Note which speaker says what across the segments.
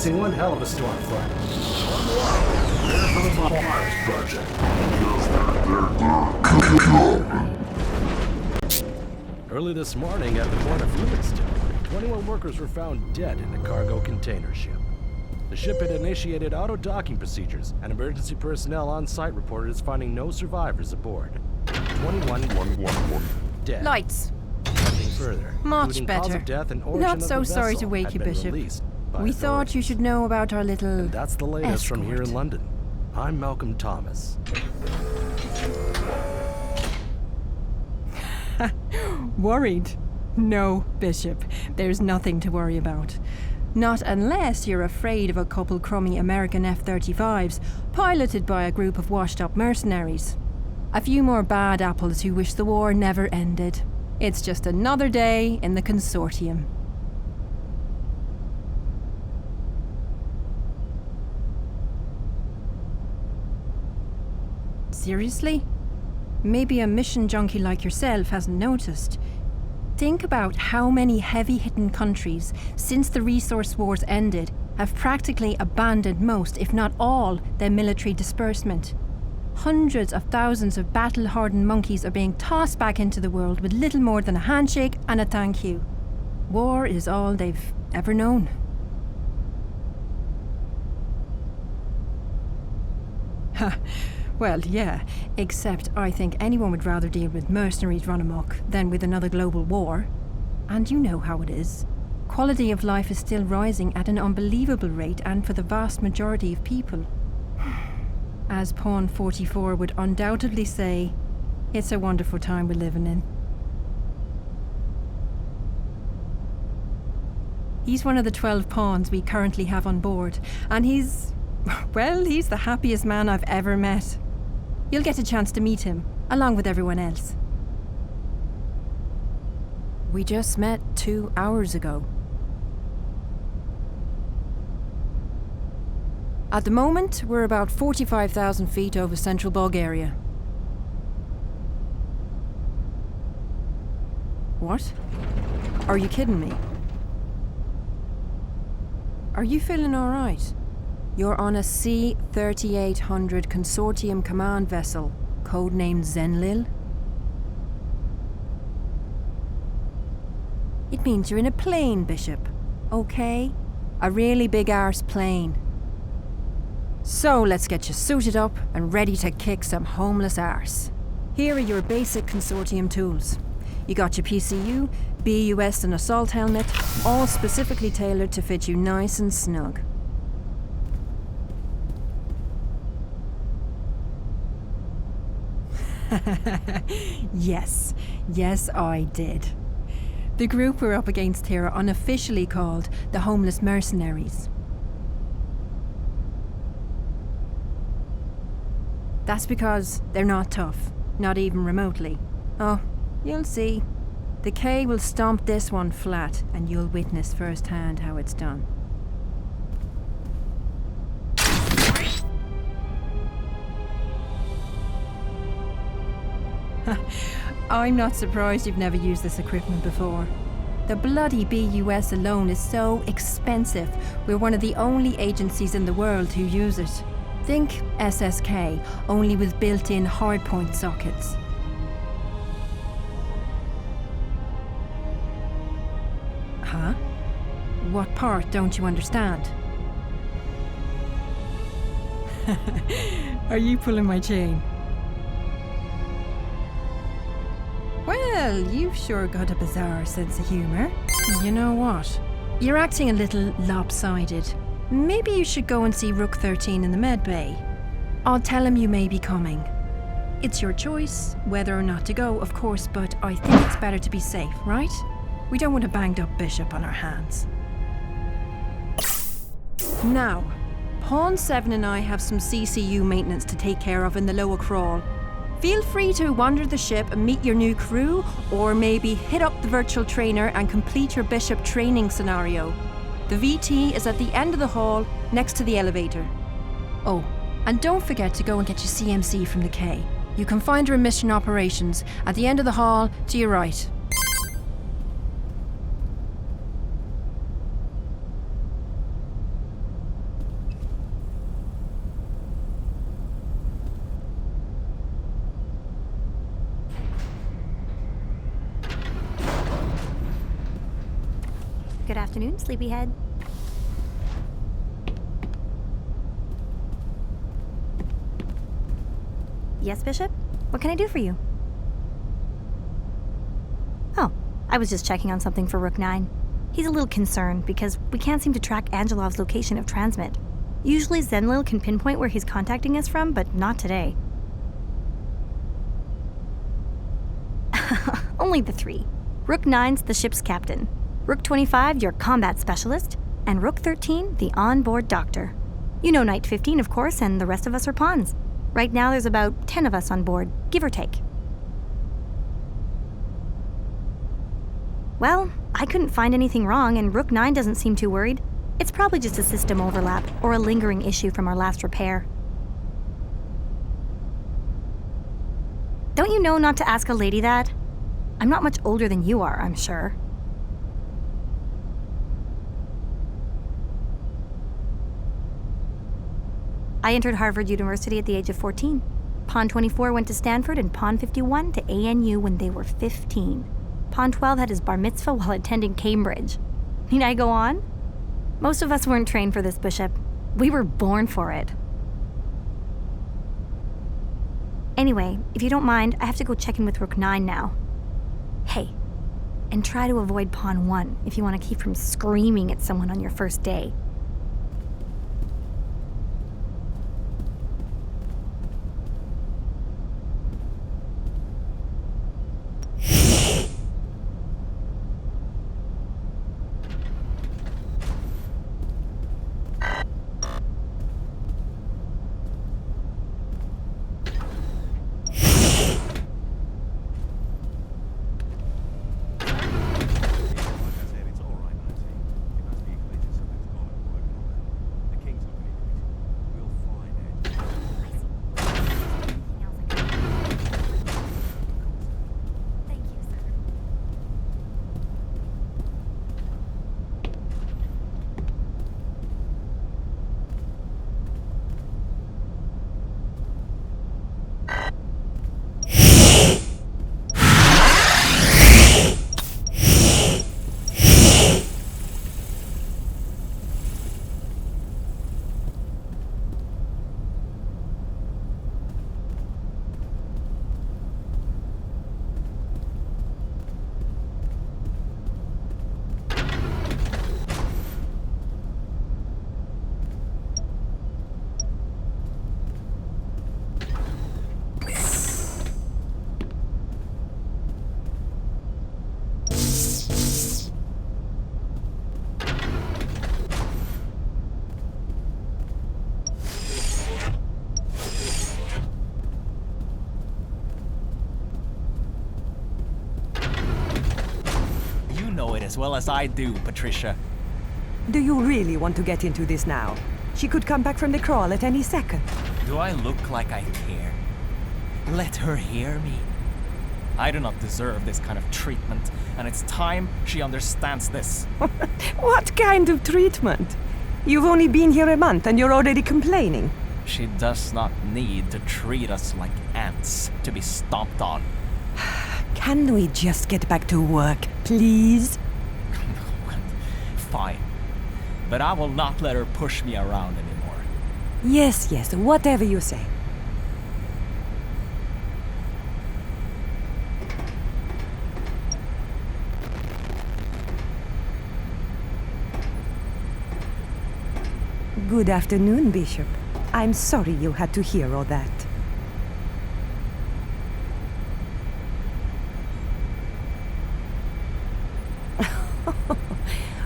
Speaker 1: facing one hell of a storm front. Early this morning at the port of Lewiston, 21 workers were found dead in a cargo container ship. The ship had initiated auto-docking procedures, and emergency personnel on site reported as finding no survivors aboard. 21 dead.
Speaker 2: Lights.
Speaker 1: Nothing further.
Speaker 2: Much better.
Speaker 1: Cause of death and origin
Speaker 2: Not
Speaker 1: of
Speaker 2: so
Speaker 1: the
Speaker 2: sorry
Speaker 1: vessel
Speaker 2: to wake
Speaker 1: had
Speaker 2: you,
Speaker 1: been
Speaker 2: Bishop.
Speaker 1: released by
Speaker 2: We thought you
Speaker 1: authorities.
Speaker 2: should know about our little
Speaker 1: And that's the latest from here in
Speaker 2: escort.
Speaker 1: London. I'm Malcolm Thomas.
Speaker 2: Worried? No, Bishop. There's nothing to worry about. Not unless you're afraid of a couple crummy American F-35s piloted by a group of washed-up mercenaries. A few more bad apples who wish the war never ended. It's just another day in the Consortium. Seriously? Maybe a mission junkie like yourself hasn't noticed. Think about how many heavy-hitting countries, since the resource wars ended, have practically abandoned most, if not all, their military disbursement. Hundreds of thousands of battle-hardened monkeys are being tossed back into the world with little more than a handshake and a thank you. War is all they've ever known. Ha. Well, yeah, except I think anyone would rather deal with mercenaries run amok than with another global war. And you know how it is. Quality of life is still rising at an unbelievable rate, and for the vast majority of people. As Pawn 44 would undoubtedly say, it's a wonderful time we're living in. He's one of the 12 pawns we currently have on board, and he's the happiest man I've ever met. You'll get a chance to meet him, along with everyone else. We just met 2 hours ago. At the moment, we're about 45,000 feet over central Bulgaria. What? Are you kidding me? Are you feeling all right? You're on a C-3800 Consortium command vessel, codenamed Zenlil. It means you're in a plane, Bishop. Okay? A really big arse plane. So let's get you suited up and ready to kick some homeless arse. Here are your basic Consortium tools. You got your PCU, BUS and assault helmet, all specifically tailored to fit you nice and snug. Yes, I did. The group we're up against here are unofficially called the Homeless Mercenaries. That's because they're not tough, not even remotely. Oh, you'll see. The K will stomp this one flat, and you'll witness firsthand how it's done. I'm not surprised you've never used this equipment before. The bloody BUS alone is so expensive. We're one of the only agencies in the world who use it. Think SSK, only with built-in hardpoint sockets. Huh? What part don't you understand? Are you pulling my chain? Well, you've sure got a bizarre sense of humour. You know what? You're acting a little lopsided. Maybe you should go and see Rook 13 in the med bay. I'll tell him you may be coming. It's your choice whether or not to go, of course, but I think it's better to be safe, right? We don't want a banged up bishop on our hands. Now, Pawn 7 and I have some CCU maintenance to take care of in the lower crawl. Feel free to wander the ship and meet your new crew, or maybe hit up the virtual trainer and complete your bishop training scenario. The VT is at the end of the hall, next to the elevator. Oh, and don't forget to go and get your CMC from the K. You can find her in mission operations, at the end of the hall, to your right.
Speaker 3: afternoon, sleepyhead. Yes, Bishop? What can I do for you? Oh, I was just checking on something for Rook 9. He's a little concerned because we can't seem to track Angelov's location of transmit. Usually Zenlil can pinpoint where he's contacting us from, but not today. Only the 3. Rook 9's the ship's captain. Rook 25, your combat specialist. And Rook 13, the onboard doctor. You know Knight 15, of course, and the rest of us are pawns. Right now there's about 10 of us on board, give or take. Well, I couldn't find anything wrong, and Rook 9 doesn't seem too worried. It's probably just a system overlap, or a lingering issue from our last repair. Don't you know not to ask a lady that? I'm not much older than you are, I'm sure. I entered Harvard University at the age of 14. Pawn 24 went to Stanford and Pawn 51 to ANU when they were 15. Pawn 12 had his bar mitzvah while attending Cambridge. Need I go on? Most of us weren't trained for this, Bishop. We were born for it. Anyway, if you don't mind, I have to go check in with Rook 9 now. Hey, and try to avoid Pawn 1 if you want to keep from screaming at someone on your first day.
Speaker 4: As well as I do, Patricia.
Speaker 5: Do you really want to get into this now? She could come back from the crawl at any second.
Speaker 4: Do I look like I care? Let her hear me. I do not deserve this kind of treatment, and it's time she understands this.
Speaker 5: What kind of treatment? You've only been here a month and you're already complaining.
Speaker 4: She does not need to treat us like ants to be stomped on.
Speaker 5: Can we just get back to work, please?
Speaker 4: Fine. But I will not let her push me around anymore.
Speaker 5: Yes, whatever you say. Good afternoon, Bishop. I'm sorry you had to hear all that.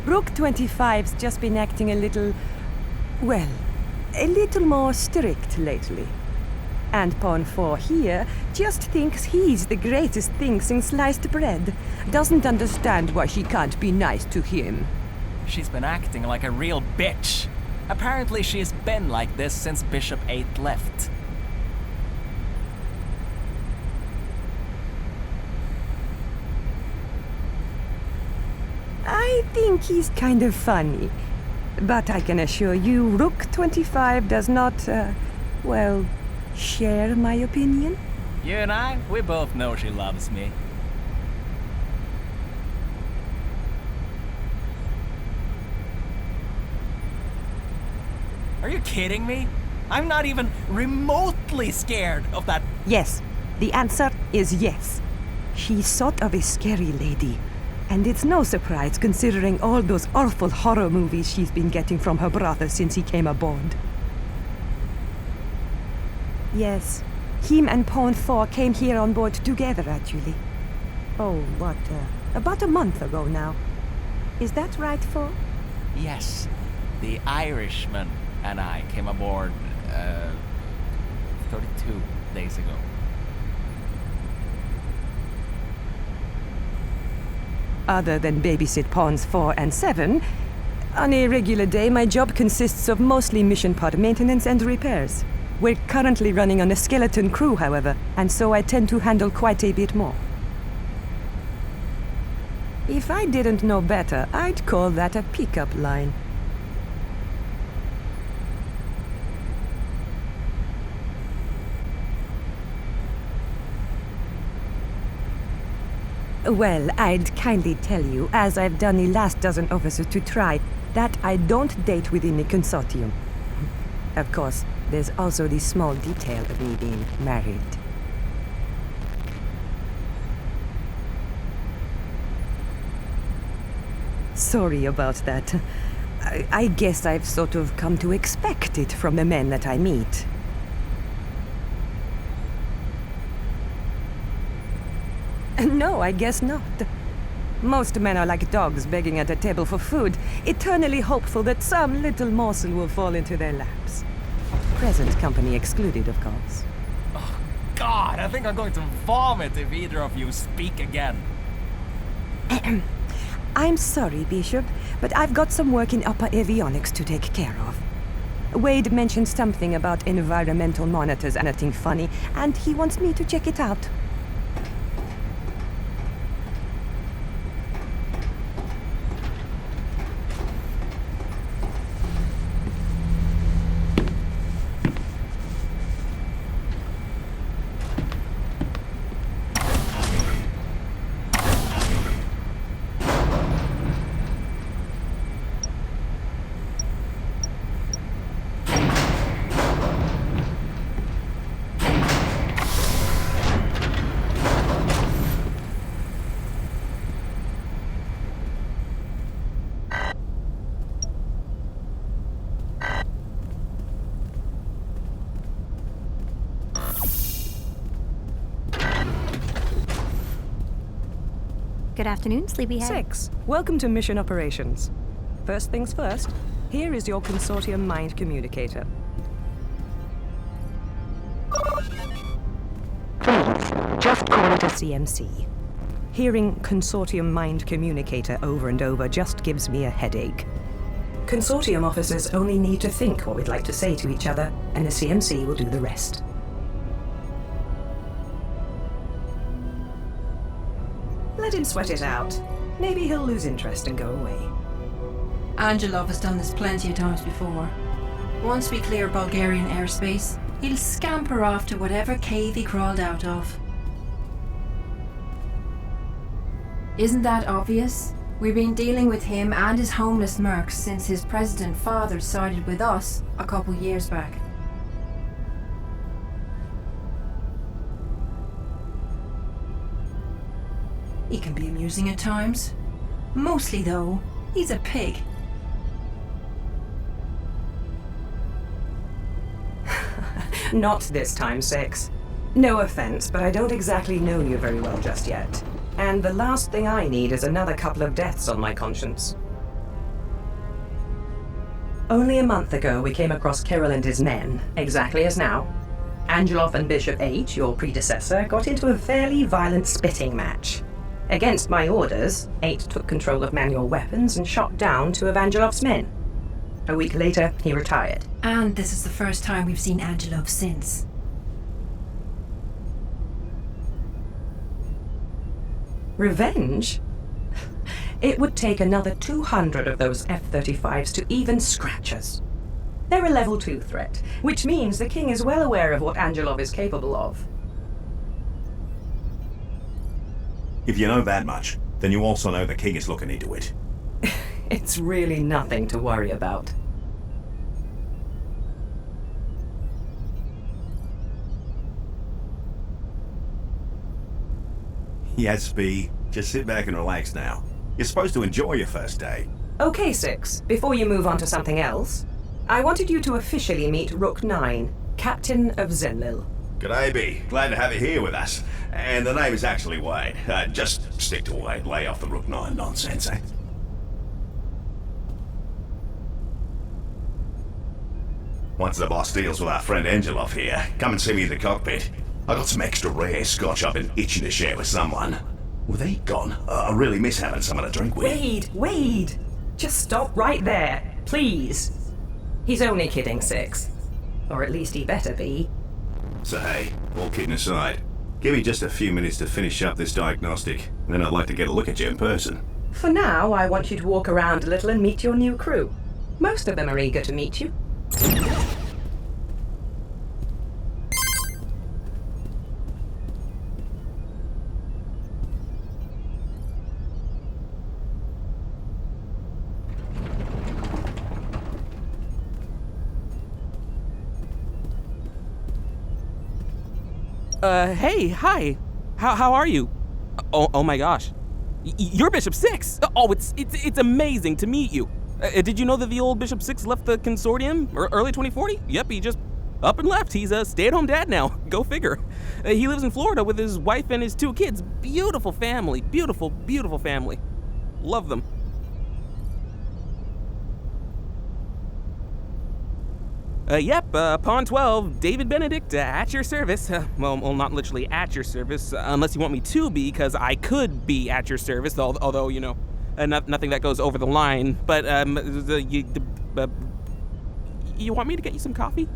Speaker 5: Rook 25's just been acting a little more strict lately. And Pawn 4 here just thinks he's the greatest thing since sliced bread. Doesn't understand why she can't be nice to him.
Speaker 4: She's been acting like a real bitch. Apparently she's been like this since Bishop 8 left.
Speaker 5: I think he's kind of funny. But I can assure you, Rook 25 does not, share my opinion.
Speaker 4: You and I, we both know she loves me. Are you kidding me? I'm not even remotely scared of that.
Speaker 5: Yes, the answer is yes. She's sort of a scary lady. And it's no surprise considering all those awful horror movies she's been getting from her brother since he came aboard. Yes, him and Pawn 4 came here on board together, actually. Oh, about a month ago now. Is that right, 4?
Speaker 4: Yes, the Irishman and I came aboard 32 days ago.
Speaker 5: Other than babysit Pawns 4 and 7, on a regular day my job consists of mostly mission pod maintenance and repairs. We're currently running on a skeleton crew, however, and so I tend to handle quite a bit more. If I didn't know better, I'd call that a pickup line. Well, I'd kindly tell you, as I've done the last dozen officers to try, that I don't date within the consortium. Of course, there's also the small detail of me being married. Sorry about that. I guess I've sort of come to expect it from the men that I meet. No, I guess not. Most men are like dogs begging at a table for food, eternally hopeful that some little morsel will fall into their laps. Present company excluded, of course.
Speaker 4: Oh, God, I think I'm going to vomit if either of you speak again.
Speaker 5: I'm sorry, Bishop, but I've got some work in upper avionics to take care of. Wade mentioned something about environmental monitors and anything funny, and he wants me to check it out.
Speaker 3: Good afternoon, Sleepyhead.
Speaker 5: 6. Welcome to Mission Operations. First things first, here is your Consortium Mind Communicator. Please, just call it a CMC. Hearing Consortium Mind Communicator over and over just gives me a headache. Consortium officers only need to think what we'd like to say to each other, and the CMC will do the rest. Let him sweat it out. Maybe he'll lose interest and go away.
Speaker 2: Angelov has done this plenty of times before. Once we clear Bulgarian airspace, he'll scamper off to whatever cave he crawled out of. Isn't that obvious? We've been dealing with him and his homeless mercs since his president father sided with us a couple years back. He can be amusing at times. Mostly, though, he's a pig.
Speaker 5: Not this time, 6. No offense, but I don't exactly know you very well just yet. And the last thing I need is another couple of deaths on my conscience. Only a month ago, we came across Kirill and his men, exactly as now. Angelov and Bishop 8, your predecessor, got into a fairly violent spitting match. Against my orders, 8 took control of manual weapons and shot down 2 of Angelov's men. A week later, he retired.
Speaker 2: And this is the first time we've seen Angelov since.
Speaker 5: Revenge? It would take another 200 of those F-35s to even scratch us. They're a level 2 threat, which means the king is well aware of what Angelov is capable of.
Speaker 6: If you know that much, then you also know the king is looking into it.
Speaker 5: It's really nothing to worry about.
Speaker 6: Yes, B. Just sit back and relax now. You're supposed to enjoy your first day.
Speaker 5: Okay, Six, before you move on to something else, I wanted you to officially meet Rook 9, Captain of Zenlil.
Speaker 6: G'day, B. Glad to have you here with us. And the name is actually Wade. Just stick to Wade. Lay off the Rook 9 nonsense, eh? Once the boss deals with our friend Angeloff here, come and see me in the cockpit. I got some extra rare scotch I've been itching to share with someone. With he gone, I really miss having someone to drink with.
Speaker 5: Wade! Just stop right there, please. He's only kidding, Six. Or at least he better be.
Speaker 6: So hey, all kidding aside, give me just a few minutes to finish up this diagnostic, and then I'd like to get a look at you in person.
Speaker 5: For now, I want you to walk around a little and meet your new crew. Most of them are eager to meet you.
Speaker 7: Hey, hi. How are you? Oh my gosh. You're Bishop 6! Oh, it's amazing to meet you. Did you know that the old Bishop 6 left the Consortium early 2040? Yep, he just up and left. He's a stay-at-home dad now. Go figure. He lives in Florida with his wife and his 2 kids. Beautiful family. Beautiful, beautiful family. Love them. Yep, Pawn 12, David Benedict, at your service. Well, not literally at your service, unless you want me to be, because I could be at your service, although, you know, nothing that goes over the line. But, you want me to get you some coffee?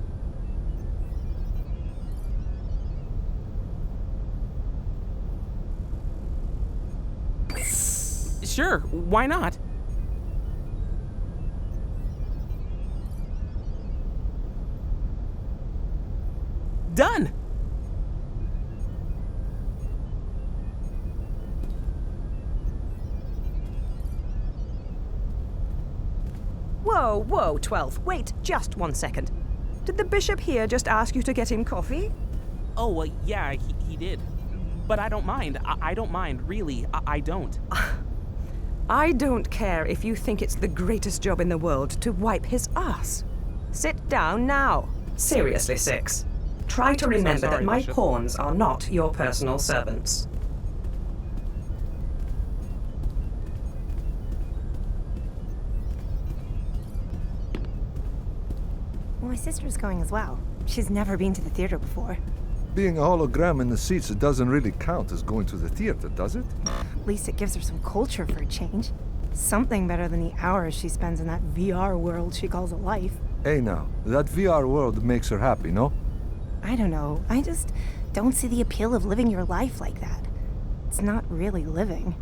Speaker 7: Sure, why not? Done!
Speaker 8: Whoa, 12. Wait just 1 second. Did the bishop here just ask you to get him coffee?
Speaker 7: Oh, yeah, he did. But I don't mind. I don't mind, really. I don't.
Speaker 8: I don't care if you think it's the greatest job in the world to wipe his ass. Sit down now.
Speaker 5: Seriously, Six. Try to remember
Speaker 7: sorry,
Speaker 5: that my
Speaker 7: Bishop.
Speaker 5: pawns are not your personal servants.
Speaker 3: Well, my sister's going as well. She's never been to the theater before.
Speaker 9: Being a hologram in the seats, it doesn't really count as going to the theater, does it?
Speaker 10: At least it gives her some culture for a change. Something better than the hours she spends in that VR world she calls a life.
Speaker 9: Hey now, that VR world makes her happy, no?
Speaker 10: I don't know. I just don't see the appeal of living your life like that. It's not really living.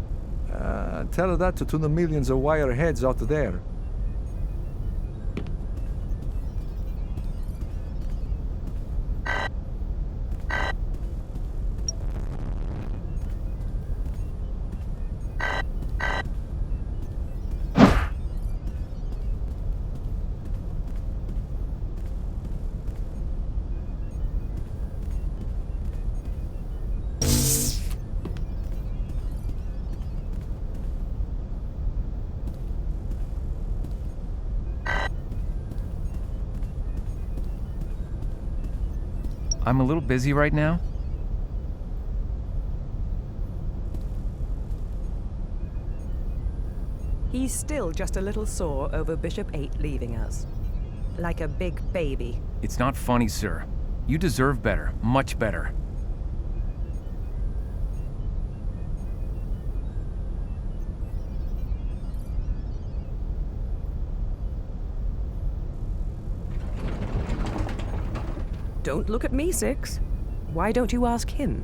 Speaker 9: Tell her that to the millions of wireheads out there.
Speaker 11: I'm a little busy right now.
Speaker 8: He's still just a little sore over Bishop 8 leaving us. Like a big baby.
Speaker 11: It's not funny, sir. You deserve better, much better.
Speaker 8: Don't look at me, Six. Why don't you ask him?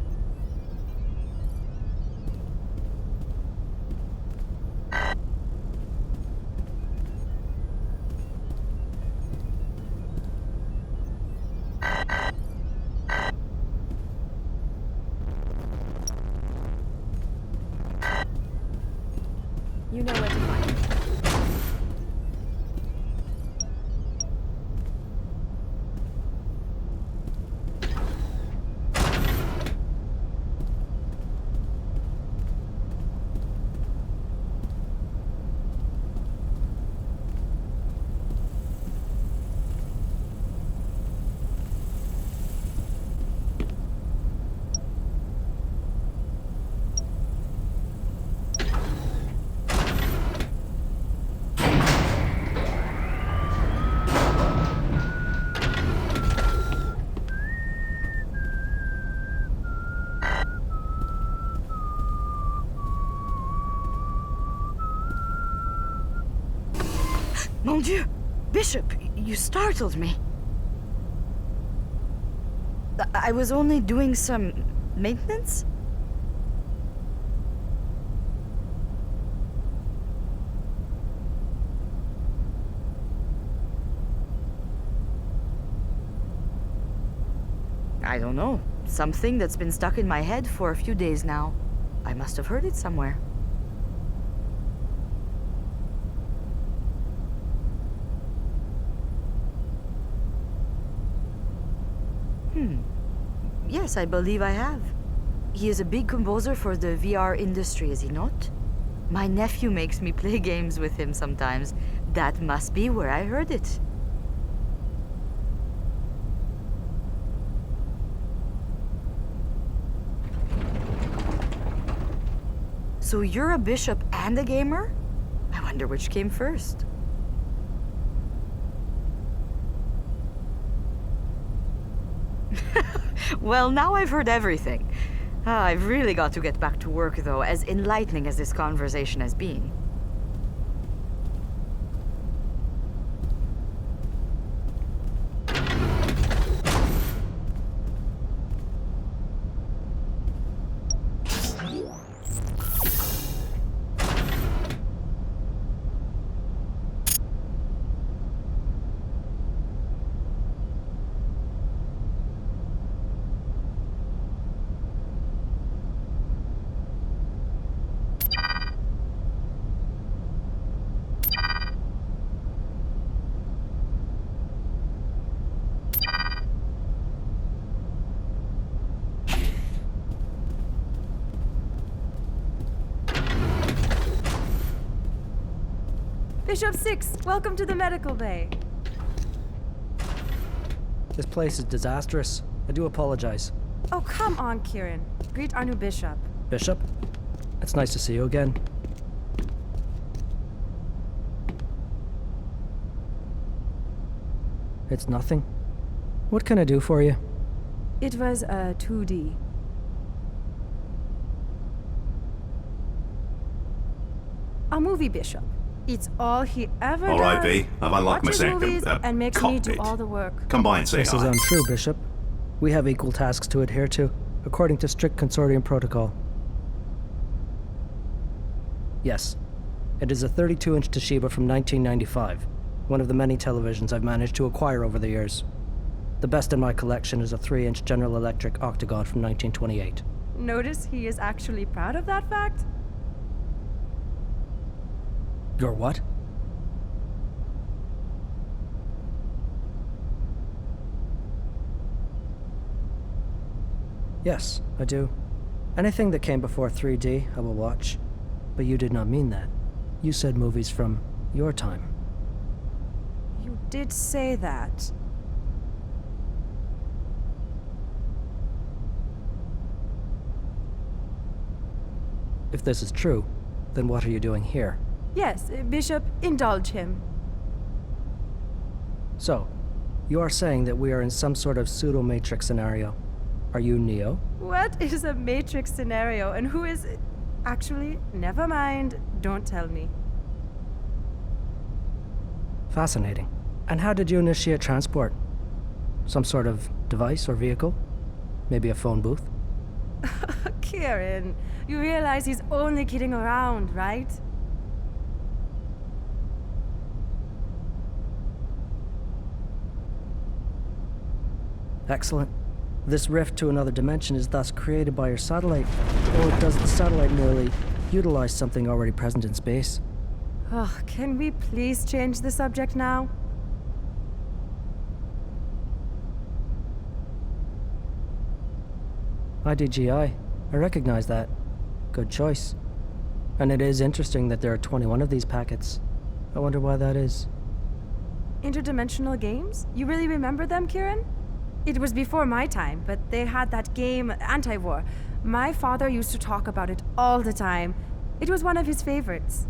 Speaker 8: You know where to find him.
Speaker 12: Mon Dieu! Bishop, you startled me. I was only doing some maintenance? I don't know. Something that's been stuck in my head for a few days now. I must have heard it somewhere. Yes, I believe I have. He is a big composer for the VR industry, is he not? My nephew makes me play games with him sometimes. That must be where I heard it. So you're a bishop and a gamer? I wonder which came first. Well, now I've heard everything. I've really got to get back to work, though, as enlightening as this conversation has been.
Speaker 2: Bishop 6, welcome to the medical bay.
Speaker 13: This place is disastrous. I do apologize.
Speaker 2: Oh, come on, Kieran. Greet our new bishop.
Speaker 13: Bishop? It's nice to see you again. It's nothing. What can I do for you?
Speaker 2: It was a 2D. A movie bishop. It's all he ever
Speaker 6: All
Speaker 2: does.
Speaker 6: right, V. I've unlocked my
Speaker 2: Watches
Speaker 6: second
Speaker 2: movies and makes me do
Speaker 6: cockpit.
Speaker 2: all the work.
Speaker 6: Come by and say
Speaker 13: This is
Speaker 6: hi.
Speaker 13: untrue, Bishop. We have equal tasks to adhere to, according to strict consortium protocol. Yes. It is a 32-inch Toshiba from 1995, one of the many televisions I've managed to acquire over the years. The best in my collection is a 3-inch General Electric Octagon from 1928.
Speaker 2: Notice he is actually proud of that fact?
Speaker 13: Your what? Yes, I do. Anything that came before 3D, I will watch. But you did not mean that. You said movies from your time.
Speaker 2: You did say that.
Speaker 13: If this is true, then what are you doing here?
Speaker 2: Yes, Bishop, indulge him.
Speaker 13: So, you are saying that we are in some sort of pseudo-matrix scenario. Are you Neo?
Speaker 2: What is a matrix scenario and who is it? Actually, never mind. Don't tell me.
Speaker 13: Fascinating. And how did you initiate transport? Some sort of device or vehicle? Maybe a phone booth?
Speaker 2: Kieran, you realize he's only kidding around, right?
Speaker 13: Excellent. This rift to another dimension is thus created by your satellite. Or does the satellite merely utilize something already present in space?
Speaker 2: Oh, can we please change the subject now?
Speaker 13: IDGI. I recognize that. Good choice. And it is interesting that there are 21 of these packets. I wonder why that is.
Speaker 2: Interdimensional Games? You really remember them, Kieran? It was before my time, but they had that game, Anti-War. My father used to talk about it all the time. It was one of his favorites.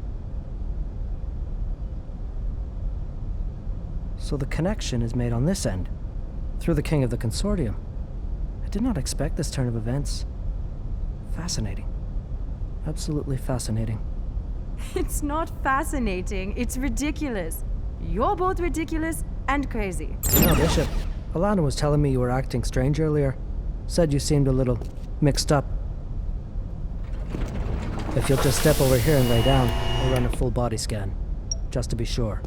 Speaker 13: So the connection is made on this end, through the king of the consortium. I did not expect this turn of events. Fascinating. Absolutely fascinating.
Speaker 2: It's not fascinating, it's ridiculous.
Speaker 10: You're both ridiculous and crazy.
Speaker 13: No, Bishop. Alana was telling me you were acting strange earlier. Said you seemed a little mixed up. If you'll just step over here and lay down, I'll run a full body scan. Just to be sure.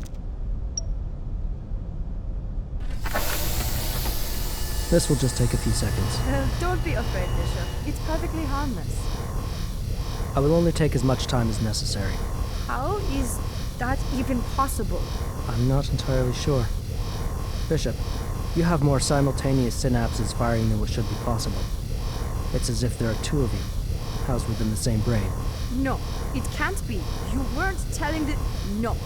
Speaker 13: This will just take a few seconds.
Speaker 10: Don't be afraid, Bishop. It's perfectly harmless.
Speaker 13: I will only take as much time as necessary.
Speaker 10: How is that even possible?
Speaker 13: I'm not entirely sure. Bishop, you have more simultaneous synapses firing than what should be possible. It's as if there are two of you, housed within the same brain.
Speaker 10: No, it can't be. You weren't telling the... No.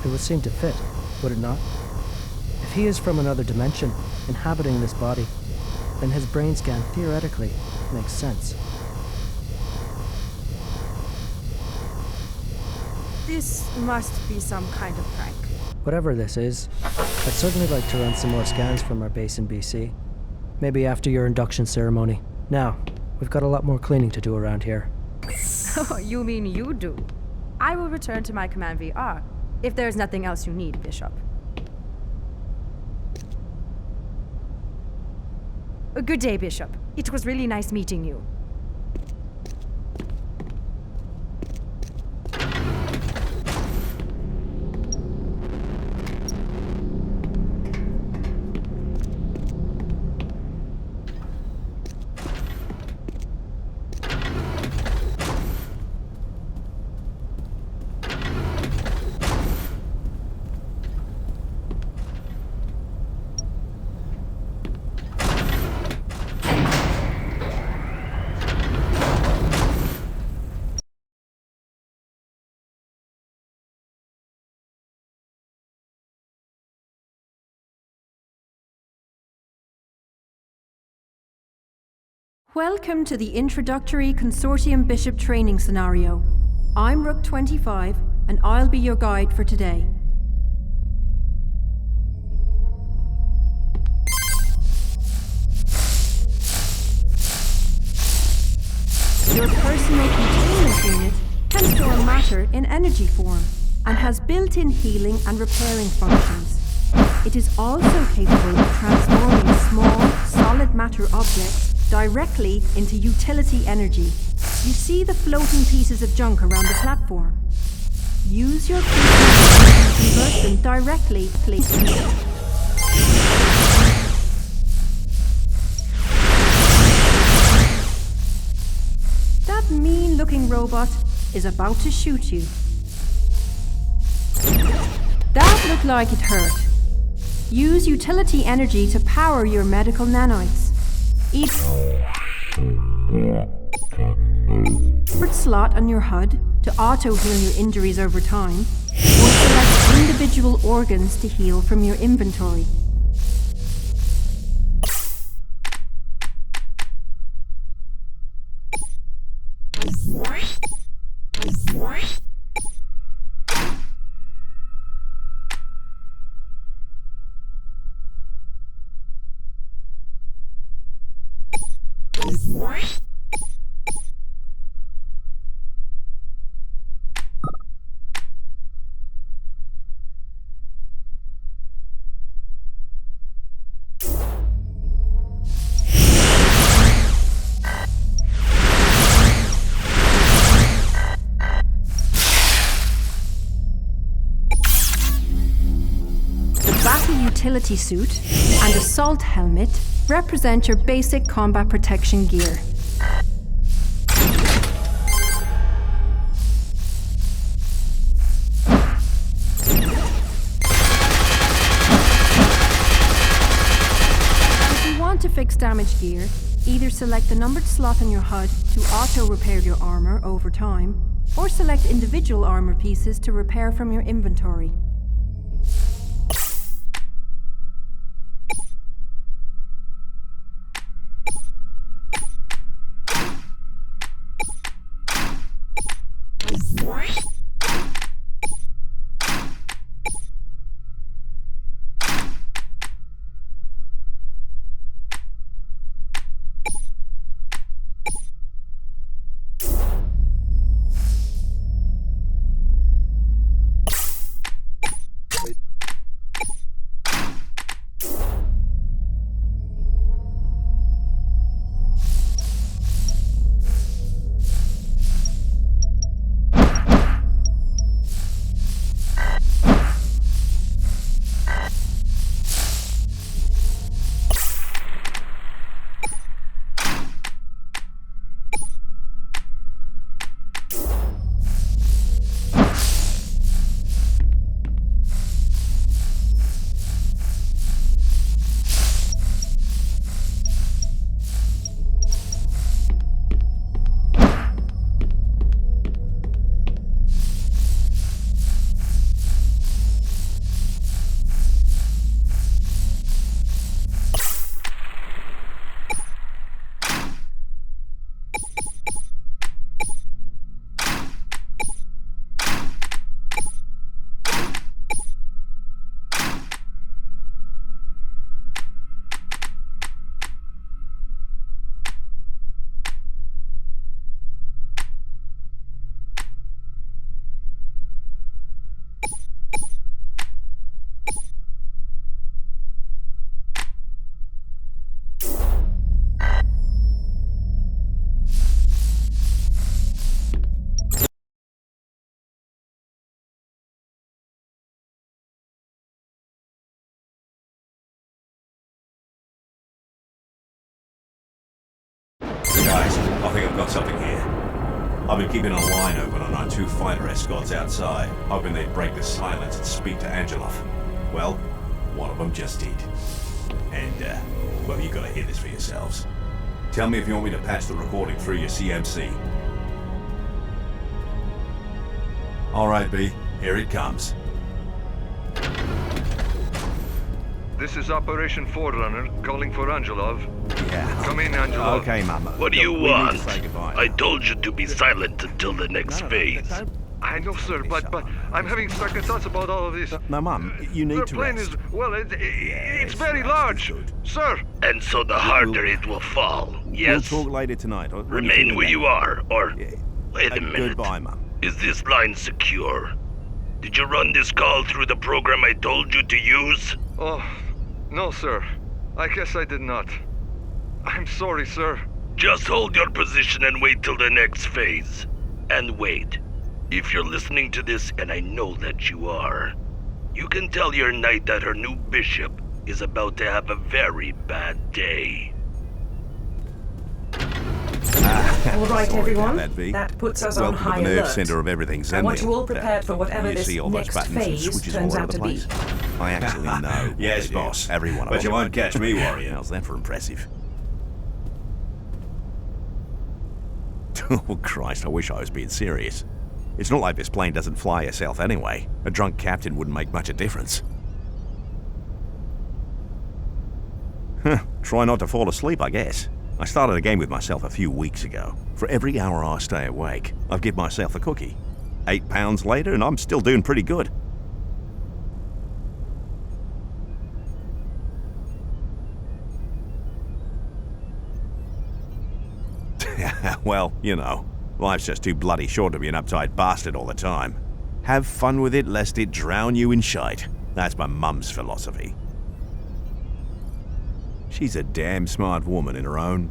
Speaker 13: It would seem to fit, would it not? If he is from another dimension, inhabiting this body, then his brain scan theoretically makes sense.
Speaker 10: This must be some kind of prank.
Speaker 13: Whatever this is, I'd certainly like to run some more scans from our base in BC. Maybe after your induction ceremony. Now, we've got a lot more cleaning to do around here.
Speaker 10: Oh, you mean you do? I will return to my command VR, if there's nothing else you need, Bishop. Good day, Bishop. It was really nice meeting you.
Speaker 2: Welcome to the introductory Consortium Bishop training scenario. I'm Rook 25, and I'll be your guide for today. Your personal containment unit can store matter in energy form and has built-in healing and repairing functions. It is also capable of transforming small, solid matter objects directly into utility energy. You see the floating pieces of junk around the platform. Use your to convert them directly, please. That mean-looking robot is about to shoot you. That looked like it hurt. Use utility energy to power your medical nanites. Each slot on your HUD to auto-heal your injuries over time, or select individual organs to heal from your inventory. Utility suit and assault helmet represent your basic combat protection gear. If you want to fix damaged gear, either select the numbered slot on your HUD to auto-repair your armor over time, or select individual armor pieces to repair from your inventory.
Speaker 6: think I've got something here. I've been keeping a line open on our 2 fighter escorts outside, hoping they'd break the silence and speak to Angelov. Well, one of them just did. And, well, you gotta hear this for yourselves. Tell me if you want me to patch the recording through your CMC. Alright, B, here it comes.
Speaker 14: This is Operation Forerunner, calling for Angelov.
Speaker 6: Yeah.
Speaker 14: Come in, Angelov.
Speaker 6: Okay, Mama.
Speaker 15: What do you
Speaker 6: We need to
Speaker 15: want?
Speaker 6: say goodbye
Speaker 15: I
Speaker 6: now.
Speaker 15: told you to be silent until the next phase.
Speaker 14: I know, sir, but I'm having second thoughts about all of this.
Speaker 6: No, Mum, you need
Speaker 14: The
Speaker 6: to
Speaker 14: plane
Speaker 6: rest.
Speaker 14: is, well, it's very large. Sir!
Speaker 15: And so the harder it will fall, yes?
Speaker 6: We'll talk later tonight.
Speaker 15: Remain where you are, or... Wait a minute.
Speaker 6: Goodbye, Mum.
Speaker 15: Is this line secure? Did you run this call through the program I told you to use?
Speaker 14: Oh, no, sir. I guess I did not. I'm sorry, sir.
Speaker 15: Just hold your position and wait till the next phase. And wait. If you're listening to this, and I know that you are, you can tell your knight that her new bishop is about to have a very bad day.
Speaker 5: All right,
Speaker 6: Sorry
Speaker 5: everyone.
Speaker 6: about that, V.
Speaker 5: That puts us
Speaker 6: Welcome
Speaker 5: on high
Speaker 6: to the nerve
Speaker 5: alert.
Speaker 6: center of everything
Speaker 5: I want
Speaker 6: Zenlian.
Speaker 5: you all prepared for whatever
Speaker 6: You
Speaker 5: this
Speaker 6: see all those
Speaker 5: next
Speaker 6: buttons and
Speaker 5: phase
Speaker 6: switches all
Speaker 5: turns
Speaker 6: over
Speaker 5: out
Speaker 6: the
Speaker 5: to be.
Speaker 6: place? I actually know.
Speaker 14: Yes,
Speaker 6: what it
Speaker 14: boss.
Speaker 6: is. Every one of
Speaker 14: But
Speaker 6: them.
Speaker 14: you won't catch me, warrior.
Speaker 6: How's that for impressive? Oh, Christ, I wish I was being serious. It's not like this plane doesn't fly herself anyway. A drunk captain wouldn't make much of a difference. Try not to fall asleep, I guess. I started a game with myself a few weeks ago. For every hour I stay awake, I've given myself a cookie. 8 pounds later, and I'm still doing pretty good. Well, you know, life's just too bloody short to be an uptight bastard all the time. Have fun with it lest it drown you in shite. That's my mum's philosophy. She's a damn smart woman in her own,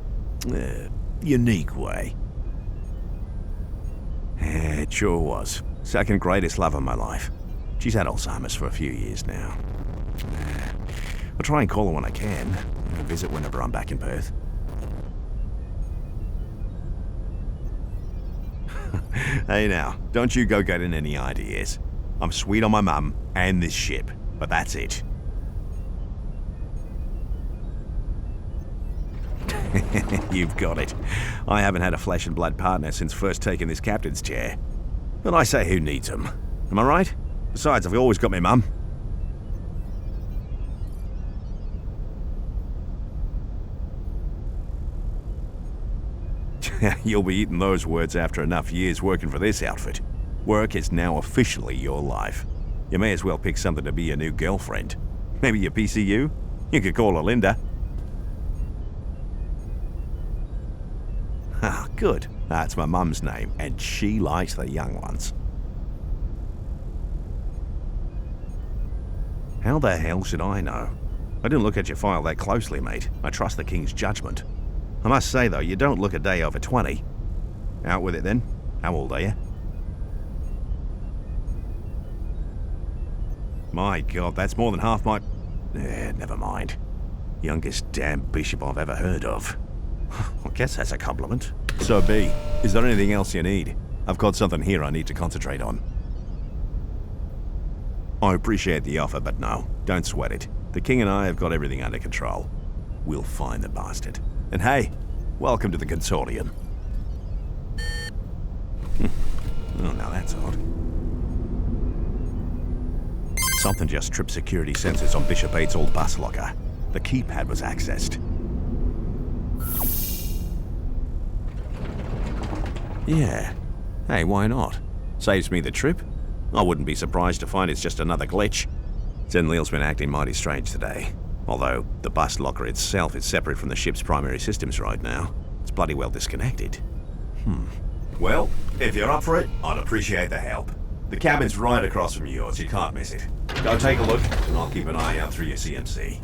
Speaker 6: unique way. It sure was. Second greatest love of my life. She's had Alzheimer's for a few years now. I'll try and call her when I can. I'll visit whenever I'm back in Perth. Hey now, don't you go getting any ideas. I'm sweet on my mum and this ship, but that's it. You've got it. I haven't had a flesh and blood partner since first taking this captain's chair. But I say who needs them? Am I right? Besides, I've always got my mum. You'll be eating those words after enough years working for this outfit. Work is now officially your life. You may as well pick something to be your new girlfriend. Maybe your PCU? You could call her Linda. Ah, good. That's my mum's name, and she likes the young ones. How the hell should I know? I didn't look at your file that closely, mate. I trust the King's judgment. I must say, though, you don't look a day over 20. Out with it, then. How old are you? My God, that's more than half my... never mind. Youngest damn bishop I've ever heard of. I guess that's a compliment. So, B, is there anything else you need? I've got something here I need to concentrate on. I appreciate the offer, but no, don't sweat it. The King and I have got everything under control. We'll find the bastard. And hey, welcome to the Consortium. Oh, now that's odd. Something just tripped security sensors on Bishop 8's old bus locker. The keypad was accessed. Yeah. Hey, why not? Saves me the trip. I wouldn't be surprised to find it's just another glitch. Zenliel's been acting mighty strange today. Although, the bus locker itself is separate from the ship's primary systems right now. It's bloody well disconnected. Well, if you're up for it, I'd appreciate the help. The cabin's right across from yours, you can't miss it. Go take a look, and I'll keep an eye out through your CMC.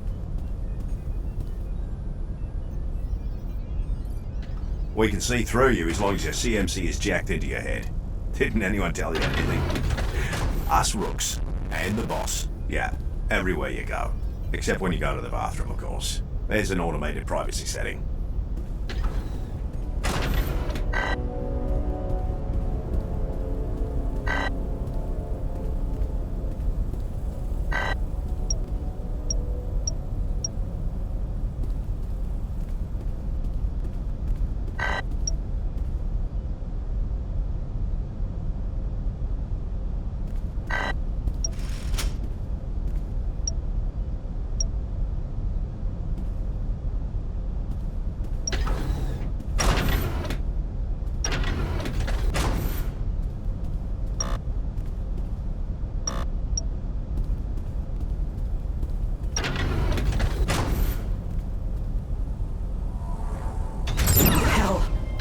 Speaker 6: We can see through you as long as your CMC is jacked into your head. Didn't anyone tell you anything? Us rooks, and the boss. Yeah, everywhere you go. Except when you go to the bathroom, of course. There's an automated privacy setting.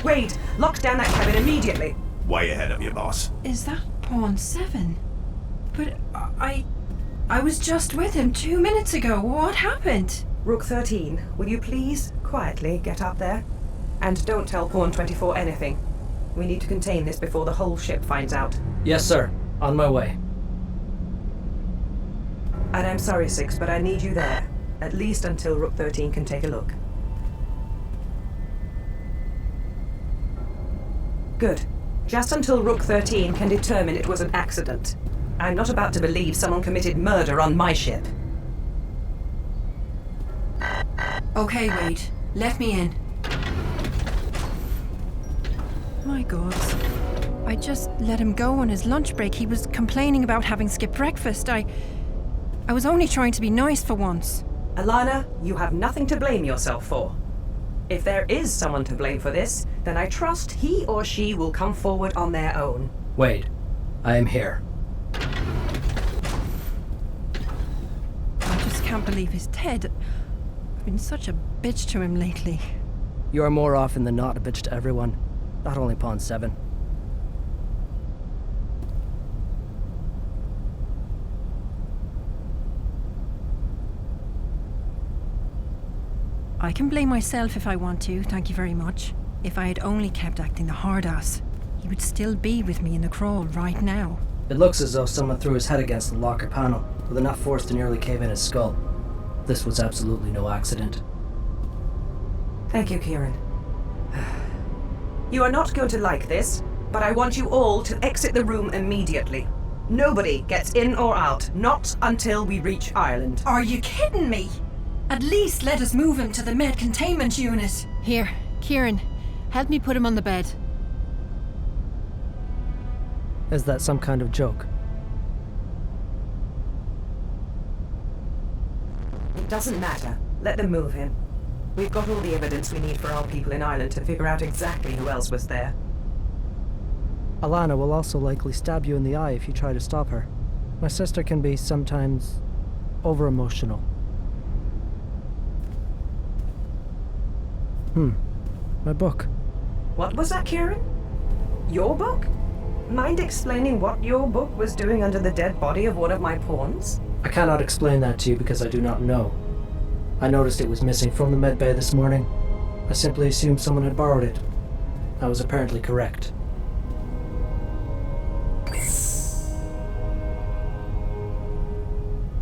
Speaker 8: Wade, lock down that cabin immediately.
Speaker 6: Way ahead of you, boss.
Speaker 2: Is that Pawn 7? But I was just with him 2 minutes ago. What happened?
Speaker 8: Rook 13, will you please quietly get up there? And don't tell Pawn 24 anything. We need to contain this before the whole ship finds out.
Speaker 13: Yes, sir. On my way.
Speaker 8: And I'm sorry, Six, but I need you there. At least until Rook 13 can take a look. Good. Just until Rook 13 can determine it was an accident. I'm not about to believe someone committed murder on my ship.
Speaker 2: Okay, Wade. Let me in. My God. I just let him go on his lunch break. He was complaining about having skipped breakfast. I was only trying to be nice for once.
Speaker 8: Alana, you have nothing to blame yourself for. If there is someone to blame for this, then I trust he or she will come forward on their own.
Speaker 13: Wade, I am here.
Speaker 2: I just can't believe he's dead. I've been such a bitch to him lately.
Speaker 13: You are more often than not a bitch to everyone, not only Pawn 7.
Speaker 2: I can blame myself if I want to, thank you very much. If I had only kept acting the hard ass, he would still be with me in the crawl right now.
Speaker 13: It looks as though someone threw his head against the locker panel, with enough force to nearly cave in his skull. This was absolutely no accident.
Speaker 8: Thank you, Kieran. You are not going to like this, but I want you all to exit the room immediately. Nobody gets in or out, not until we reach Ireland.
Speaker 2: Are you kidding me? At least let us move him to the med containment unit. Here, Kieran, help me put him on the bed.
Speaker 13: Is that some kind of joke?
Speaker 8: It doesn't matter. Let them move him. We've got all the evidence we need for our people in Ireland to figure out exactly who else was there.
Speaker 13: Alana will also likely stab you in the eye if you try to stop her. My sister can be sometimes over-emotional. My book.
Speaker 8: What was that, Kieran? Your book? Mind explaining what your book was doing under the dead body of one of my pawns?
Speaker 13: I cannot explain that to you because I do not know. I noticed it was missing from the med bay this morning. I simply assumed someone had borrowed it. I was apparently correct.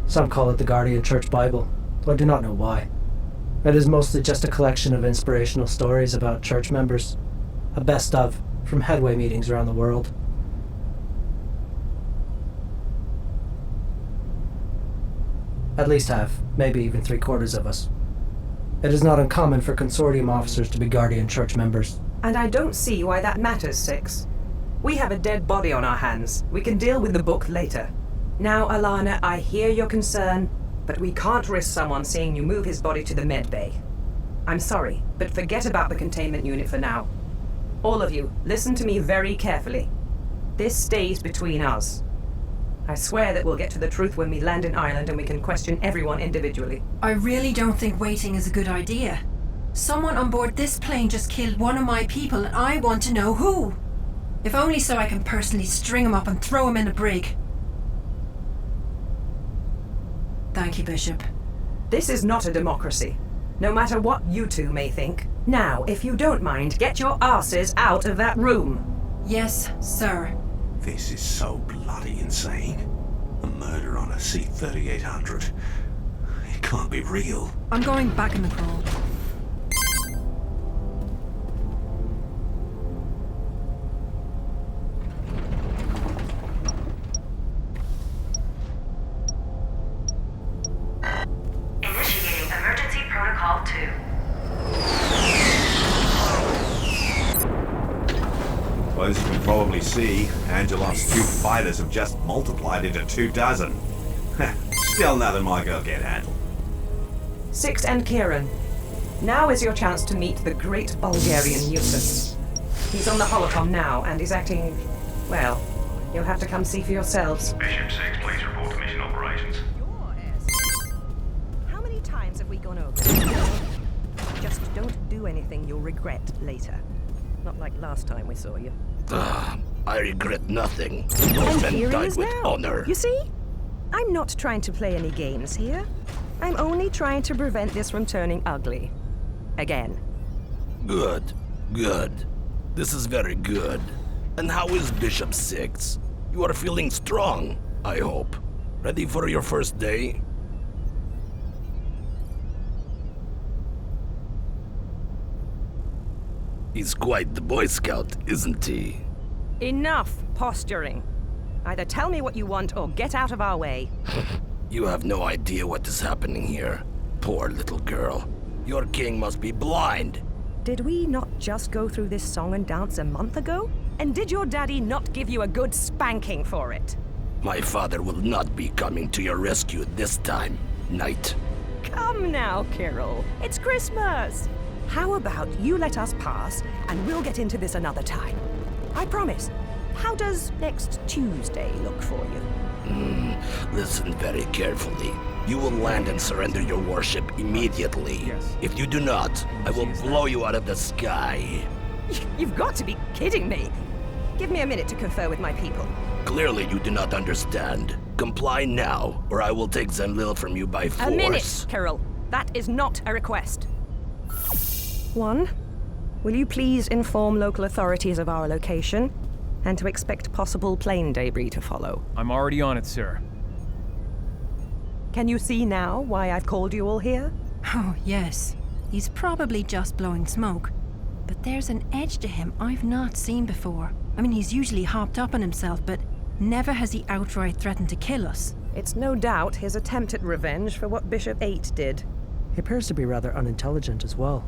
Speaker 13: Some call it the Guardian Church Bible, though I do not know why. It is mostly just a collection of inspirational stories about church members. A best of from headway meetings around the world. At least half, maybe even 3/4 of us. It is not uncommon for Consortium officers to be Guardian Church members.
Speaker 8: And I don't see why that matters, Six. We have a dead body on our hands. We can deal with the book later. Now, Alana, I hear your concern, but we can't risk someone seeing you move his body to the med bay. I'm sorry, but forget about the containment unit for now. All of you, listen to me very carefully. This stays between us. I swear that we'll get to the truth when we land in Ireland and we can question everyone individually.
Speaker 2: I really don't think waiting is a good idea. Someone on board this plane just killed one of my people and I want to know who. If only so I can personally string him up and throw him in a brig. Thank you, Bishop.
Speaker 8: This is not a democracy, no matter what you two may think. Now, if you don't mind, get your asses out of that room.
Speaker 2: Yes, sir.
Speaker 6: This is so bloody insane. A murder on a C-3800. It can't be real.
Speaker 2: I'm going back in the crawl.
Speaker 16: Initiating emergency protocol 2.
Speaker 6: Well, as you can probably see, Angelov's 2 fighters have just multiplied into 24. Still nothing my girl can't handle.
Speaker 8: Six and Kieran, now is your chance to meet the great Bulgarian nuisance. He's on the holocom now, and he's acting, well, you'll have to come see for yourselves.
Speaker 17: Bishop 6, please report to mission operations.
Speaker 8: How many times have we gone over this? Just don't do anything you'll regret later.
Speaker 5: Not like last time we saw you.
Speaker 15: I regret nothing. Those men
Speaker 5: Here he
Speaker 15: died
Speaker 5: is
Speaker 15: with
Speaker 5: now.
Speaker 15: honor.
Speaker 5: You see? I'm not trying to play any games here. I'm only trying to prevent this from turning ugly. Again.
Speaker 15: Good. Good. This is very good. And how is Bishop 6? You are feeling strong, I hope. Ready for your first day? He's quite the Boy Scout, isn't he?
Speaker 5: Enough posturing. Either tell me what you want or get out of our way.
Speaker 15: You have no idea what is happening here. Poor little girl. Your king must be blind.
Speaker 5: Did we not just go through this song and dance a month ago? And did your daddy not give you a good spanking for it?
Speaker 15: My father will not be coming to your rescue this time, Knight.
Speaker 5: Come now, Carol. It's Christmas. How about you let us pass, and we'll get into this another time? I promise. How does next Tuesday look for you?
Speaker 15: Listen very carefully. You will land and surrender your warship immediately.
Speaker 11: Yes.
Speaker 15: If you do not, I will blow you out of the sky.
Speaker 5: You've got to be kidding me. Give me a minute to confer with my people.
Speaker 15: Clearly you do not understand. Comply now, or I will take Zenlil from you by force.
Speaker 5: A minute, Carol. That is not a request. 1. Will you please inform local authorities of our location, and to expect possible plane debris to follow?
Speaker 11: I'm already on it, sir.
Speaker 5: Can you see now why I've called you all here?
Speaker 2: Oh, yes. He's probably just blowing smoke. But there's an edge to him I've not seen before. I mean, he's usually hopped up on himself, but never has he outright threatened to kill us.
Speaker 5: It's no doubt his attempt at revenge for what Bishop 8 did.
Speaker 13: He appears to be rather unintelligent as well.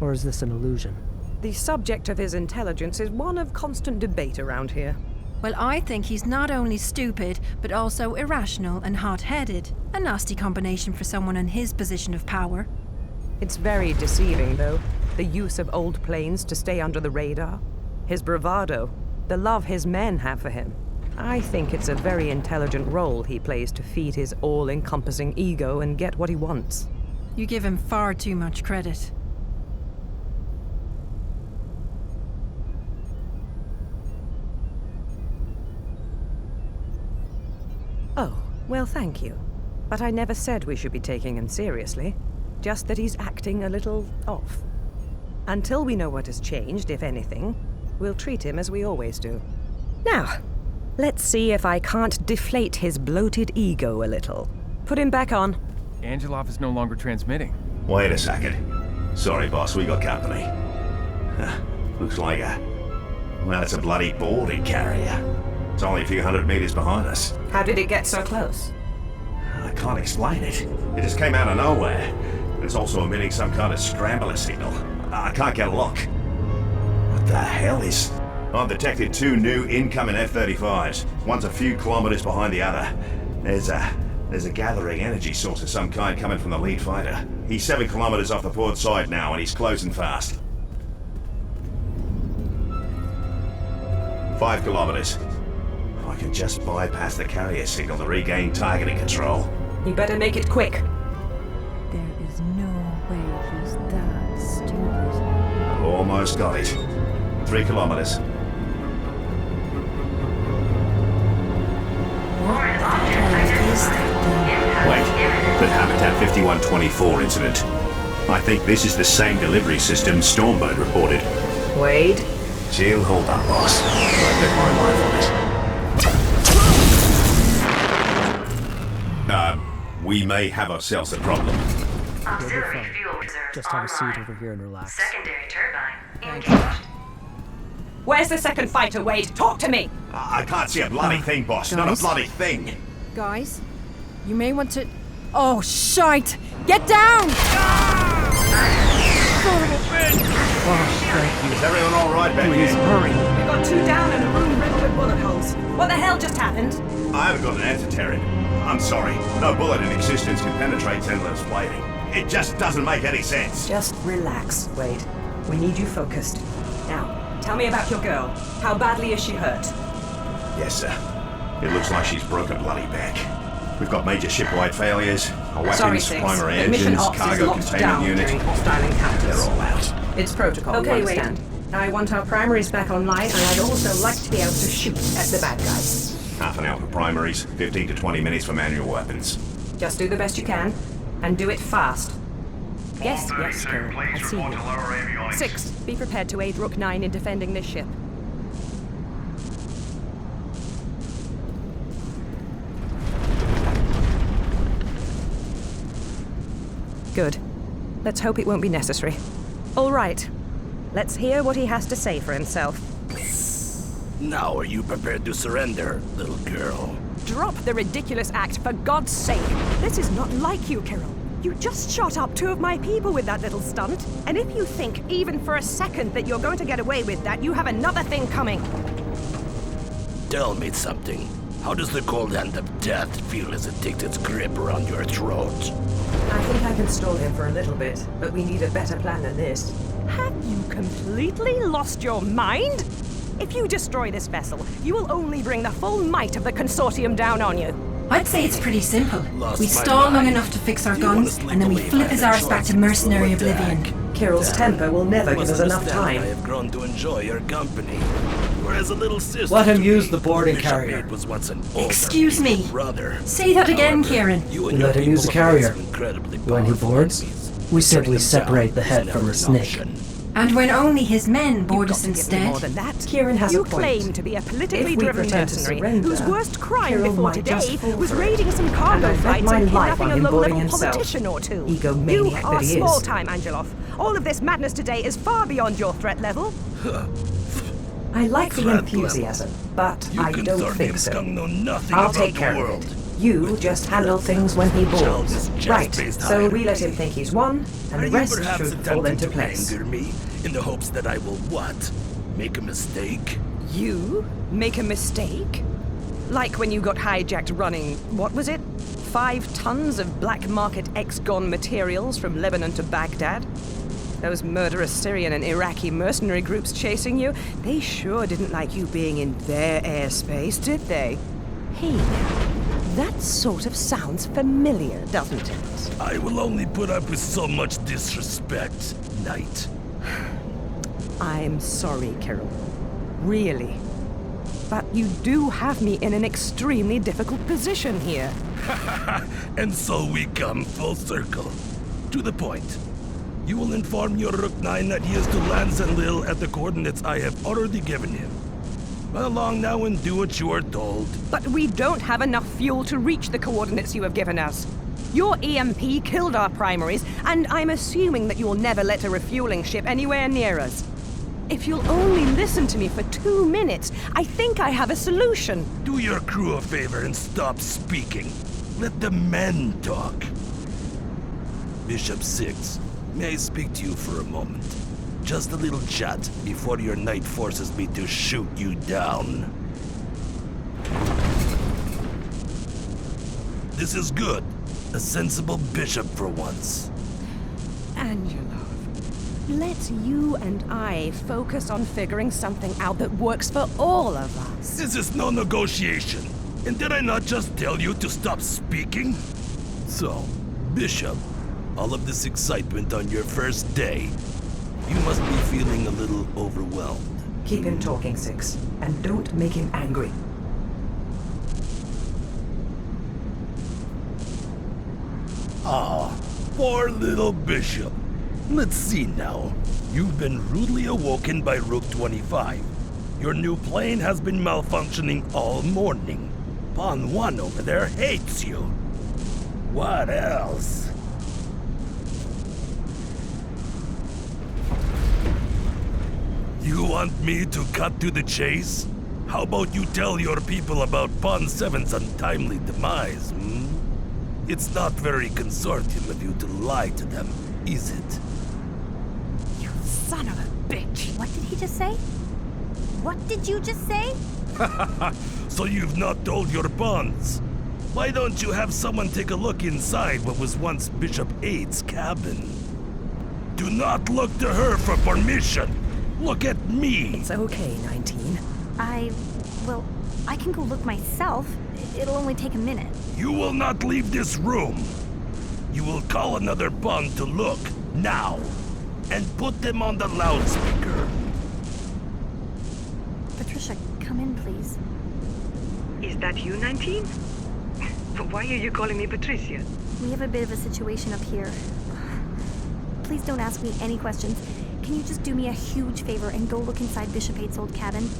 Speaker 13: Or is this an illusion?
Speaker 5: The subject of his intelligence is one of constant debate around here.
Speaker 2: Well, I think he's not only stupid, but also irrational and hot-headed. A nasty combination for someone in his position of power.
Speaker 5: It's very deceiving, though. The use of old planes to stay under the radar. His bravado. The love his men have for him. I think it's a very intelligent role he plays to feed his all-encompassing ego and get what he wants.
Speaker 2: You give him far too much credit.
Speaker 5: Oh, well, thank you. But I never said we should be taking him seriously. Just that he's acting a little off. Until we know what has changed, if anything, we'll treat him as we always do. Now, let's see if I can't deflate his bloated ego a little. Put him back on.
Speaker 11: Angelov is no longer transmitting.
Speaker 6: Wait a second. Sorry, boss, we got company. Looks like it's a bloody boarding carrier. It's only a few hundred meters behind us.
Speaker 8: How did it get so close?
Speaker 6: I can't explain it. It just came out of nowhere. It's also emitting some kind of scrambler signal. I can't get a look. What the hell is... I've detected 2 new incoming F-35s. One's a few kilometers behind the other. There's a gathering energy source of some kind coming from the lead fighter. He's 7 kilometers off the port side now, and he's closing fast. 5 kilometers. I can just bypass the carrier signal to regain targeting control.
Speaker 8: You better make it quick.
Speaker 2: There is no way he's that stupid.
Speaker 6: I've almost got it. 3 kilometers. Wait, the Habitat 5124 incident. I think this is the same delivery system Stormbird reported.
Speaker 8: Wade?
Speaker 6: She'll hold up, boss. I've got my mind on it. We may have ourselves a problem.
Speaker 16: Auxiliary fuel reserves
Speaker 13: Just have a seat
Speaker 16: online.
Speaker 13: over here and relax.
Speaker 16: Secondary turbine engaged.
Speaker 5: Where's the second fighter, Wade? Talk to me!
Speaker 6: I can't see a bloody thing, boss. Not a
Speaker 2: guys?
Speaker 6: bloody thing.
Speaker 2: Guys, you may want to... Oh, shite! Get down!
Speaker 6: Is everyone all right, back here?
Speaker 11: Hurry!
Speaker 5: We've got 2 down and a room riddled with bullet holes. What the hell just happened?
Speaker 6: I haven't got an answer, Terran. I'm sorry. No bullet in existence can penetrate Zenlil's plating. It just doesn't make any sense.
Speaker 8: Just relax, Wade. We need you focused. Now, tell me about your girl. How badly is she hurt?
Speaker 6: Yes, sir. It looks like she's broken a bloody back. We've got major ship-wide failures. Our weapons,
Speaker 8: Sorry, Six.
Speaker 6: primary
Speaker 8: The mission
Speaker 6: engines,
Speaker 8: ops is
Speaker 6: cargo
Speaker 8: locked
Speaker 6: containment
Speaker 8: down
Speaker 6: unit.
Speaker 8: during hostile encounters.
Speaker 6: They're all out.
Speaker 8: It's protocol,
Speaker 5: Okay,
Speaker 8: you
Speaker 5: Wade.
Speaker 8: understand? I want our primaries back online, and I'd also like to be able to shoot at the bad guys.
Speaker 6: Half an hour for primaries, 15 to 20 minutes for manual weapons.
Speaker 8: Just do the best you can, and do it fast. Yes, Carol, I see you. 6, be prepared to aid Rook 9 in defending this ship. Good. Let's hope it won't be necessary. All right. Let's hear what he has to say for himself.
Speaker 1: Now are you prepared to surrender, little girl?
Speaker 8: Drop the ridiculous act, for God's sake. This is not like you, Carol. You just shot up 2 of my people with that little stunt. And if you think, even for a second, that you're going to get away with that, you have another thing coming.
Speaker 1: Tell me something. How does the cold hand of death feel as it takes its grip around your throat?
Speaker 8: I think I can stall him for a little bit, but we need a better plan than this. Have you completely lost your mind? If you destroy this vessel, you will only bring the full might of the Consortium down on you.
Speaker 2: I'd say it's pretty simple. We stall long enough to fix our guns, and then we flip his arse back to mercenary oblivion.
Speaker 8: Kirill's temper will never give us enough time.
Speaker 1: I have grown to enjoy your company. Whereas a little sister.
Speaker 13: Let him use the boarding
Speaker 1: Bishop
Speaker 13: carrier.
Speaker 1: Maid was once an older
Speaker 2: Excuse me.
Speaker 1: brother.
Speaker 2: Say that again,
Speaker 1: However,
Speaker 2: Kieran.
Speaker 1: you
Speaker 13: We
Speaker 1: and your
Speaker 13: let him use the
Speaker 1: people have made
Speaker 13: carrier.
Speaker 1: some incredibly
Speaker 13: When he
Speaker 1: powerful
Speaker 13: boards,
Speaker 1: enemies.
Speaker 13: we simply
Speaker 1: Turning them
Speaker 13: separate
Speaker 1: down
Speaker 13: the head
Speaker 1: is
Speaker 13: from
Speaker 1: never
Speaker 13: the
Speaker 1: an
Speaker 13: snake.
Speaker 1: option.
Speaker 2: And when only his men board
Speaker 8: You've
Speaker 2: us
Speaker 8: got to give me
Speaker 2: instead.
Speaker 8: more than that.
Speaker 5: Kieran has
Speaker 8: you
Speaker 5: a point.
Speaker 8: claim to be a politically
Speaker 5: If we
Speaker 8: driven
Speaker 5: pretend to
Speaker 8: mercenary
Speaker 5: surrender,
Speaker 8: whose worst crime
Speaker 5: Kirill
Speaker 8: before
Speaker 5: might just
Speaker 8: today
Speaker 5: fall
Speaker 8: was
Speaker 5: for it.
Speaker 8: raiding some
Speaker 5: And
Speaker 8: cargo
Speaker 5: I'd bet
Speaker 8: flights
Speaker 5: my
Speaker 8: and
Speaker 5: life
Speaker 8: kidnapping
Speaker 5: on
Speaker 8: a
Speaker 5: him boarding
Speaker 8: low-level
Speaker 5: himself.
Speaker 8: politician or 2. You
Speaker 5: Egomaniac
Speaker 8: are
Speaker 5: that he is.
Speaker 8: small time, Angelov. All of this madness today is far beyond your threat level.
Speaker 5: I like the
Speaker 1: Threat
Speaker 5: enthusiasm, but
Speaker 1: You
Speaker 5: I don't
Speaker 1: Consortium
Speaker 5: think so.
Speaker 1: scum know nothing
Speaker 5: I'll
Speaker 1: about
Speaker 5: take
Speaker 1: the
Speaker 5: care
Speaker 1: world.
Speaker 5: of it. You just handle things when he boards.
Speaker 1: Childish,
Speaker 5: Right,
Speaker 1: just-based
Speaker 5: so
Speaker 1: hire.
Speaker 5: we let him think he's won, and
Speaker 1: Are
Speaker 5: the
Speaker 1: you
Speaker 5: rest
Speaker 1: perhaps
Speaker 5: should fall
Speaker 1: attempting
Speaker 5: into
Speaker 1: to
Speaker 5: place.
Speaker 1: anger me in the hopes that I will what? Make a mistake?
Speaker 8: You make a mistake? Like when you got hijacked running, what was it? 5 tons of black market ex-gon materials from Lebanon to Baghdad? Those murderous Syrian and Iraqi mercenary groups chasing you, they sure didn't like you being in their airspace, did they? Hey now, that sort of sounds familiar, doesn't it?
Speaker 1: I will only put up with so much disrespect, Knight.
Speaker 8: I'm sorry, Carol. Really. But you do have me in an extremely difficult position here.
Speaker 1: And so we come full circle. To the point. You will inform your Rook 9 that he is to land Zenlil at the coordinates I have already given him. Run along now and do what you are told.
Speaker 8: But we don't have enough fuel to reach the coordinates you have given us. Your EMP killed our primaries, and I'm assuming that you will never let a refueling ship anywhere near us. If you'll only listen to me for 2 minutes, I think I have a solution.
Speaker 1: Do your crew a favor and stop speaking. Let the men talk. Bishop 6, may I speak to you for a moment? Just a little chat before your knight forces me to shoot you down. This is good. A sensible bishop for once.
Speaker 8: Angelov, let you and I focus on figuring something out that works for all of us.
Speaker 1: This is no negotiation. And did I not just tell you to stop speaking? So, Bishop, all of this excitement on your first day, you must be feeling a little overwhelmed.
Speaker 5: Keep him talking, 6, and don't make him angry.
Speaker 1: Ah, poor little Bishop. Let's see now. You've been rudely awoken by Rook 25. Your new plane has been malfunctioning all morning. Pawn 1 over there hates you. What else? You want me to cut to the chase? How about you tell your people about Pawn 7's untimely demise, hmm? It's not very consortium of you to lie to them, is it?
Speaker 3: You son of a bitch! What did he just say? What did you just say?
Speaker 1: So you've not told your pawns? Why don't you have someone take a look inside what was once Bishop 8's cabin? Do not look to her for permission! Look at me!
Speaker 8: It's okay, 19.
Speaker 3: Well, I can go look myself. It'll only take a minute.
Speaker 1: You will not leave this room. You will call another pawn to look, now, and put them on the loudspeaker.
Speaker 3: Patricia, come in, please.
Speaker 18: Is that you, 19? Why are you calling me Patricia?
Speaker 3: We have a bit of a situation up here. Please don't ask me any questions. Can you just do me a huge favor and go look inside Bishop 8's old cabin?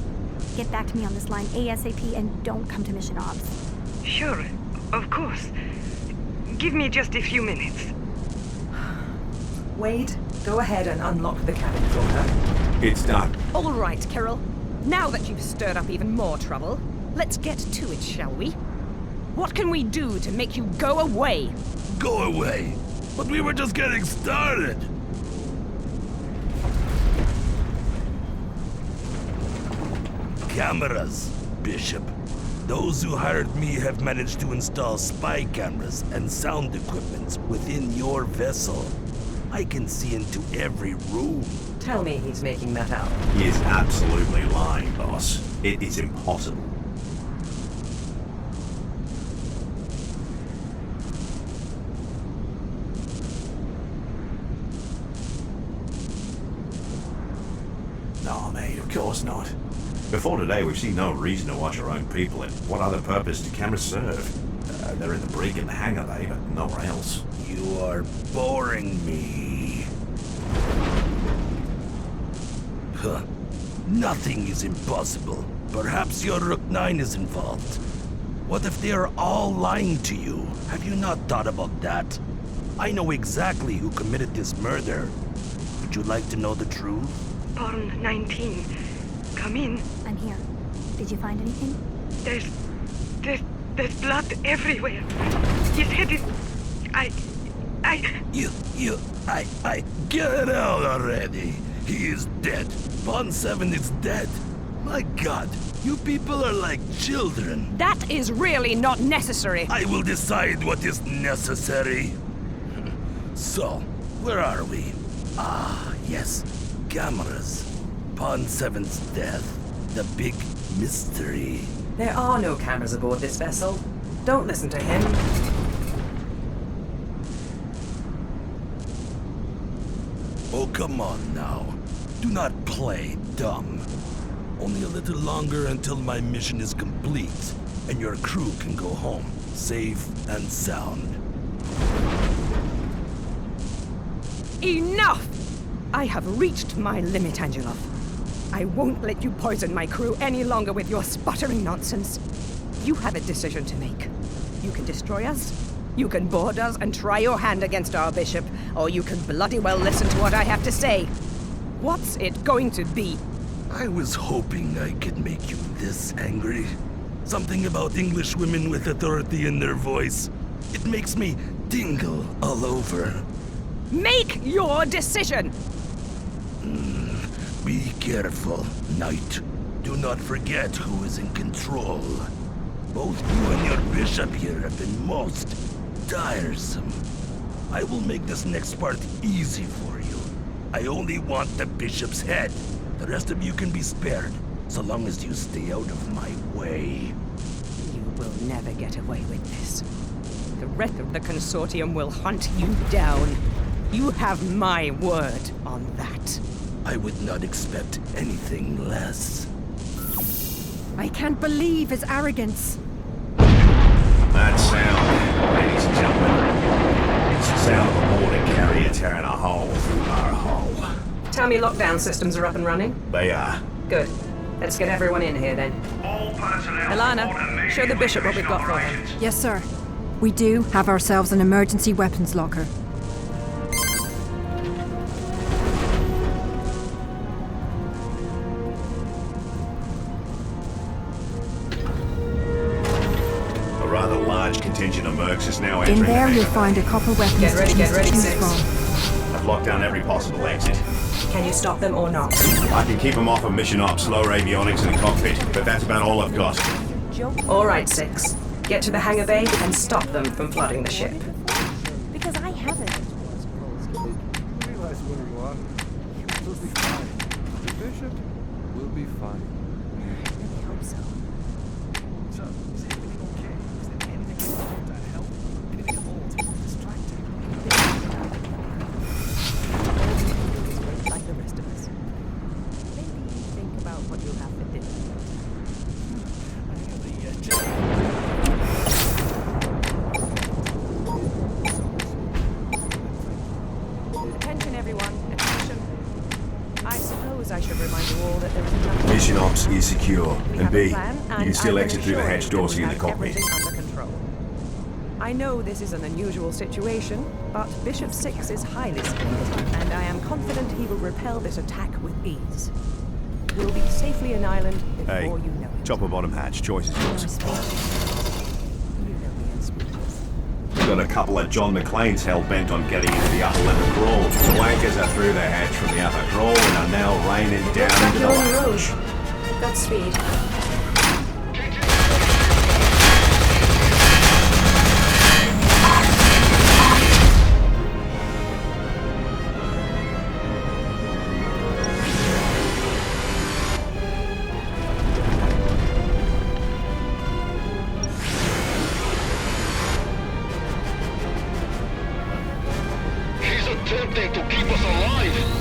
Speaker 3: Get back to me on this line ASAP and don't come to Mission Ops.
Speaker 18: Sure, of course. Give me just a few minutes.
Speaker 8: Wade, go ahead and unlock the cabin for her.
Speaker 6: It's done.
Speaker 19: All right, Carol. Now that you've stirred up even more trouble, let's get to it, shall we? What can we do to make you go away?
Speaker 15: Go away? But we were just getting started. Cameras, Bishop. Those who hired me have managed to install spy cameras and sound equipment within your vessel. I can see into every room.
Speaker 8: Tell me he's making that up.
Speaker 6: He is absolutely lying, boss. It is impossible. No, mate, of course not. Before today, we've seen no reason to watch our own people, and what other purpose do cameras serve? They're in the brig and the hangar bay, but nowhere else.
Speaker 15: You are boring me. Huh. Nothing is impossible. Perhaps your Rook 9 is involved. What if they are all lying to you? Have you not thought about that? I know exactly who committed this murder. Would you like to know the truth?
Speaker 18: Pawn 19. Come in.
Speaker 3: I'm here. Did you find anything?
Speaker 18: There's blood everywhere. His head is... I...
Speaker 15: Get out already. He is dead. Pawn 7 is dead. My God, you people are like children.
Speaker 19: That is really not necessary.
Speaker 15: I will decide what is necessary. So, where are we? Ah, yes. Cameras. Pawn 7's death. The big mystery.
Speaker 8: There are no cameras aboard this vessel. Don't listen to him.
Speaker 15: Oh, come on now. Do not play dumb. Only a little longer until my mission is complete, and your crew can go home, safe and sound.
Speaker 19: Enough! I have reached my limit, Angelov. I won't let you poison my crew any longer with your sputtering nonsense. You have a decision to make. You can destroy us, you can board us and try your hand against our bishop, or you can bloody well listen to what I have to say. What's it going to be?
Speaker 15: I was hoping I could make you this angry. Something about English women with authority in their voice. It makes me tingle all over.
Speaker 19: Make your decision!
Speaker 15: Be careful, Knight. Do not forget who is in control. Both you and your bishop here have been most tiresome. I will make this next part easy for you. I only want the bishop's head. The rest of you can be spared, so long as you stay out of my way.
Speaker 19: You will never get away with this. The rest of the Consortium will hunt you down. You have my word on that.
Speaker 15: I would not expect anything less.
Speaker 2: I can't believe his arrogance.
Speaker 6: That sound, ladies and gentlemen, it's the sound of a mortar carrier tearing a hole through our hull.
Speaker 8: Tell me lockdown systems are up and running?
Speaker 6: They are.
Speaker 8: Good. Let's get everyone in here then.
Speaker 19: Alana, show the bishop what we've got for him.
Speaker 2: Yes, sir. We do have ourselves an emergency weapons locker.
Speaker 6: Contingent of mercs is now
Speaker 2: In
Speaker 6: entering
Speaker 2: there,
Speaker 6: the
Speaker 2: you'll
Speaker 6: hangar.
Speaker 2: find a couple weapons
Speaker 8: Get ready,
Speaker 2: to choose
Speaker 8: Six.
Speaker 2: from.
Speaker 6: I've locked down every possible exit.
Speaker 8: Can you stop them or not?
Speaker 6: I can keep them off of mission ops, lower avionics in the cockpit, but that's about all I've got.
Speaker 8: All right, Six. Get to the hangar bay and stop them from flooding the ship.
Speaker 3: Because I haven't.
Speaker 9: Realize where you are. We'll be fine. The bishop will be fine.
Speaker 3: I really hope so.
Speaker 1: So, is everything okay? Is there anything wrong with that help? Anything old? Distracting?
Speaker 19: Like the rest of us. Maybe think about what you'll have for dinner. Attention, everyone. Attention. I suppose I should remind you all that there is nothing.
Speaker 6: Mission ops is secure.
Speaker 19: We
Speaker 6: And
Speaker 19: have a
Speaker 6: B,
Speaker 19: plan,
Speaker 6: you
Speaker 19: and
Speaker 6: can still
Speaker 19: I
Speaker 6: exit through the
Speaker 19: assure
Speaker 6: hatch
Speaker 19: you
Speaker 6: doors
Speaker 19: that we
Speaker 6: in the
Speaker 19: have
Speaker 6: cockpit.
Speaker 19: everything under control. I know this is an unusual situation, but Bishop 6 is highly skilled, and I am confident he will repel this attack with ease. We'll be safely an island before
Speaker 6: Hey,
Speaker 19: you know it.
Speaker 6: top or bottom hatch, choice is yours.
Speaker 19: You know me in speeches.
Speaker 6: Got a couple of John McClanes hell-bent on getting into the upper level crawl. The wankers are through the hatch from the upper crawl and are now raining down into the lounge.
Speaker 5: Godspeed.
Speaker 15: He's attempting to keep us alive!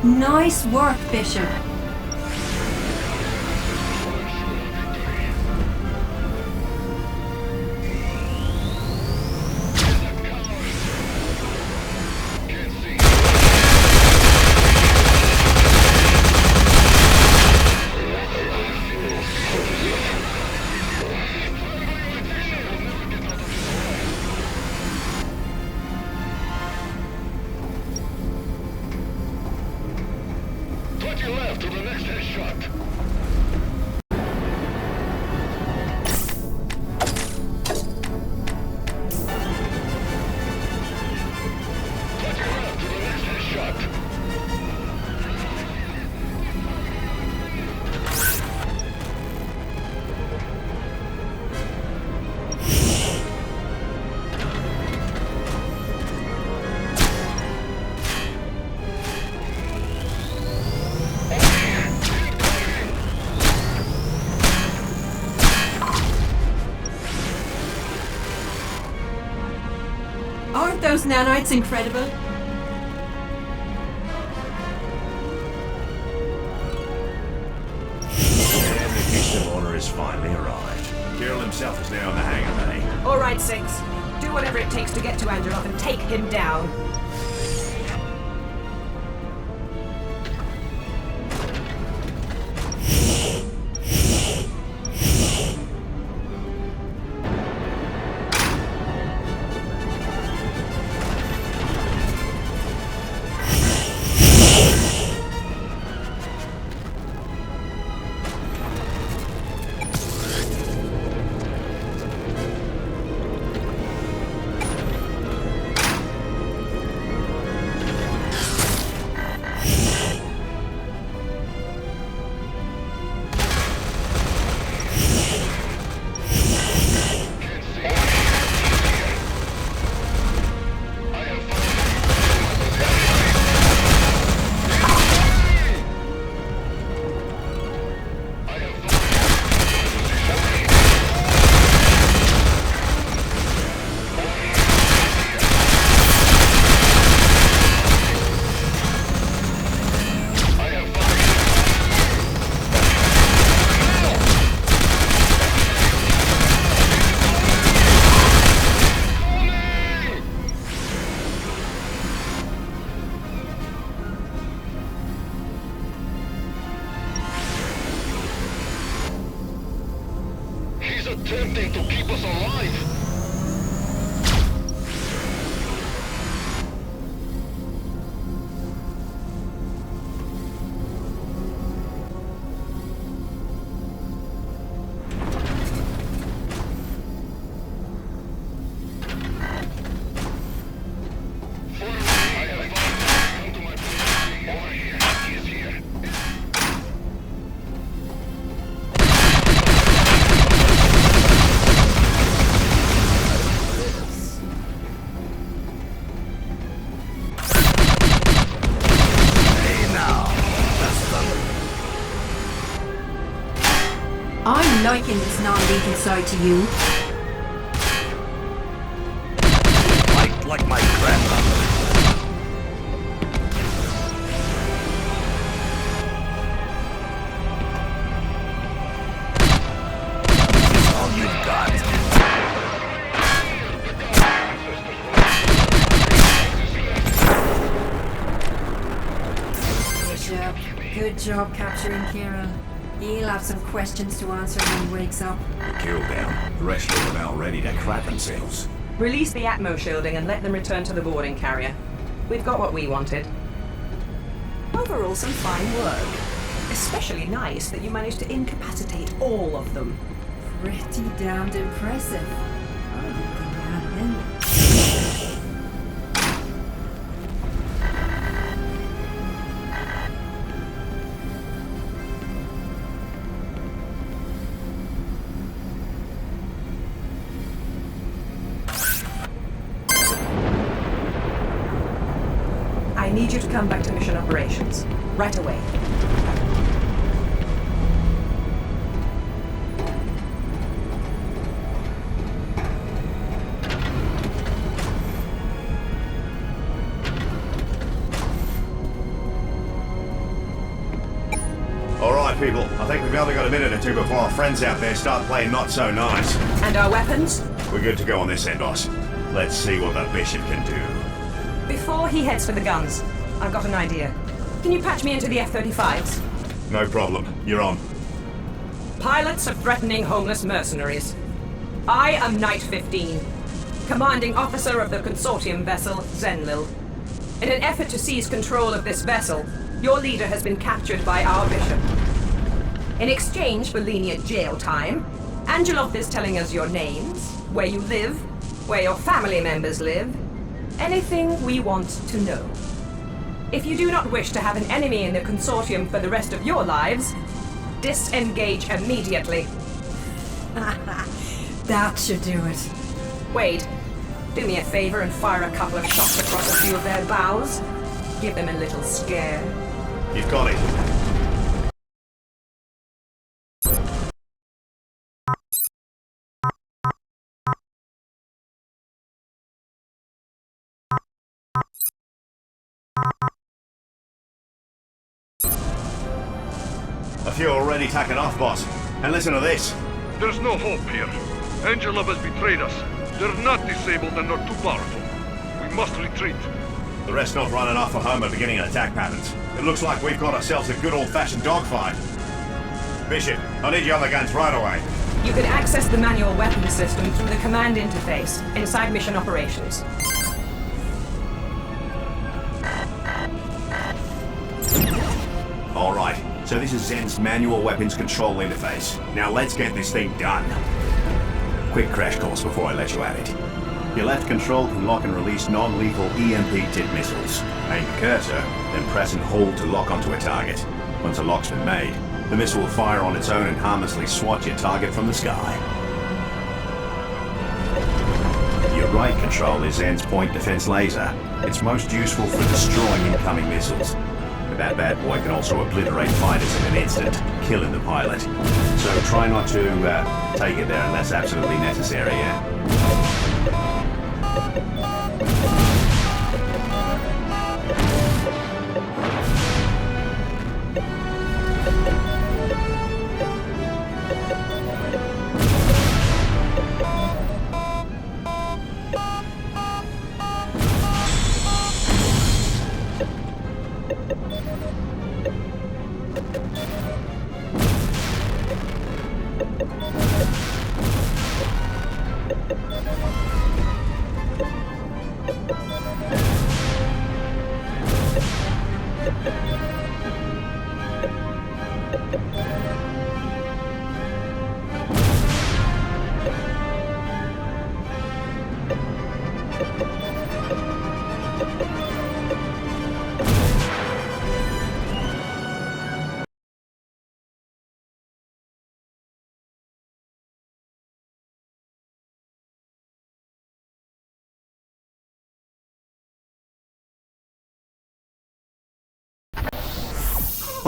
Speaker 2: Nice work, Bishop.
Speaker 15: Left to the next headshot.
Speaker 2: Aren't those nanites incredible?
Speaker 6: And the guest of honor has finally arrived. Kirill himself is now in the hangar bay.
Speaker 8: All right, 6. Do whatever it takes to get to Angelov and take him down.
Speaker 14: to keep us alive.
Speaker 2: I'm liking this non-lethal side to you.
Speaker 6: Like my grandmother. Is all you've got.
Speaker 2: Bishop, good job capturing Kieran. He'll have some questions to answer when he wakes up.
Speaker 6: The kill down. The rest of them are ready to crap themselves.
Speaker 5: Release the Atmo shielding and let them return to the boarding carrier. We've got what we wanted. Overall, some fine work. Especially nice that you managed to incapacitate all of them.
Speaker 2: Pretty damned impressive. I didn't think I had it in me.
Speaker 5: I need you to come back to mission operations. Right away.
Speaker 6: Alright, people. I think we've only got a minute or two before our friends out there start playing not so nice.
Speaker 5: And our weapons?
Speaker 6: We're good to go on this end, boss. Let's see what the Bishop can do.
Speaker 5: Before he heads for the guns, I've got an idea. Can you patch me into the F-35s?
Speaker 6: No problem. You're on.
Speaker 5: Pilots are threatening homeless mercenaries. I am Knight 15, commanding officer of the Consortium vessel Zenlil. In an effort to seize control of this vessel, your leader has been captured by our bishop. In exchange for lenient jail time, Angelov is telling us your names, where you live, where your family members live, anything we want to know. If you do not wish to have an enemy in the Consortium for the rest of your lives, disengage immediately.
Speaker 2: That should do it.
Speaker 5: Wade, do me a favor and fire a couple of shots across a few of their bows. Give them a little scare.
Speaker 6: You've got it. A few already tacking off, boss. And listen to this.
Speaker 14: There's no hope here. Angelov has betrayed us. They're not disabled and not too powerful. We must retreat.
Speaker 6: The rest not running off for home and beginning attack patterns. It looks like we've got ourselves a good old-fashioned dogfight. Bishop, I need you on the guns right away.
Speaker 5: You can access the manual weapons system through the command interface inside mission operations.
Speaker 6: All right, so this is Zen's manual weapons control interface. Now let's get this thing done. Quick crash course before I let you at it. Your left control can lock and release non-lethal EMP tip missiles. Aim the cursor, then press and hold to lock onto a target. Once a lock's been made, the missile will fire on its own and harmlessly swat your target from the sky. Your right control is Zen's point defense laser. It's most useful for destroying incoming missiles. But that bad boy can also obliterate fighters in an instant, killing the pilot. So try not to take it there unless absolutely necessary, yeah?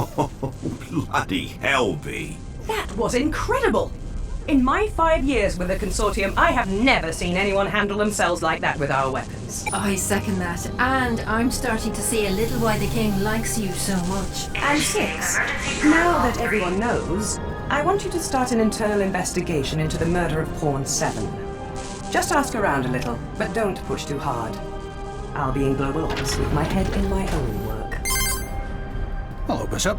Speaker 6: Oh, bloody hell, V.
Speaker 5: That was incredible! In my 5 years with the Consortium, I have never seen anyone handle themselves like that with our weapons.
Speaker 2: I second that, and I'm starting to see a little why the king likes you so much.
Speaker 5: And 6, now that everyone knows, I want you to start an internal investigation into the murder of Pawn 7. Just ask around a little, but don't push too hard. I'll be in global ops with my head in my own work.
Speaker 20: Hello, Bishop.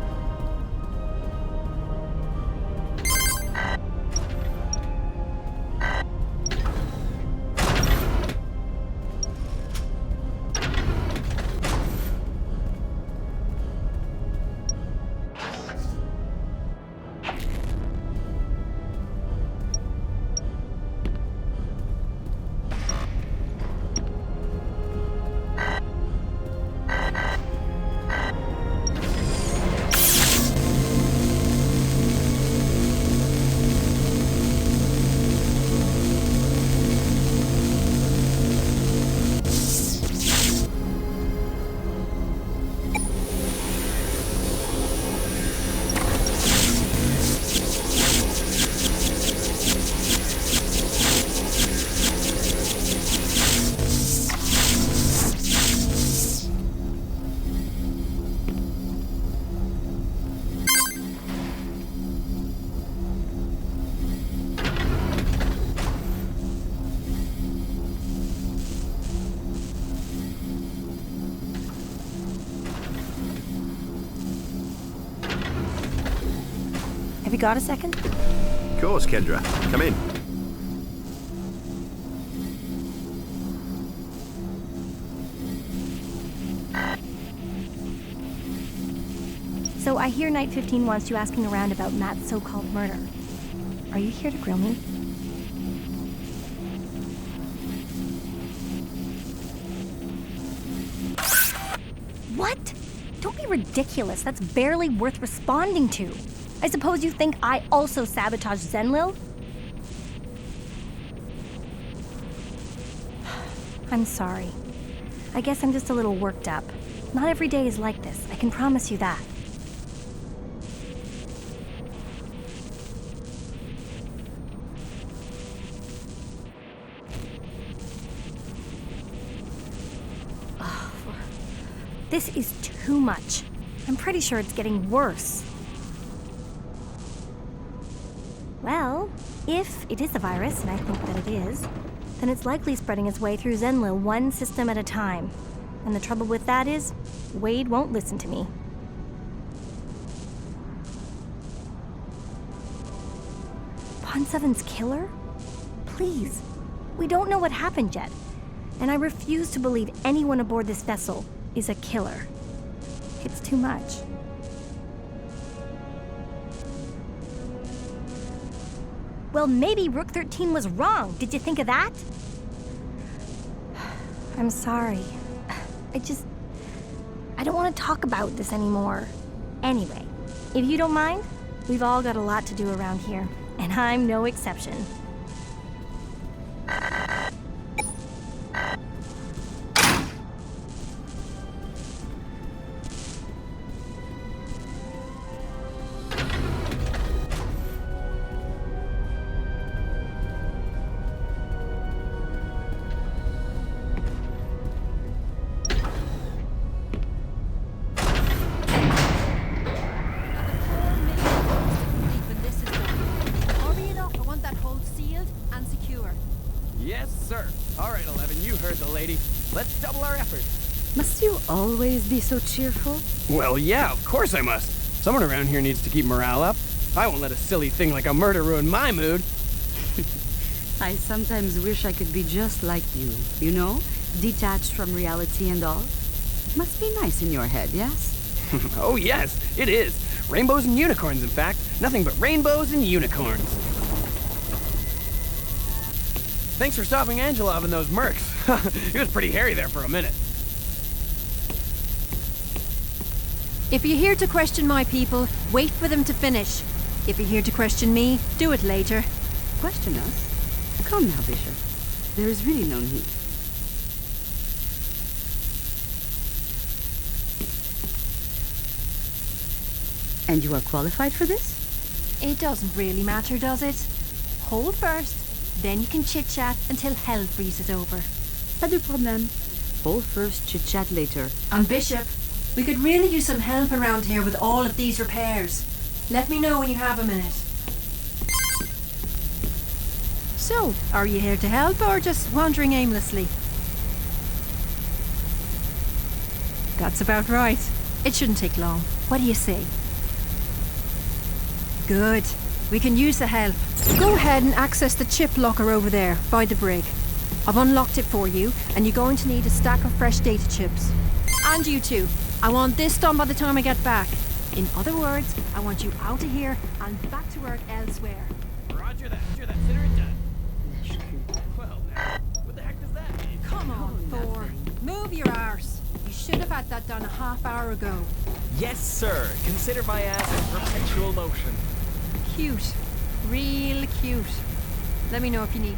Speaker 3: Have you got a second?
Speaker 6: Of course, Kendra. Come in.
Speaker 3: So I hear Night 15 wants you asking around about Matt's so-called murder. Are you here to grill me? What? Don't be ridiculous. That's barely worth responding to. I suppose you think I also sabotaged Zenlil? I'm sorry. I guess I'm just a little worked up. Not every day is like this, I can promise you that. This is too much. I'm pretty sure it's getting worse. Well, if it is a virus, and I think that it is, then it's likely spreading its way through Zenlil one system at a time. And the trouble with that is, Wade won't listen to me. Pawn 7's killer? Please. We don't know what happened yet. And I refuse to believe anyone aboard this vessel is a killer. It's too much. Well, maybe Rook 13 was wrong. Did you think of that? I'm sorry. I don't want to talk about this anymore. Anyway, if you don't mind, we've all got a lot to do around here, and I'm no exception.
Speaker 12: Must you always be so cheerful?
Speaker 21: Well, yeah, of course I must. Someone around here needs to keep morale up. I won't let a silly thing like a murder ruin my mood.
Speaker 12: I sometimes wish I could be just like you. You know? Detached from reality and all. Must be nice in your head, yes?
Speaker 21: Oh yes, it is. Rainbows and unicorns, in fact. Nothing but rainbows and unicorns. Thanks for stopping Angelov and those mercs. He was pretty hairy there for a minute.
Speaker 2: If you're here to question my people, wait for them to finish. If you're here to question me, do it later.
Speaker 12: Question us? Come now, Bishop. There is really no need. And you are qualified for this?
Speaker 2: It doesn't really matter, does it? Hold first, then you can chit-chat until hell freezes over.
Speaker 12: Pas de problème. Hold first, chit-chat later.
Speaker 2: And Bishop, we could really use some help around here with all of these repairs. Let me know when you have a minute. So, are you here to help or just wandering aimlessly? That's about right. It shouldn't take long. What do you say? Good. We can use the help. Go ahead and access the chip locker over there, by the brig. I've unlocked it for you, and you're going to need a stack of fresh data chips. And you too. I want this done by the time I get back. In other words, I want you out of here and back to work elsewhere.
Speaker 21: Roger that. Consider it done. Well, now, what the heck does that mean?
Speaker 2: Come on, Thor. Move your arse. You should have had that done a half hour ago.
Speaker 21: Yes, sir. Consider my ass in perpetual motion.
Speaker 2: Cute. Real cute. Let me know if you need.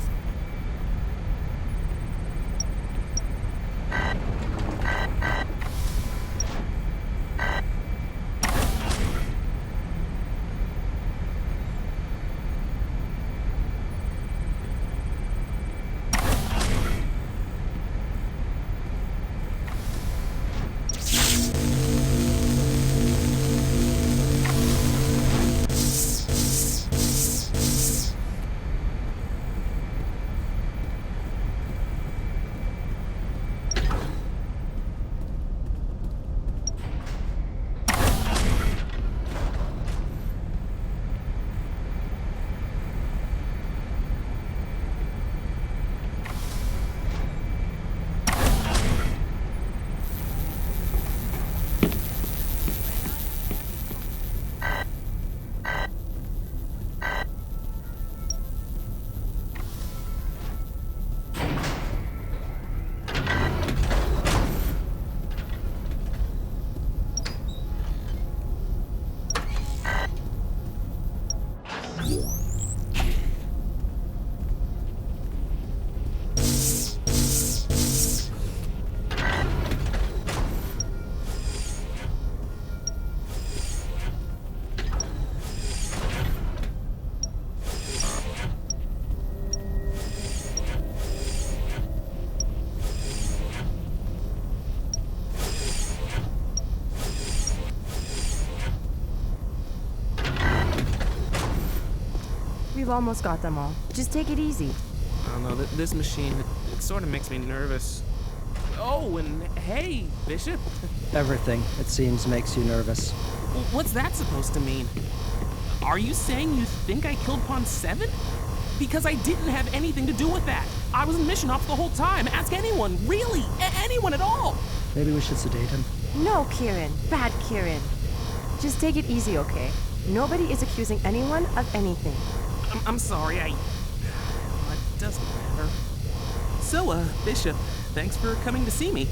Speaker 4: We've almost got them all. Just take it easy.
Speaker 7: I don't know, this machine, it sort of makes me nervous. Oh, and hey, Bishop.
Speaker 13: Everything, it seems, makes you nervous.
Speaker 7: What's that supposed to mean? Are you saying you think I killed Pawn 7? Because I didn't have anything to do with that. I was in mission ops the whole time. Ask anyone, really, anyone at all.
Speaker 13: Maybe we should sedate him.
Speaker 4: No, Kieran. Bad Kieran. Just take it easy, okay? Nobody is accusing anyone of anything.
Speaker 7: I'm sorry, it doesn't matter. So, Bishop, thanks for coming to see me.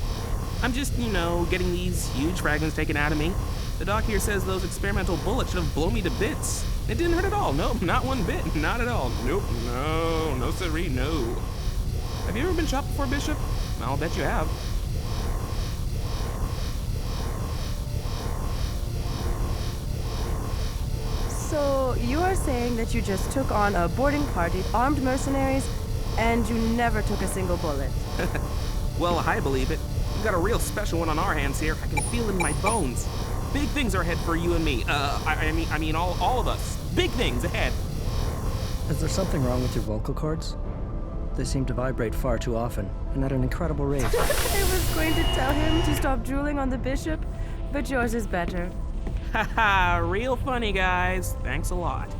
Speaker 7: I'm just, getting these huge fragments taken out of me. The doc here says those experimental bullets should have blown me to bits. It didn't hurt at all. Nope, not one bit. Not at all. Nope, no siree, no. Have you ever been shot before, Bishop? I'll bet you have.
Speaker 4: So, you are saying that you just took on a boarding party, armed mercenaries, and you never took a single bullet?
Speaker 7: Well, I believe it. We've got a real special one on our hands here. I can feel it in my bones. Big things are ahead for you and me. I mean all of us. Big things ahead.
Speaker 13: Is there something wrong with your vocal cords? They seem to vibrate far too often, and at an incredible rate.
Speaker 4: I was going to tell him to stop drooling on the bishop, but yours is better.
Speaker 7: Haha, real funny, guys. Thanks a lot.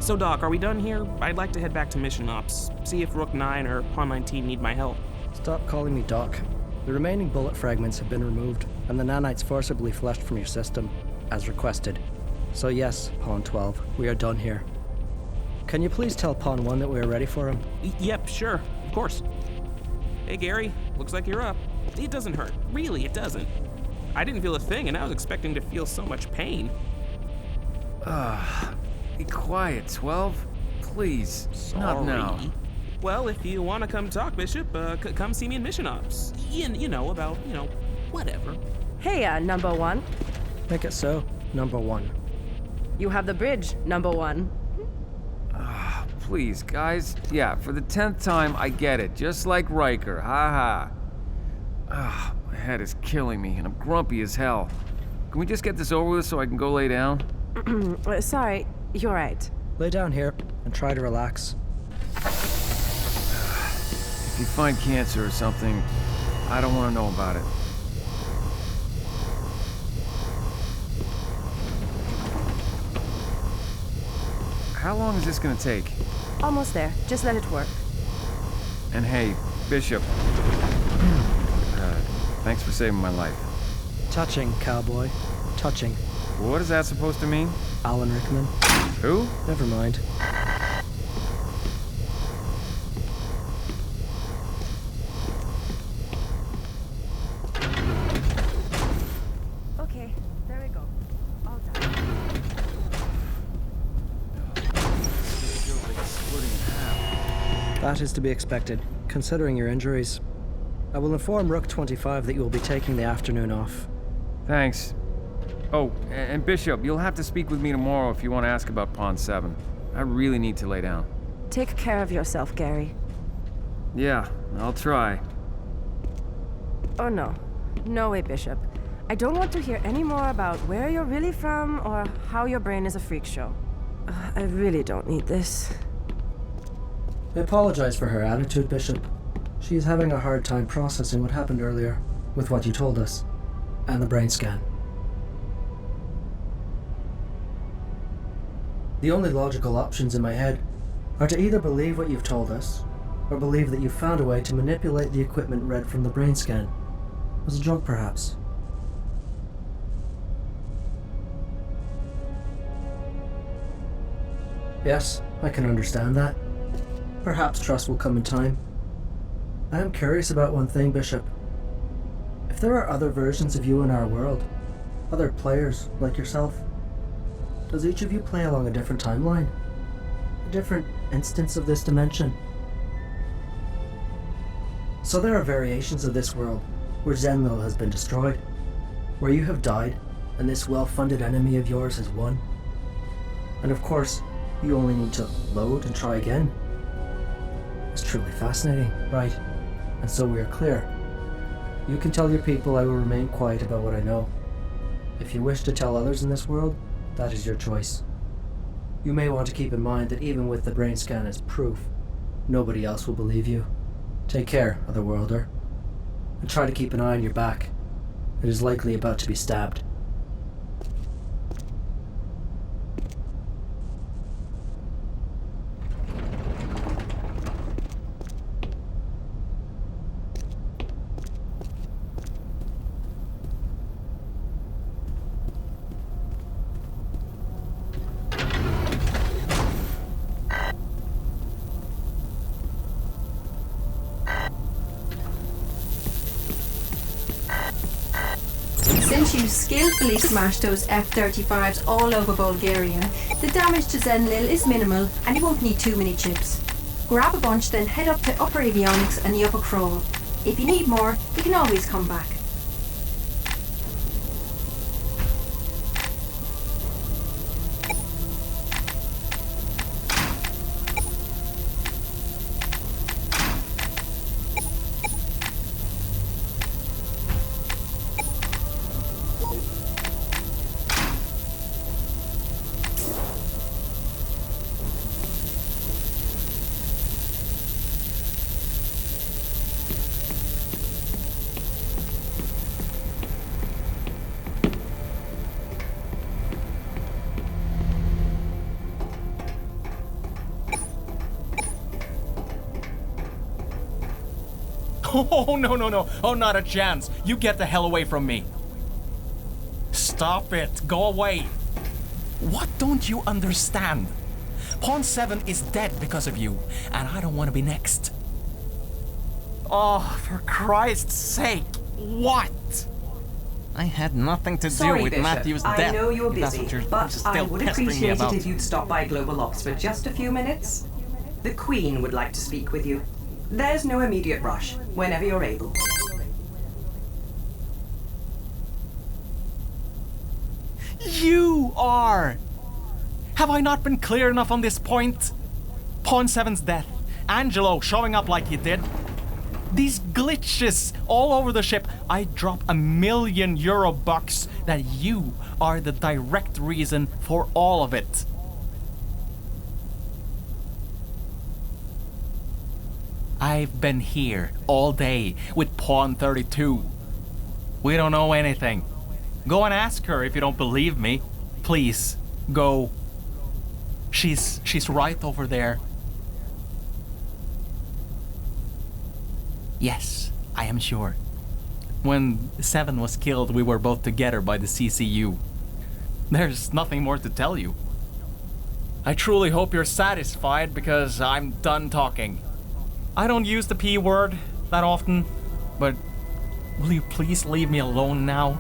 Speaker 7: So, Doc, are we done here? I'd like to head back to Mission Ops, see if Rook 9 or Pawn 19 need my help.
Speaker 13: Stop calling me Doc. The remaining bullet fragments have been removed, and the nanites forcibly flushed from your system, as requested. So yes, Pawn 12, we are done here. Can you please tell Pawn 1 that we are ready for him?
Speaker 7: Yep, sure, of course. Hey, Gary, looks like you're up. It doesn't hurt. Really, it doesn't. I didn't feel a thing, and I was expecting to feel so much pain.
Speaker 11: Be quiet, 12. Please, not now.
Speaker 7: Well, if you want to come talk, Bishop, come see me in Mission Ops. You know, about, whatever.
Speaker 4: Hey, number 1.
Speaker 13: Make it so, number 1.
Speaker 4: You have the bridge, number 1.
Speaker 11: Please, guys. Yeah, for the 10th time, I get it. Just like Riker, haha. My head is killing me, and I'm grumpy as hell. Can we just get this over with so I can go lay down?
Speaker 4: Sorry, you're right.
Speaker 13: Lay down here and try to relax.
Speaker 11: If you find cancer or something, I don't want to know about it. How long is this gonna take?
Speaker 4: Almost there. Just let it work.
Speaker 11: And hey, Bishop. Thanks for saving my life.
Speaker 13: Touching, cowboy. Touching.
Speaker 11: What is that supposed to mean?
Speaker 13: Alan Rickman.
Speaker 11: Who?
Speaker 13: Never mind.
Speaker 4: Okay, there we go. All done.
Speaker 13: That is to be expected, considering your injuries. I will inform Rook 25 that you will be taking the afternoon off.
Speaker 11: Thanks. Oh, and Bishop, you'll have to speak with me tomorrow if you want to ask about Pawn 7. I really need to lay down.
Speaker 4: Take care of yourself, Gary.
Speaker 11: Yeah, I'll try.
Speaker 4: Oh no. No way, Bishop. I don't want to hear any more about where you're really from or how your brain is a freak show. I really don't need this.
Speaker 13: I apologize for her attitude, Bishop. She is having a hard time processing what happened earlier, with what you told us, and the brain scan. The only logical options in my head are to either believe what you've told us, or believe that you found a way to manipulate the equipment read from the brain scan. As a drug, perhaps. Yes, I can understand that. Perhaps trust will come in time. I am curious about one thing, Bishop. If there are other versions of you in our world, other players like yourself, does each of you play along a different timeline? A different instance of this dimension? So there are variations of this world where Zenlo has been destroyed, where you have died and this well-funded enemy of yours has won. And of course, you only need to load and try again. It's truly fascinating, right? And so we are clear. You can tell your people I will remain quiet about what I know. If you wish to tell others in this world, that is your choice. You may want to keep in mind that even with the brain scan as proof, nobody else will believe you. Take care, Otherworlder. And try to keep an eye on your back. It is likely about to be stabbed.
Speaker 2: Since you skillfully smashed those F-35s all over Bulgaria, the damage to Zenlil is minimal and you won't need too many chips. Grab a bunch, then head up to Upper Avionics and the Upper Crawl. If you need more, you can always come back.
Speaker 10: Oh, no. Oh, not a chance. You get the hell away from me. Stop it. Go away. What don't you understand? Pawn 7 is dead because of you, and I don't want to be next. Oh, for Christ's sake. What? I had nothing to
Speaker 5: Sorry,
Speaker 10: do with
Speaker 5: Bishop.
Speaker 10: Matthew's death.
Speaker 5: I know you're
Speaker 10: if that's
Speaker 5: busy,
Speaker 10: what you're
Speaker 5: but
Speaker 10: still
Speaker 5: I would
Speaker 10: pestering me
Speaker 5: appreciate it
Speaker 10: about.
Speaker 5: if you'd stop by Global Ops for just a few minutes. The Queen would like to speak with you. There's no immediate rush, whenever you're able.
Speaker 10: You are! Have I not been clear enough on this point? Pawn 7's death, Angelo showing up like he did, these glitches all over the ship. I drop €1 million bucks that you are the direct reason for all of it. I've been here all day with Pawn 32. We don't know anything. Go and ask her if you don't believe me. Please, go. She's right over there. Yes, I am sure. When 7 was killed, we were both together by the CCU. There's nothing more to tell you. I truly hope you're satisfied because I'm done talking. I don't use the P word that often, but will you please leave me alone now?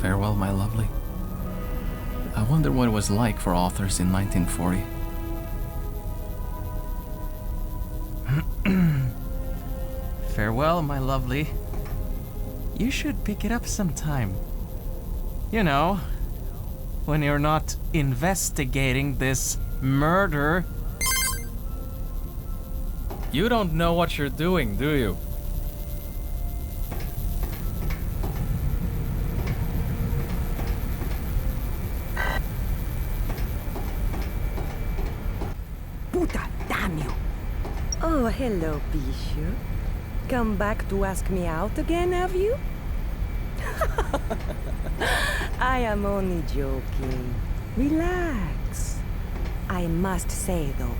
Speaker 10: Farewell, my lovely. I wonder what it was like for authors in 1940. Farewell, my lovely. You should pick it up sometime. You know, when you're not investigating this murder. You don't know what you're doing, do you?
Speaker 18: Puta, damn you! Oh, hello, Bishop. Come back to ask me out again, have you? I am only joking. Relax. I must say, though,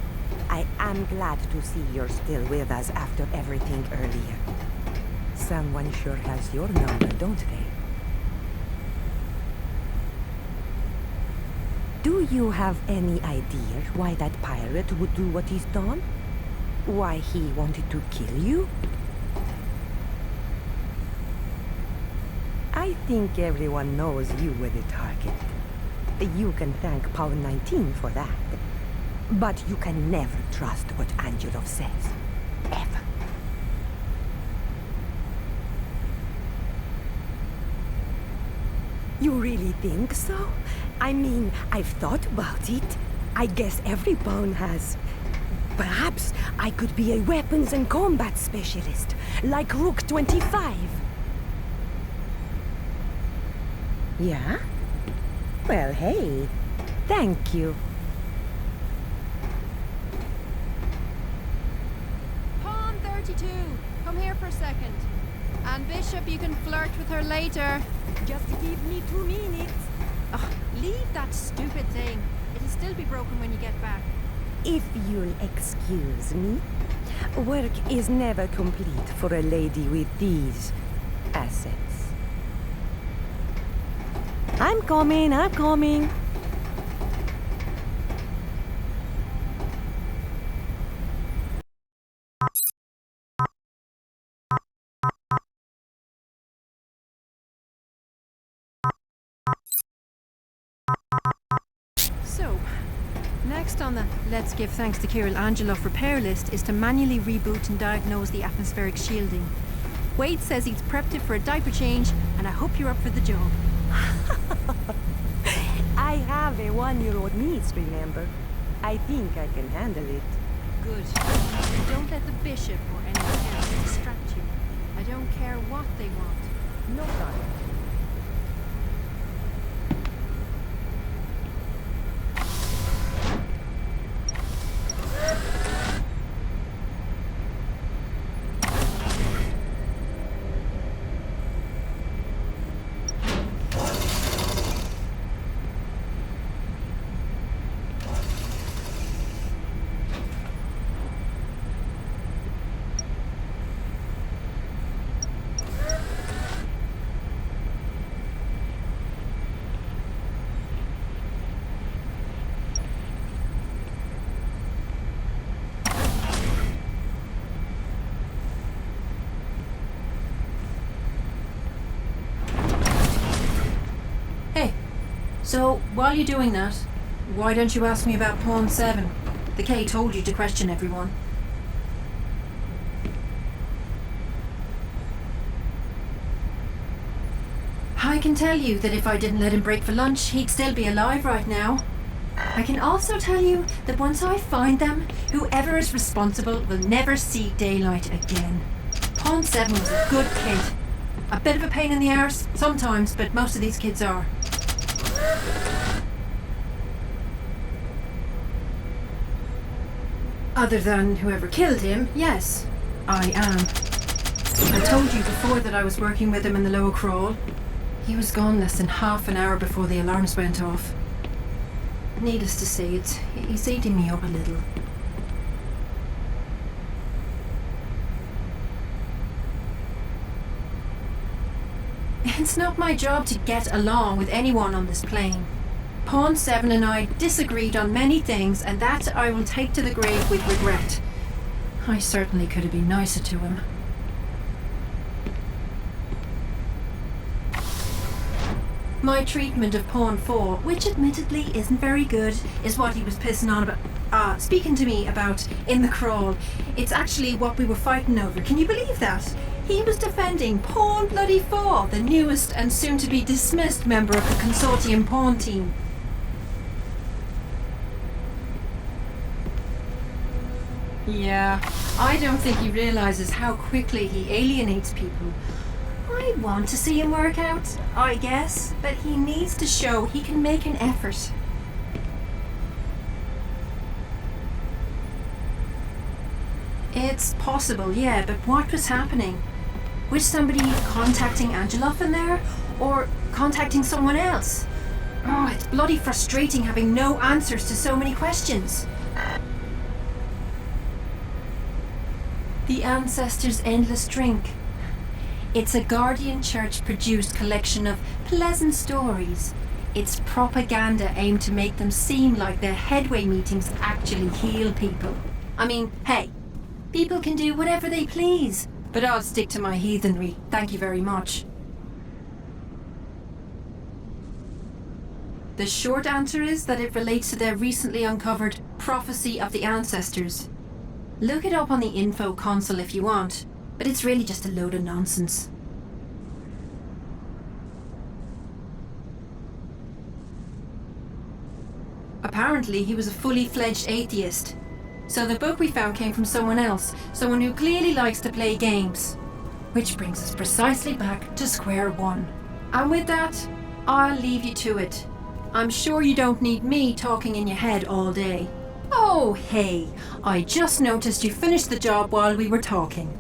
Speaker 18: I am glad to see you're still with us after everything earlier. Someone sure has your number, don't they? Do you have any idea why that pirate would do what he's done? Why he wanted to kill you? I think everyone knows you were the target. You can thank Pawn 19 for that. But you can never trust what Angelov says. Ever. You really think so? I mean, I've thought about it. I guess every pawn has. Perhaps I could be a weapons and combat specialist, like Rook 25. Yeah? Well, hey, thank you.
Speaker 2: Pawn 32, come here for a second. And Bishop, you can flirt with her later.
Speaker 18: Just give me 2 minutes.
Speaker 2: Oh, leave that stupid thing. It'll still be broken when you get back.
Speaker 18: If you'll excuse me, work is never complete for a lady with these assets. I'm coming.
Speaker 2: So, next on the Let's Give Thanks to Kirill Angelov repair list is to manually reboot and diagnose the atmospheric shielding. Wade says he's prepped it for a diaper change, and I hope you're up for the job.
Speaker 18: I have a 1-year-old niece, remember? I think I can handle it.
Speaker 2: Good. Don't let the bishop or anyone else distract you. I don't care what they want.
Speaker 18: No problem.
Speaker 2: So, while you're doing that, why don't you ask me about Pawn 7? The K told you to question everyone. I can tell you that if I didn't let him break for lunch, he'd still be alive right now. I can also tell you that once I find them, whoever is responsible will never see daylight again. Pawn 7 was a good kid. A bit of a pain in the arse, sometimes, but most of these kids are. Other than whoever killed him, yes, I am. I told you before that I was working with him in the lower crawl. He was gone less than half an hour before the alarms went off. Needless to say, he's eating me up a little. It's not my job to get along with anyone on this plane. Pawn 7 and I disagreed on many things, and that I will take to the grave with regret. I certainly could have been nicer to him. My treatment of Pawn 4, which admittedly isn't very good, is what he was pissing on about, speaking to me about in the crawl. It's actually what we were fighting over. Can you believe that? He was defending Pawn bloody 4, the newest and soon-to-be dismissed member of the Consortium Pawn team. Yeah, I don't think he realizes how quickly he alienates people. I want to see him work out, I guess, but he needs to show he can make an effort. It's possible, yeah, but what was happening? Was somebody contacting Angelov in there? Or contacting someone else? Oh, it's bloody frustrating having no answers to so many questions. The Ancestors' Endless Drink. It's a Guardian Church-produced collection of pleasant stories. It's propaganda aimed to make them seem like their headway meetings actually heal people. I mean, hey, people can do whatever they please, but I'll stick to my heathenry. Thank you very much. The short answer is that it relates to their recently uncovered Prophecy of the Ancestors. Look it up on the info console if you want, but it's really just a load of nonsense. Apparently, he was a fully fledged atheist. So the book we found came from someone else, someone who clearly likes to play games. Which brings us precisely back to square one. And with that, I'll leave you to it. I'm sure you don't need me talking in your head all day. Oh, hey, I just noticed you finished the job while we were talking.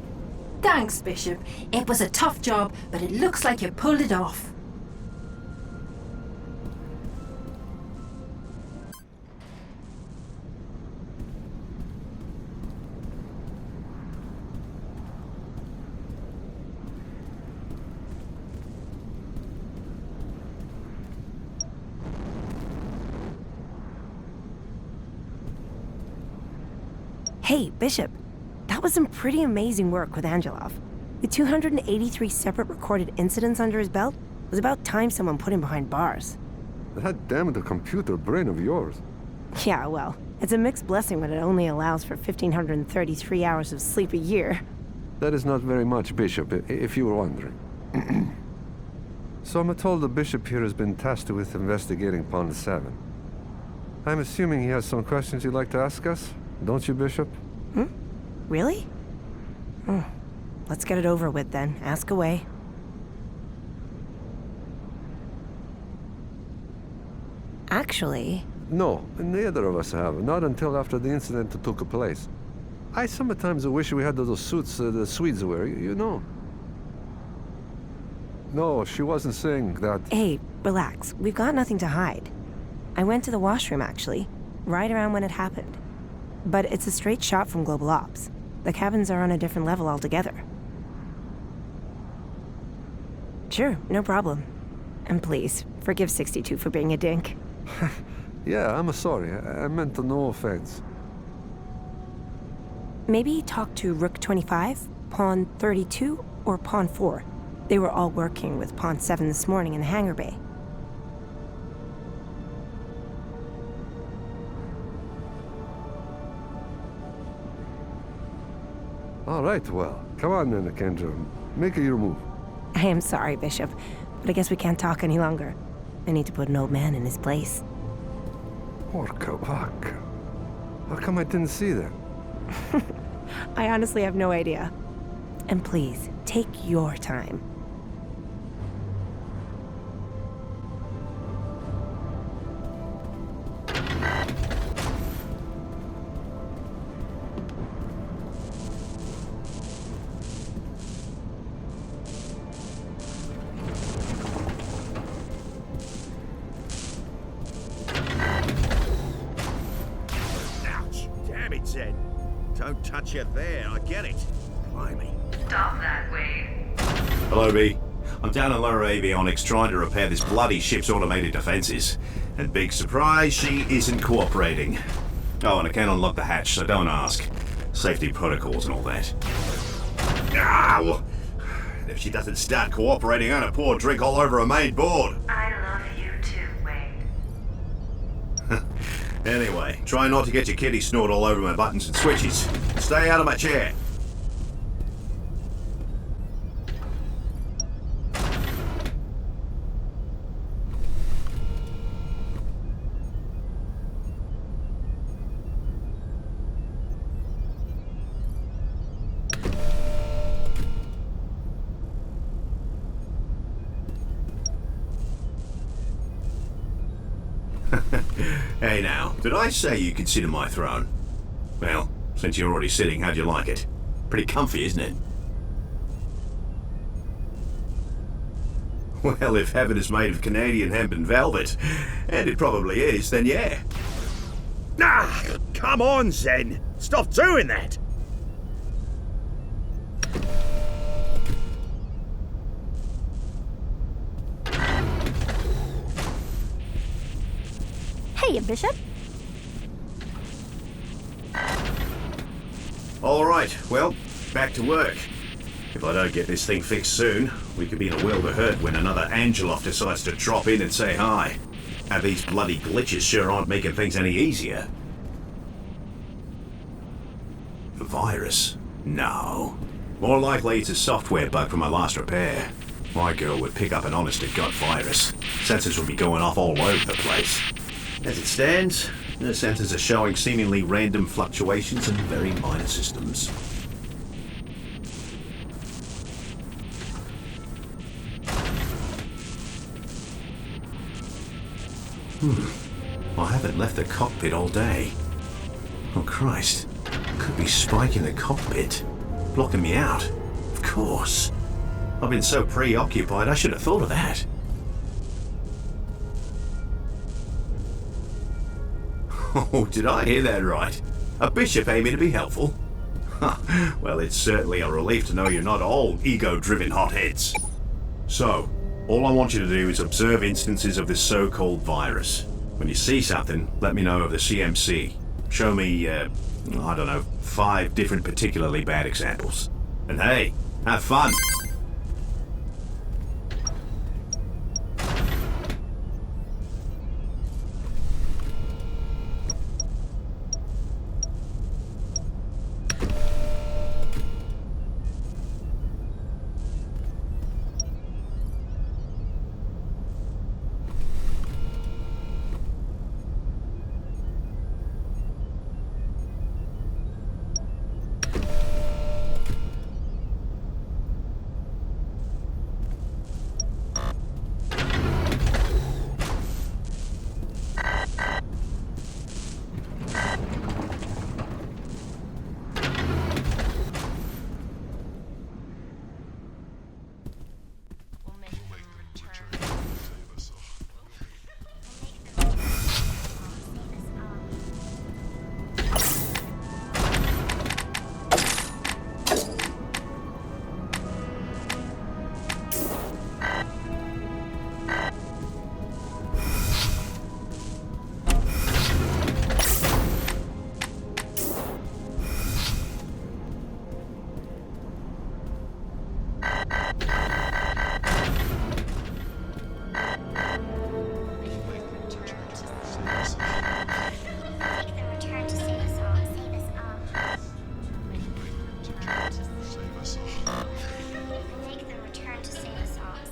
Speaker 2: Thanks, Bishop. It was a tough job, but it looks like you pulled it off.
Speaker 18: Hey, Bishop, that was some pretty amazing work with Angelov. The 283 separate recorded incidents under his belt was about time someone put him behind bars.
Speaker 9: That damned computer brain of yours.
Speaker 18: Yeah, well, it's a mixed blessing when it only allows for 1,533 hours of sleep a year.
Speaker 9: That is not very much, Bishop, if you were wondering. So I'm told the Bishop here has been tasked with investigating Pawn 7. I'm assuming he has some questions you'd like to ask us? Don't you, Bishop?
Speaker 18: Really? Let's get it over with then. Ask away. Actually...
Speaker 9: No, neither of us have. Not until after the incident took place. I sometimes wish we had those suits the Swedes wear, you know. No, she wasn't saying that.
Speaker 18: Hey, relax. We've got nothing to hide. I went to the washroom, actually, right around when it happened. But it's a straight shot from Global Ops. The cabins are on a different level altogether. Sure, no problem. And please, forgive 62 for being a dink.
Speaker 9: Yeah, I'm sorry. I meant no offense.
Speaker 18: Maybe talk to Rook 25, Pawn 32, or Pawn 4. They were all working with Pawn 7 this morning in the hangar bay.
Speaker 9: All right, well, come on then, Kendra. Make your move.
Speaker 18: I am sorry, Bishop, but I guess we can't talk any longer. I need to put an old man in his place.
Speaker 9: Orca vaca. How come I didn't see that?
Speaker 18: I honestly have no idea. And please, take your time.
Speaker 6: Ouch! Damn it, Zen. Don't touch you there, I get it. Blimey.
Speaker 16: Stop that, Wade.
Speaker 6: Hello, B. I'm down in lower avionics trying to repair this bloody ship's automated defenses. And big surprise, she isn't cooperating. Oh, and I can't unlock the hatch, so don't ask. Safety protocols and all that. Ow! And if she doesn't start cooperating, I'm gonna pour drink all over her main board.
Speaker 16: I love you too, Wade.
Speaker 6: Anyway, try not to get your kitty snort all over my buttons and switches. Stay out of my chair. Hey now, did I say you could sit in my throne? Well, since you're already sitting, how'd you like it? Pretty comfy, isn't it? Well, if heaven is made of Canadian hemp and velvet, and it probably is, then yeah. Ah, come on, Zen! Stop doing that!
Speaker 3: Hey, Bishop.
Speaker 6: All right, well, back to work. If I don't get this thing fixed soon, we could be in a world of hurt when another Angelov decides to drop in and say hi. And these bloody glitches sure aren't making things any easier. A virus? No. More likely it's a software bug from my last repair. My girl would pick up an honest-to-God virus. Sensors would be going off all over the place. As it stands, the sensors are showing seemingly random fluctuations in very minor systems. I haven't left the cockpit all day. Oh Christ, could be Spike in the cockpit, blocking me out. Of course. I've been so preoccupied, I should have thought of that. Oh, did I hear that right? A bishop aiming to be helpful? Well, it's certainly a relief to know you're not all ego-driven hotheads. So, all I want you to do is observe instances of this so-called virus. When you see something, let me know of the CMC. Show me, I don't know, 5 different particularly bad examples. And hey, have fun!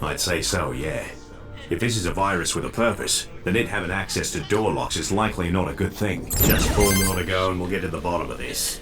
Speaker 6: I'd say so, yeah. If this is a virus with a purpose, then it having access to door locks is likely not a good thing. Just 4 more to go and we'll get to the bottom of this.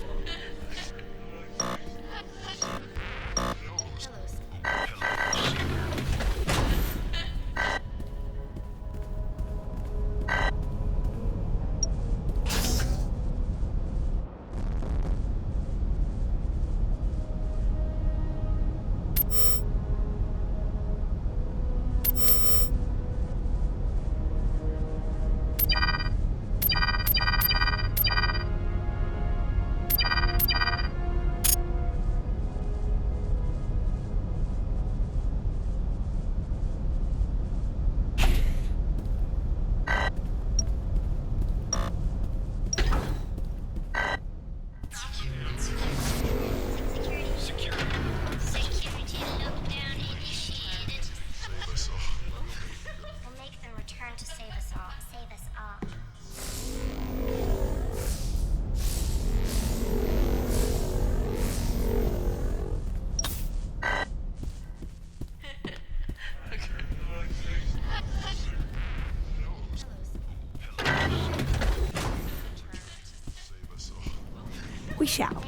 Speaker 19: We shall.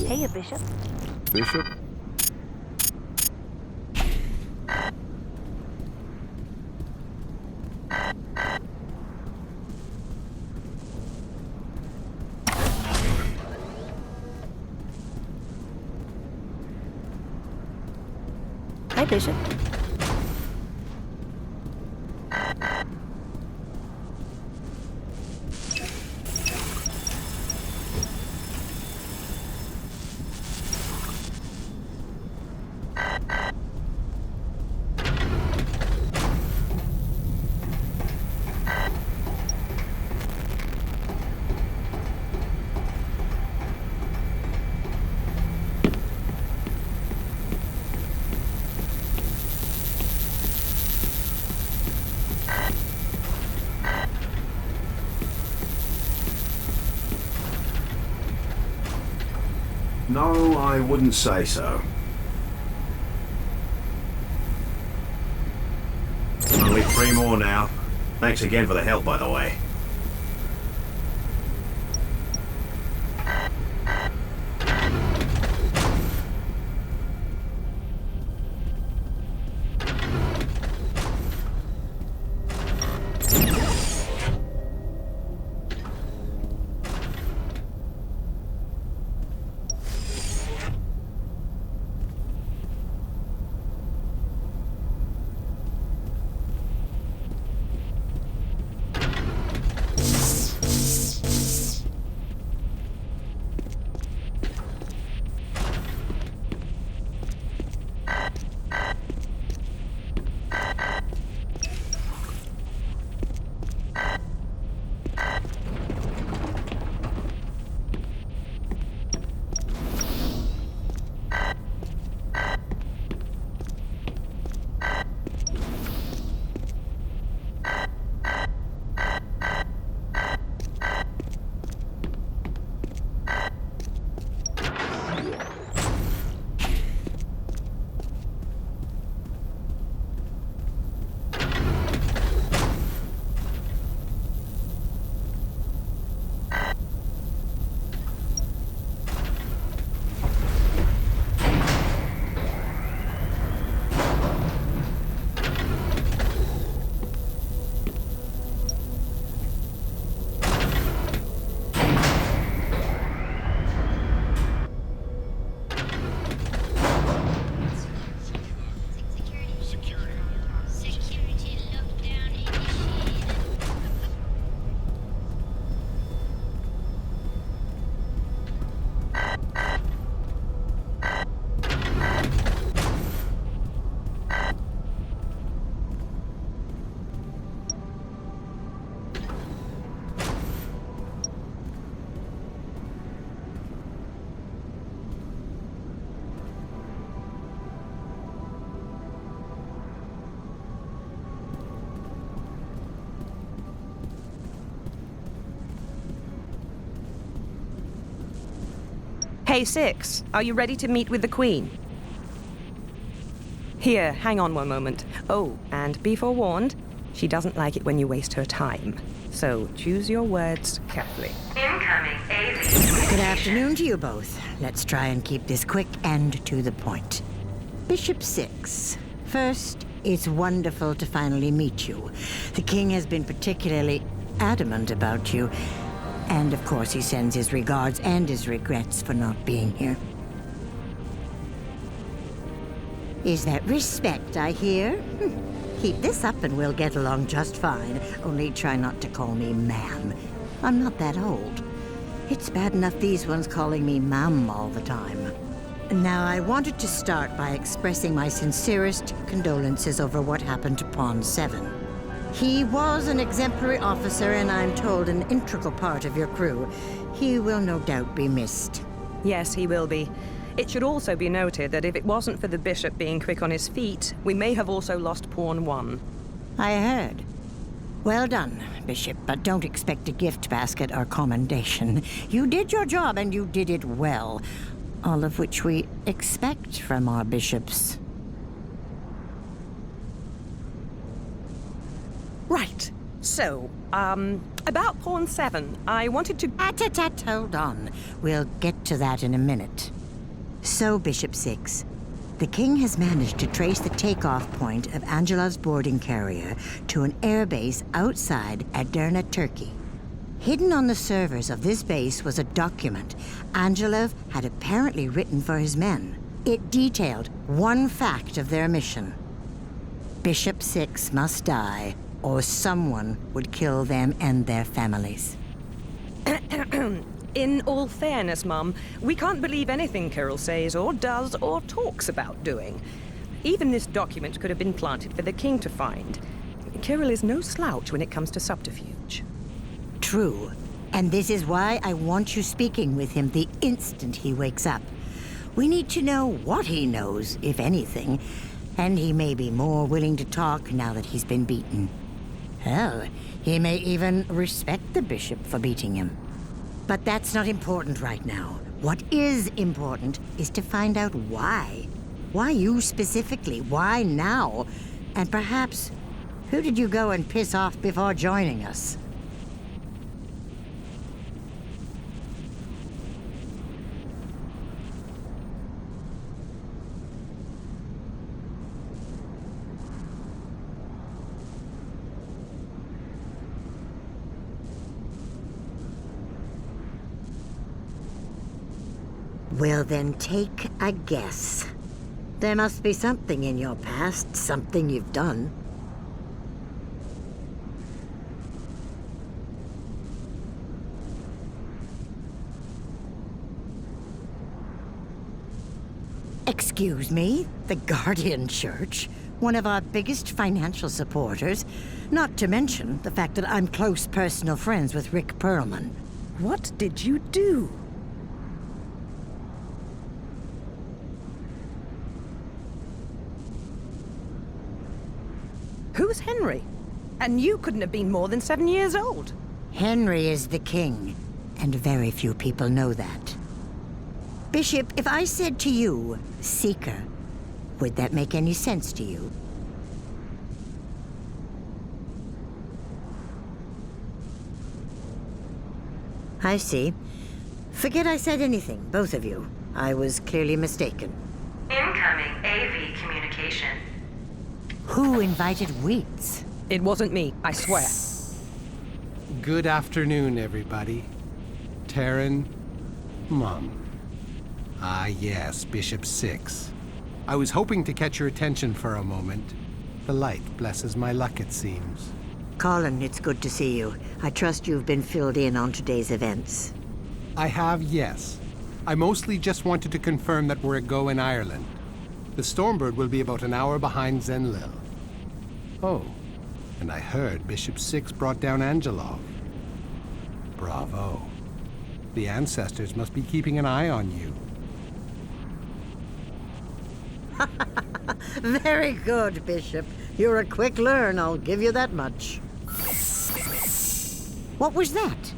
Speaker 3: Hey, Bishop.
Speaker 9: Bishop?
Speaker 3: Hi, Bishop.
Speaker 6: No, I wouldn't say so. Only 3 more now. Thanks again for the help, by the way.
Speaker 19: Hey, Six, are you ready to meet with the Queen? Here, hang on one moment. Oh, and be forewarned, she doesn't like it when you waste her time. So choose your words carefully.
Speaker 16: Incoming AV.
Speaker 17: Good afternoon to you both. Let's try and keep this quick and to the point. Bishop 6. First, it's wonderful to finally meet you. The king has been particularly adamant about you. And of course, he sends his regards and his regrets for not being here. Is that respect I hear? Keep this up and we'll get along just fine. Only try not to call me ma'am. I'm not that old. It's bad enough these ones calling me ma'am all the time. Now, I wanted to start by expressing my sincerest condolences over what happened to Pawn 7. He was an exemplary officer and I'm told an integral part of your crew. He will no doubt be missed.
Speaker 19: Yes, he will be. It should also be noted that if it wasn't for the bishop being quick on his feet, we may have also lost Pawn 1.
Speaker 17: I heard. Well done, Bishop, but don't expect a gift basket or commendation. You did your job and you did it well. All of which we expect from our bishops.
Speaker 19: Right. So, about Pawn 7, I wanted to...
Speaker 17: Hold on. We'll get to that in a minute. So, Bishop 6, the king has managed to trace the takeoff point of Angelov's boarding carrier to an airbase outside Edirne, Turkey. Hidden on the servers of this base was a document Angelov had apparently written for his men. It detailed one fact of their mission. Bishop 6 must die, or someone would kill them and their families.
Speaker 19: In all fairness, Mum, we can't believe anything Kirill says or does or talks about doing. Even this document could have been planted for the king to find. Kirill is no slouch when it comes to subterfuge.
Speaker 17: True. And this is why I want you speaking with him the instant he wakes up. We need to know what he knows, if anything, and he may be more willing to talk now that he's been beaten. Hell, he may even respect the bishop for beating him. But that's not important right now. What is important is to find out why. Why you specifically? Why now? And perhaps, who did you go and piss off before joining us? Well, then take a guess. There must be something in your past, something you've done. Excuse me, the Guardian Church, one of our biggest financial supporters, not to mention the fact that I'm close personal friends with Rick Perlman.
Speaker 19: What did you do? Who's Henry? And you couldn't have been more than 7 years old.
Speaker 17: Henry is the king, and very few people know that. Bishop, if I said to you, Seeker, would that make any sense to you? I see. Forget I said anything, both of you. I was clearly mistaken.
Speaker 16: Incoming AV communication.
Speaker 17: Who invited Wheats?
Speaker 19: It wasn't me, I swear.
Speaker 22: Good afternoon, everybody. Terran, Mum. Ah, yes, Bishop 6. I was hoping to catch your attention for a moment. The light blesses my luck, it seems.
Speaker 17: Colin, it's good to see you. I trust you've been filled in on today's events.
Speaker 22: I have, yes. I mostly just wanted to confirm that we're a go in Ireland. The Stormbird will be about an hour behind Zenlil. Oh, and I heard Bishop 6 brought down Angelov. Bravo. The ancestors must be keeping an eye on you.
Speaker 17: Very good, Bishop. You're a quick learn, I'll give you that much. What was that?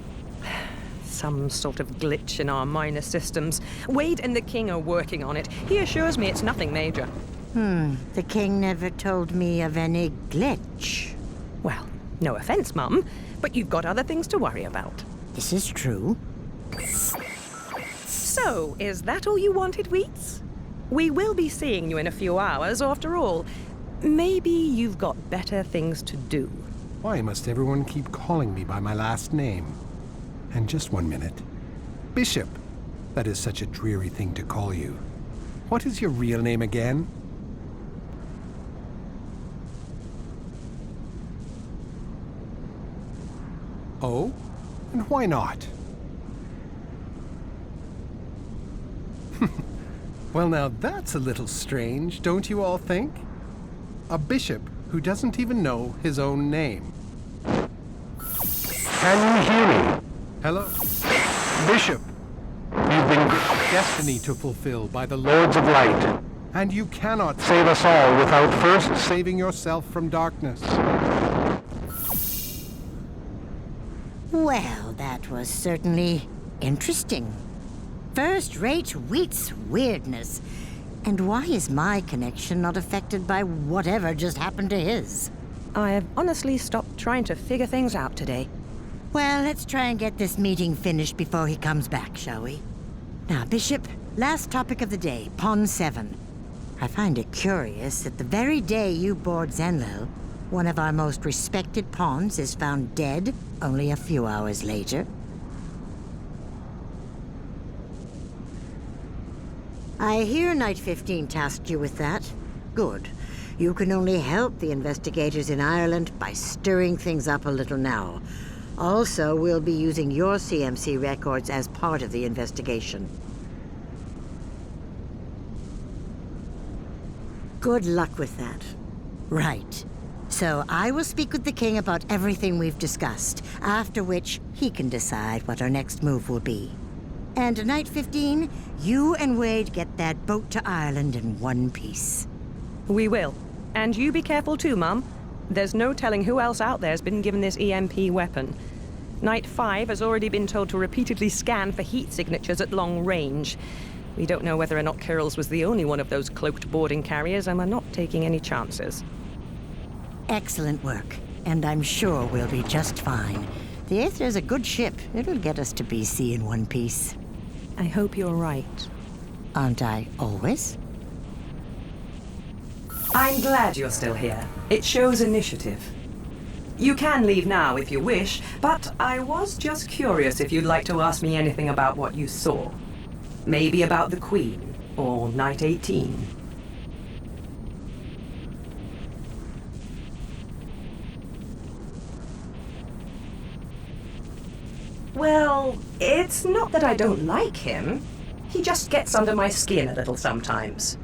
Speaker 19: some sort of glitch in our minor systems. Wade and the King are working on it. He assures me it's nothing major.
Speaker 17: The King never told me of any glitch.
Speaker 19: Well, no offense, Mum, but you've got other things to worry about.
Speaker 17: This is true.
Speaker 19: So, is that all you wanted, Wheats? We will be seeing you in a few hours, after all. Maybe you've got better things to do.
Speaker 22: Why must everyone keep calling me by my last name? And just 1 minute. Bishop. That is such a dreary thing to call you. What is your real name again? Oh? And why not? Well, now that's a little strange, don't you all think? A bishop who doesn't even know his own name. Can you hear me? Hello? Bishop, you've been given destiny to fulfill by the Lords of Light. And you cannot save us all without first saving yourself from darkness.
Speaker 17: Well, that was certainly interesting. First-rate Wheat's weirdness. And why is my connection not affected by whatever just happened to his?
Speaker 19: I have honestly stopped trying to figure things out today.
Speaker 17: Well, let's try and get this meeting finished before he comes back, shall we? Now, Bishop, last topic of the day, Pawn 7. I find it curious that the very day you board Zenlil, one of our most respected pawns is found dead only a few hours later. I hear Night 15 tasked you with that. Good. You can only help the investigators in Ireland by stirring things up a little now. Also, we'll be using your CMC records as part of the investigation. Good luck with that. Right. So I will speak with the King about everything we've discussed, after which he can decide what our next move will be. And Night 15, you and Wade get that boat to Ireland in one piece.
Speaker 19: We will. And you be careful too, Mum. There's no telling who else out there's been given this EMP weapon. Night 5 has already been told to repeatedly scan for heat signatures at long range. We don't know whether or not Kirill's was the only one of those cloaked boarding carriers, and we're not taking any chances.
Speaker 17: Excellent work. And I'm sure we'll be just fine. The Aether's a good ship. It'll get us to BC in one piece.
Speaker 19: I hope you're right.
Speaker 17: Aren't I always?
Speaker 8: I'm glad you're still here. It shows initiative. You can leave now if you wish, but I was just curious if you'd like to ask me anything about what you saw. Maybe about the Queen, or Night 18. Well, it's not that I don't like him. He just gets under my skin a little sometimes.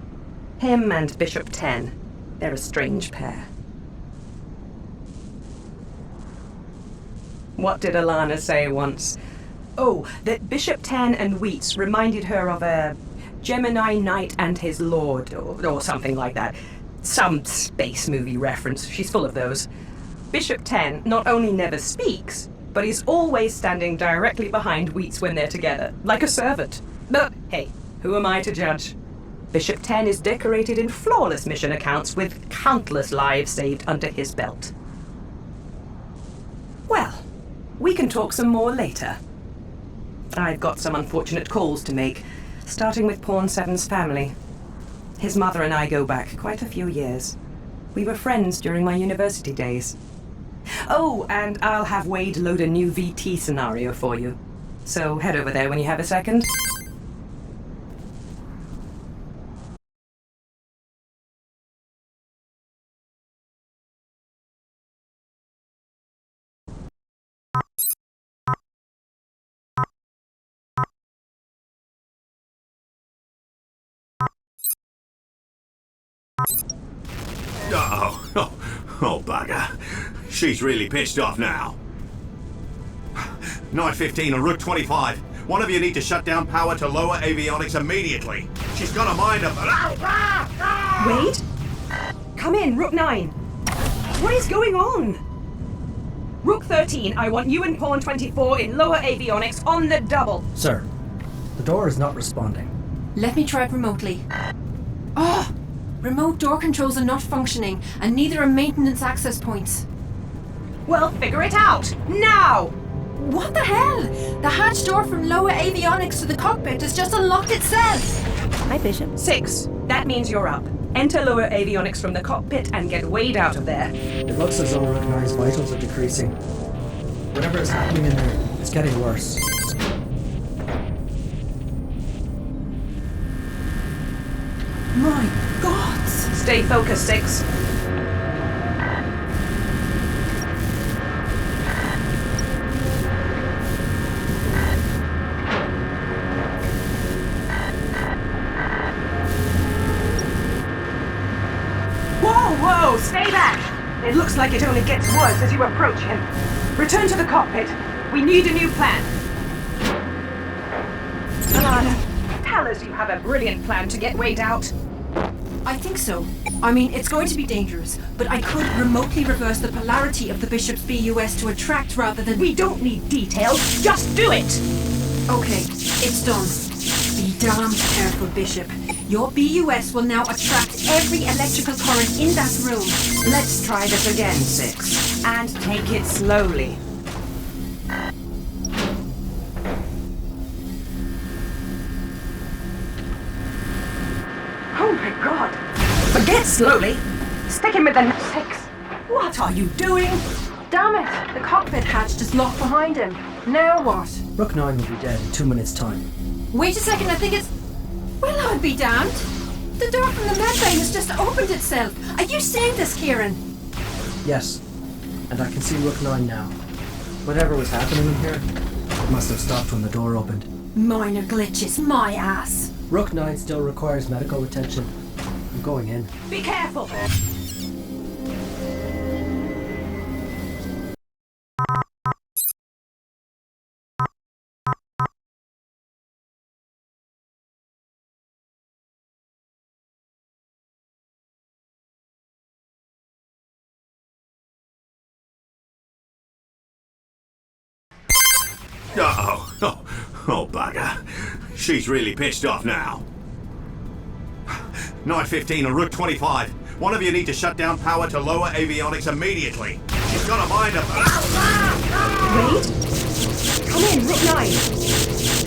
Speaker 8: Him and Bishop 10. They're a strange pair. What did Alana say once? Oh, that Bishop 10 and Wheats reminded her of a Gemini Knight and his Lord, or something like that. Some space movie reference. She's full of those. Bishop 10 not only never speaks, but he's always standing directly behind Wheats when they're together, like a servant. But hey, who am I to judge? Bishop 10 is decorated in flawless mission accounts with countless lives saved under his belt. Well, we can talk some more later. I've got some unfortunate calls to make, starting with Pawn 7's family. His mother and I go back quite a few years. We were friends during my university days. Oh, and I'll have Wade load a new VT scenario for you. So head over there when you have a second.
Speaker 6: Oh, bugger. She's really pissed off now. Night 15 and Route 25. One of you need to shut down power to lower avionics immediately. She's got a mind of...
Speaker 8: Wade? Come in, Rook 9. What is going on?
Speaker 1: Rook 13, I want you and Pawn 24 in lower avionics on the double.
Speaker 13: Sir, the door is not responding.
Speaker 2: Let me try it remotely. Oh! Remote door controls are not functioning, and neither are maintenance access points.
Speaker 1: Well, figure it out! Now!
Speaker 2: What the hell? The hatch door from lower avionics to the cockpit has just unlocked itself!
Speaker 1: Hi, Bishop. 6. That means you're up. Enter lower avionics from the cockpit and get weighed out of there.
Speaker 13: It looks as though Rook 9's vitals are decreasing. Whatever is happening in there, it's getting worse.
Speaker 2: My gods!
Speaker 1: Stay focused, 6. Whoa! Stay back! It looks like it only gets worse as you approach him. Return to the cockpit. We need a new plan. Alana, tell us you have a brilliant plan to get weighed out.
Speaker 2: I think so. I mean, it's going to be dangerous, but I could remotely reverse the polarity of the Bishop's BUS to attract rather than...
Speaker 1: We don't need details, just do it!
Speaker 2: Okay, it's done. Be damned careful, Bishop. Your BUS will now attract every electrical current in that room.
Speaker 1: Let's try this again, 6. And take it slowly. Oh my god! Forget slowly! Stick him with the 6! What are you doing?
Speaker 2: Damn it! The cockpit hatch just locked behind him. Now what?
Speaker 13: Rook 9 will be dead in 2 minutes' time.
Speaker 2: Wait a second, I think it's... Well, I'll be damned. The door from the med bay has just opened itself. Are you seeing this, Kieran?
Speaker 13: Yes, and I can see Rook 9 now. Whatever was happening in here, it must have stopped when the door opened.
Speaker 2: Minor glitches, my ass.
Speaker 13: Rook 9 still requires medical attention. I'm going in.
Speaker 1: Be careful!
Speaker 6: Oh, bugger. She's really pissed off now. Night 15 and Rook 25. One of you need to shut down power to lower avionics immediately. She's got a mind of...
Speaker 1: Wait! Come in, Rook 9!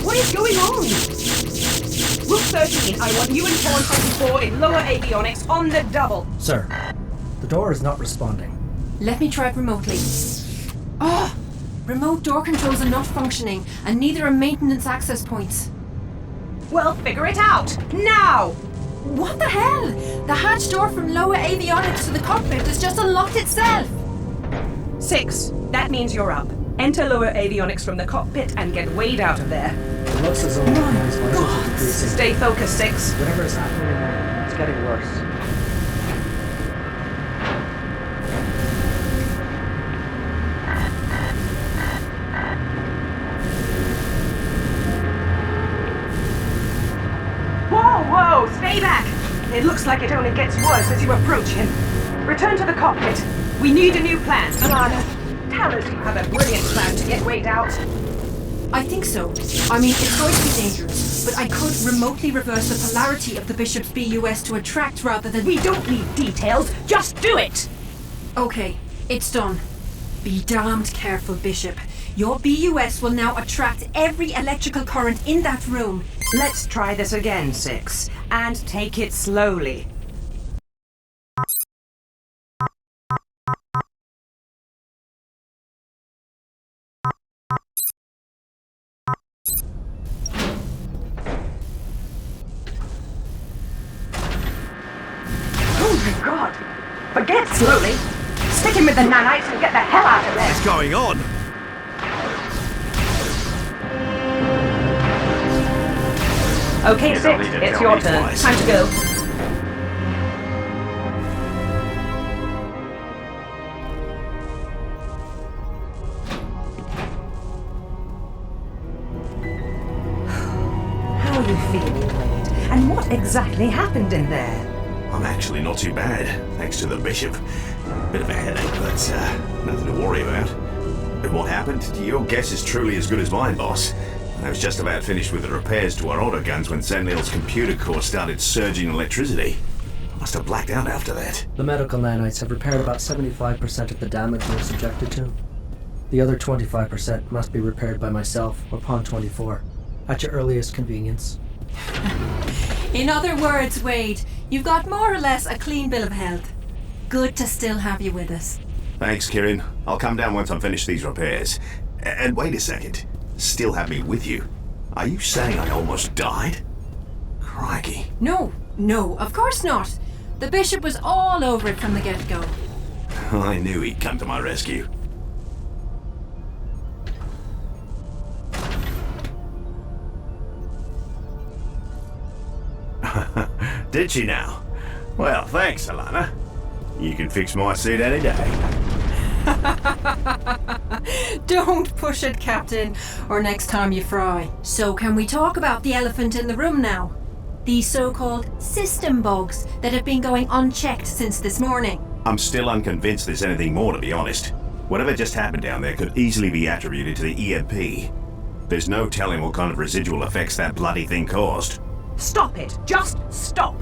Speaker 1: What is going on? Rook 13, I want you and Pawn 24 in lower avionics on the double.
Speaker 13: Sir, the door is not responding.
Speaker 2: Let me try it remotely. Oh! Remote door controls are not functioning, and neither are maintenance access points.
Speaker 1: Well, figure it out! Now!
Speaker 2: What the hell? The hatch door from lower avionics to the cockpit has just unlocked itself!
Speaker 1: 6. That means you're up. Enter lower avionics from the cockpit and get weighed out of there.
Speaker 13: It looks as though Rook 9's vitals are decreasing.
Speaker 1: Stay focused, 6.
Speaker 13: Whatever is happening in there, it's getting worse.
Speaker 1: Whoa! Stay back! It looks like it only gets worse as you approach him. Return to the cockpit. We need a new plan. Alana, tell us you have a brilliant plan to get weighed out.
Speaker 2: I think so. I mean, it's going to be dangerous, but I could remotely reverse the polarity of the Bishop's BUS to attract rather than...
Speaker 1: We don't need details, just do it!
Speaker 2: Okay, it's done. Be damned careful, Bishop. Your BUS will now attract every electrical current in that room.
Speaker 1: Let's try this again, 6. And take it slowly. Oh my god! Forget slowly! Stick him with the nanites and get the hell out of there!
Speaker 6: What's going on?
Speaker 1: Okay, 6, it's your turn. Time to go. How are you feeling, Wade? And what exactly happened in there?
Speaker 6: I'm actually not too bad, thanks to the Bishop. Bit of a headache, but nothing to worry about. What happened? Your guess is truly as good as mine, boss. I was just about finished with the repairs to our autoguns when Zenlil's computer core started surging electricity. I must have blacked out after that.
Speaker 13: The medical nanites have repaired about 75% of the damage we were subjected to. The other 25% must be repaired by myself or Pawn 24, at your earliest convenience.
Speaker 2: In other words, Wade, you've got more or less a clean bill of health. Good to still have you with us.
Speaker 6: Thanks, Kieran. I'll come down once I'm finished these repairs. And wait a second. Still have me with you? Are you saying I almost died? Crikey.
Speaker 2: No, of course not. The Bishop was all over it from the get-go.
Speaker 6: I knew he'd come to my rescue. Did she now? Well, thanks, Alana. You can fix my suit any day.
Speaker 2: Don't push it, Captain, or next time you fry. So can we talk about the elephant in the room now? These so-called system bugs that have been going unchecked since this morning.
Speaker 6: I'm still unconvinced there's anything more, to be honest. Whatever just happened down there could easily be attributed to the EMP. There's no telling what kind of residual effects that bloody thing caused.
Speaker 1: Stop it. Just stop.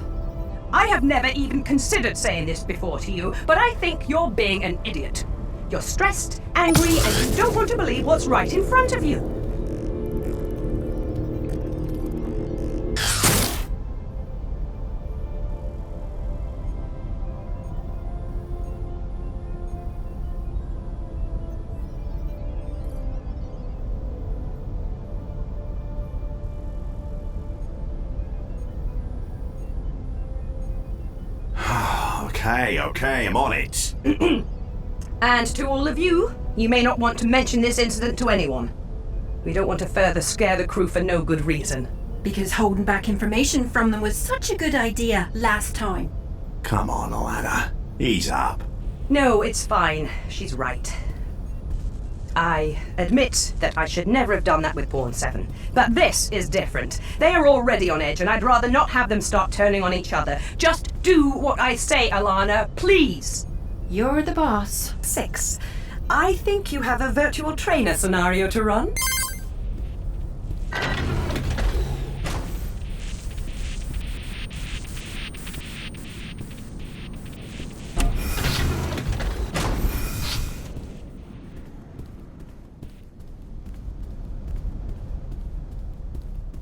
Speaker 1: I have never even considered saying this before to you, but I think you're being an idiot. You're stressed, angry, and you don't want to believe what's right in front of you.
Speaker 6: Okay, I'm on it.
Speaker 1: And to all of you, you may not want to mention this incident to anyone. We don't want to further scare the crew for no good reason.
Speaker 2: Because holding back information from them was such a good idea last time.
Speaker 6: Come on, Alana. Ease up.
Speaker 1: No, it's fine. She's right. I admit that I should never have done that with Pawn 7. But this is different. They are already on edge, and I'd rather not have them start turning on each other. Just do what I say, Alana, please.
Speaker 2: You're the boss.
Speaker 1: 6. I think you have a virtual trainer scenario to run.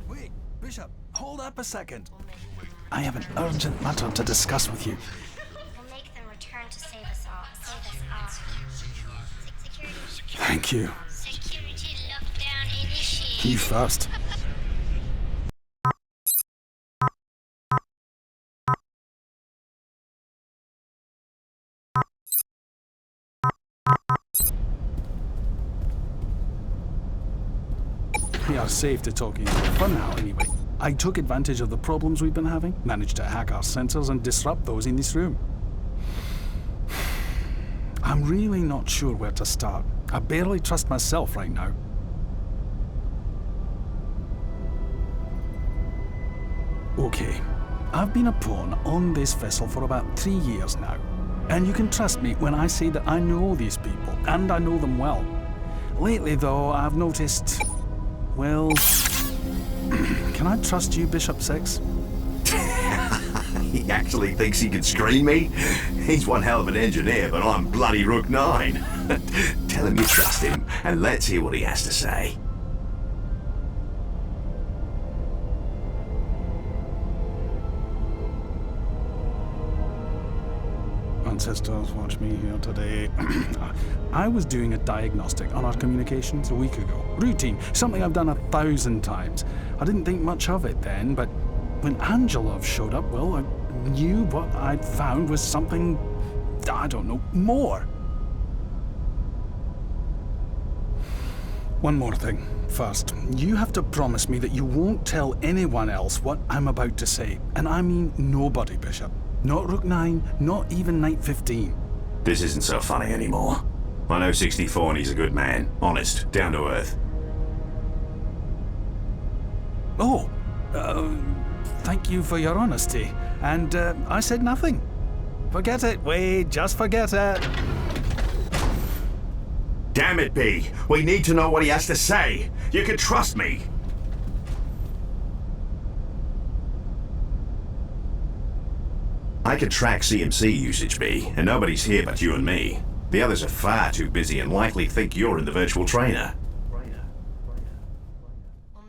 Speaker 14: Wait, Bishop, hold up a second. I have an urgent matter to discuss with you.
Speaker 15: We'll make them return to save us all.
Speaker 14: Thank you.
Speaker 15: Security lockdown initiated.
Speaker 14: You first. We are safe to talk in for now, anyway. I took advantage of the problems we've been having, managed to hack our sensors and disrupt those in this room. I'm really not sure where to start. I barely trust myself right now. Okay, I've been a pawn on this vessel for about 3 years now. And you can trust me when I say that I know these people, and I know them well. Lately, though, I've noticed... well... Can I trust you, Bishop 6?
Speaker 6: He actually thinks he can screen me? He's one hell of an engineer, but I'm bloody Rook 9. Tell him you trust him, and let's hear what he has to say.
Speaker 14: Ancestors, watch me here today. I was doing a diagnostic on our communications a week ago. Routine, something I've done 1,000 times. I didn't think much of it then, but when Angelov showed up, well, I knew what I'd found was something, I don't know, more. One more thing. First, you have to promise me that you won't tell anyone else what I'm about to say. And I mean nobody, Bishop. Not Rook 9, not even Knight 15.
Speaker 6: This isn't so funny anymore. I know 64 and he's a good man. Honest, down to earth.
Speaker 14: Oh, thank you for your honesty. And I said nothing. Forget it, Wade, just forget it.
Speaker 6: Damn it, B. We need to know what he has to say. You can trust me. I can track CMC usage, B, and nobody's here but you and me. The others are far too busy and likely think you're in the virtual trainer.
Speaker 15: We'll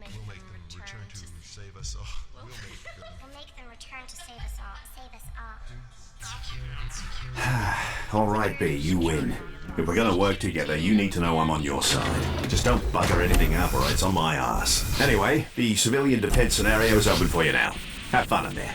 Speaker 15: make them return to save us all. We'll make them return to save us all. Save us all.
Speaker 6: All right, B, you win. If we're gonna work together, you need to know I'm on your side. Just don't bugger anything up or it's on my ass. Anyway, the civilian defense scenario is open for you now. Have fun in there.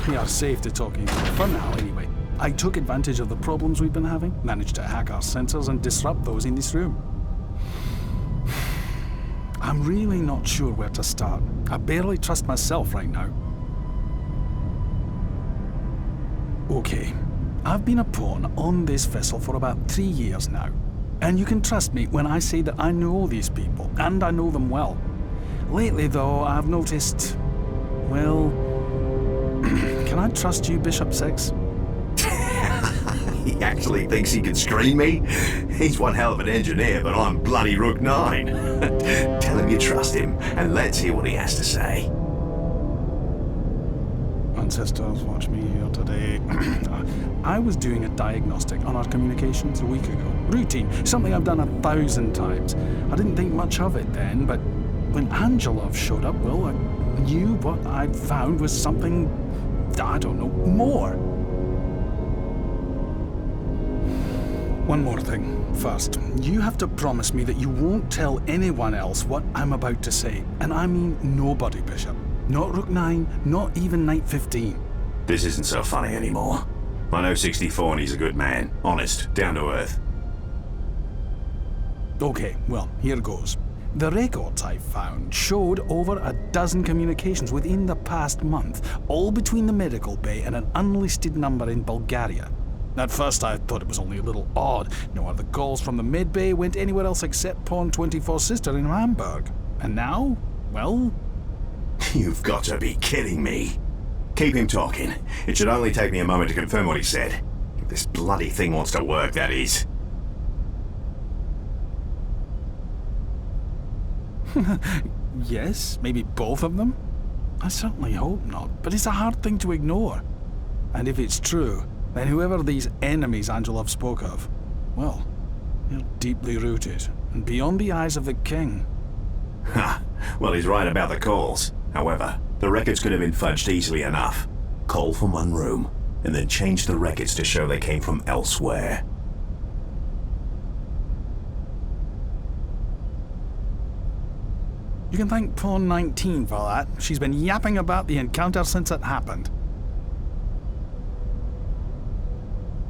Speaker 14: We are safe to talking to, for now anyway. I took advantage of the problems we've been having, managed to hack our sensors and disrupt those in this room. I'm really not sure where to start. I barely trust myself right now. Okay, I've been a pawn on this vessel for about 3 years now. And you can trust me when I say that I know these people, and I know them well. Lately though, I've noticed, well, can I trust you, Bishop 6?
Speaker 6: He actually thinks he can screen me? He's one hell of an engineer, but I'm bloody Rook 9. Tell him you trust him, and let's hear what he has to say.
Speaker 14: Ancestors, watch me here today. I was doing a diagnostic on our communications a week ago. Routine, something I've done 1,000 times. I didn't think much of it then, but when Angelov showed up, well, I knew what I'd found was something, I don't know, more. One more thing. First, you have to promise me that you won't tell anyone else what I'm about to say. And I mean nobody, Bishop. Not Rook 9, not even Knight 15.
Speaker 6: This isn't so funny anymore. I know 64 and he's a good man. Honest, down to earth.
Speaker 14: Okay, well, here goes. The records I found showed over a dozen communications within the past month, all between the medical bay and an unlisted number in Bulgaria. At first I thought it was only a little odd. No other calls from the med bay went anywhere else except Pawn 24's sister in Hamburg. And now, well...
Speaker 6: You've got to be kidding me. Keep him talking. It should only take me a moment to confirm what he said. If this bloody thing wants to work, that is.
Speaker 14: Yes, maybe both of them? I certainly hope not, but it's a hard thing to ignore. And if it's true, then whoever these enemies Angelov spoke of, well, they're deeply rooted and beyond the eyes of the king.
Speaker 6: Ha! Well, he's right about the calls. However, the records could have been fudged easily enough. Call from one room, and then change the records to show they came from elsewhere.
Speaker 14: You can thank Pawn 19 for that. She's been yapping about the encounter since it happened.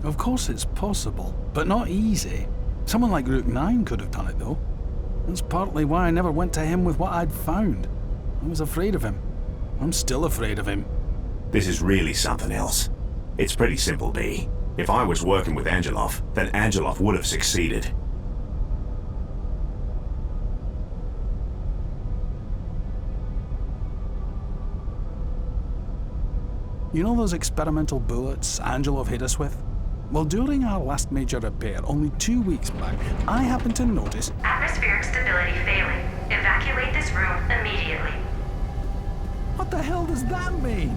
Speaker 14: Of course it's possible, but not easy. Someone like Rook 9 could have done it, though. That's partly why I never went to him with what I'd found. I was afraid of him. I'm still afraid of him.
Speaker 6: This is really something else. It's pretty simple, B. If I was working with Angelov, then Angelov would have succeeded.
Speaker 14: You know those experimental bullets Angelov hit us with? Well, during our last major repair, only 2 weeks back, I happened to notice...
Speaker 16: Atmospheric stability failing. Evacuate this room immediately.
Speaker 14: What the hell does that mean?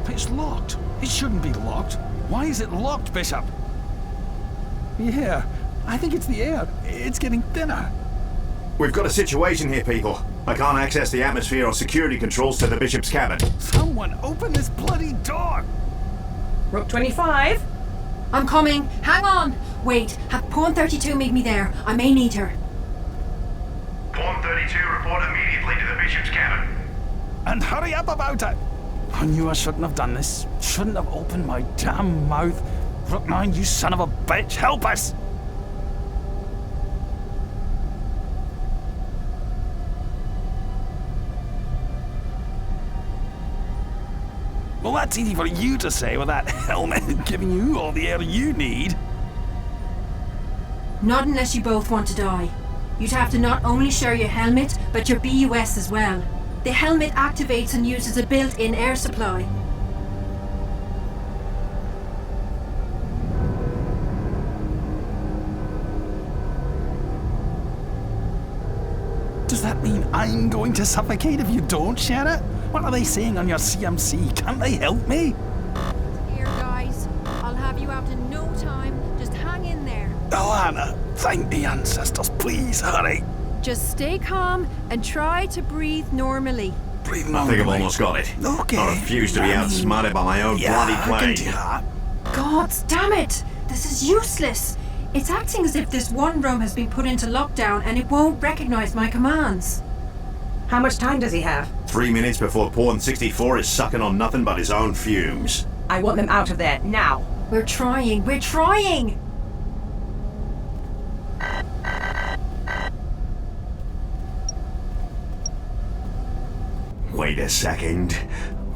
Speaker 14: It's locked. It shouldn't be locked. Why is it locked, Bishop? Yeah, I think it's the air. It's getting thinner.
Speaker 6: We've got a situation here, people. I can't access the atmosphere or security controls to the Bishop's cabin.
Speaker 14: Someone open this bloody door!
Speaker 1: Rook 25?
Speaker 2: I'm coming. Hang on. Wait, have Pawn 32 meet me there. I may need her.
Speaker 6: Pawn 32, report immediately to the Bishop's cabin.
Speaker 14: And hurry up about it! I knew I shouldn't have done this. Shouldn't have opened my damn mouth. Brookline, you son of a bitch, help us! Well, that's easy for you to say with that helmet giving you all the air you need.
Speaker 2: Not unless you both want to die. You'd have to not only share your helmet, but your BUS as well. The helmet activates and uses a built-in air supply.
Speaker 14: Does that mean I'm going to suffocate if you don't share it? What are they saying on your CMC? Can't they help me?
Speaker 2: Here, guys. I'll have you out in no time. Just hang in there.
Speaker 14: Alana, thank the ancestors. Please hurry.
Speaker 2: Just stay calm and try to breathe normally.
Speaker 14: Breathe
Speaker 6: I
Speaker 14: normally.
Speaker 6: think I've almost got it.
Speaker 14: Okay.
Speaker 6: I refuse to be outsmarted by my own bloody
Speaker 14: I
Speaker 6: plane.
Speaker 14: can do that.
Speaker 2: God damn it! This is useless! It's acting as if this one room has been put into lockdown and it won't recognize my commands.
Speaker 1: How much time does he have?
Speaker 6: 3 minutes before Pawn 64 is sucking on nothing but his own fumes.
Speaker 1: I want them out of there, now.
Speaker 2: We're trying!
Speaker 6: Wait a second.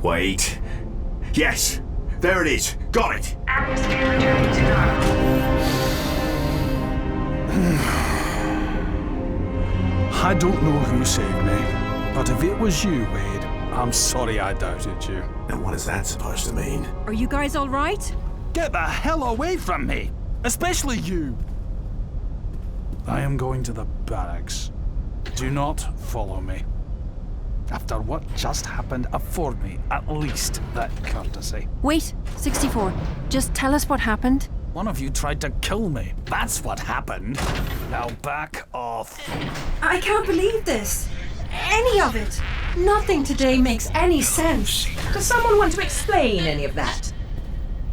Speaker 6: Wait. Yes! There it is! Got it!
Speaker 16: Atmosphere returning to normal.
Speaker 14: I don't know who saved me, but if it was you, Wade, I'm sorry I doubted you.
Speaker 6: And what is that supposed to mean?
Speaker 2: Are you guys alright?
Speaker 14: Get the hell away from me! Especially you! I am going to the barracks. Do not follow me. After what just happened, afford me at least that courtesy.
Speaker 2: Wait, 64. Just tell us what happened.
Speaker 14: One of you tried to kill me. That's what happened. Now back off.
Speaker 2: I can't believe this. Any of it. Nothing today makes any sense.
Speaker 1: Does someone want to explain any of that?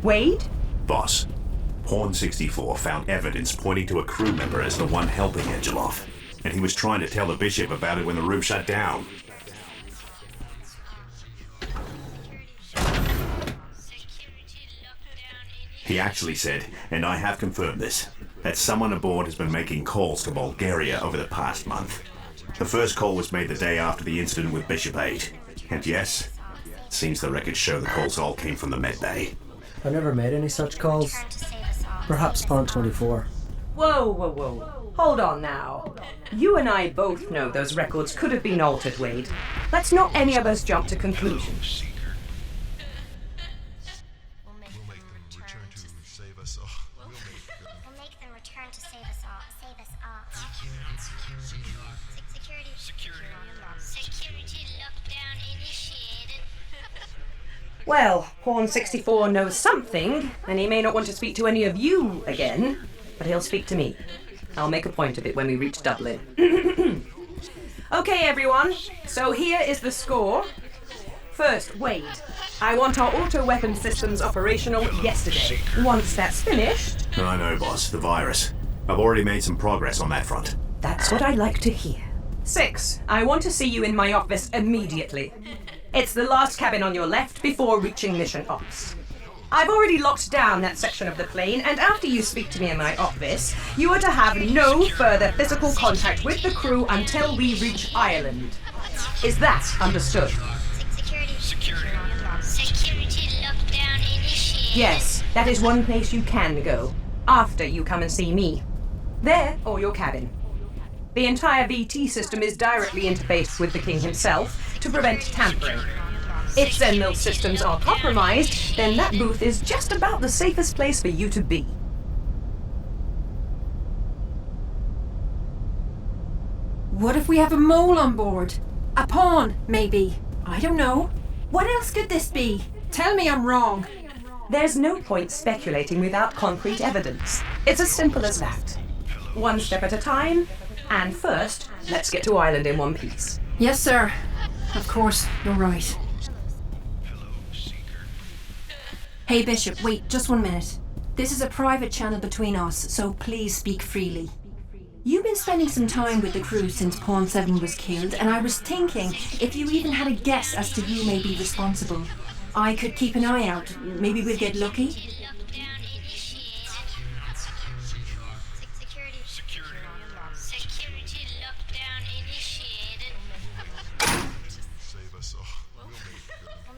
Speaker 1: Wade?
Speaker 6: Boss, Pawn 64 found evidence pointing to a crew member as the one helping Angelov. And he was trying to tell the Bishop about it when the room shut down. He actually said, and I have confirmed this, that someone aboard has been making calls to Bulgaria over the past month. The first call was made the day after the incident with Bishop 8. And yes, it seems the records show the calls all came from the med bay.
Speaker 13: I never made any such calls. Perhaps Pond 24.
Speaker 1: Whoa. Hold on now. You and I both know those records could have been altered, Wade. Let's not any of us jump to conclusions.
Speaker 15: We'll make them return to save us all. Save us all. Security lockdown initiated.
Speaker 1: Well, Pawn 64 knows something, and he may not want to speak to any of you again, but he'll speak to me. I'll make a point of it when we reach Dublin. Okay, everyone, so here is the score. First, Wade. I want our auto-weapon systems operational yesterday. Once that's finished...
Speaker 6: I know, boss, the virus. I've already made some progress on that front.
Speaker 1: That's what I like to hear. 6. I want to see you in my office immediately. It's the last cabin on your left before reaching mission ops. I've already locked down that section of the plane, and after you speak to me in my office, you are to have no further physical contact with the crew until we reach Ireland. Is that understood?
Speaker 15: Security lockdown initiated.
Speaker 1: Yes, that is one place you can go, after you come and see me. There, or your cabin. The entire VT system is directly interfaced with the King himself to prevent tampering. If Zenmil systems are compromised, then that booth is just about the safest place for you to be.
Speaker 2: What if we have a mole on board? A pawn, maybe. I don't know. What else could this be? Tell me I'm wrong.
Speaker 1: There's no point speculating without concrete evidence. It's as simple as that. One step at a time, and first, let's get to Ireland in one piece.
Speaker 2: Yes, sir. Of course, you're right. Hey, Bishop, wait, just 1 minute. This is a private channel between us, so please speak freely. You've been spending some time with the crew since Pawn 7 was killed, and I was thinking if you even had a guess as to who may be responsible.
Speaker 12: I could keep an eye out. Maybe we'll get lucky.
Speaker 15: Save us all. We'll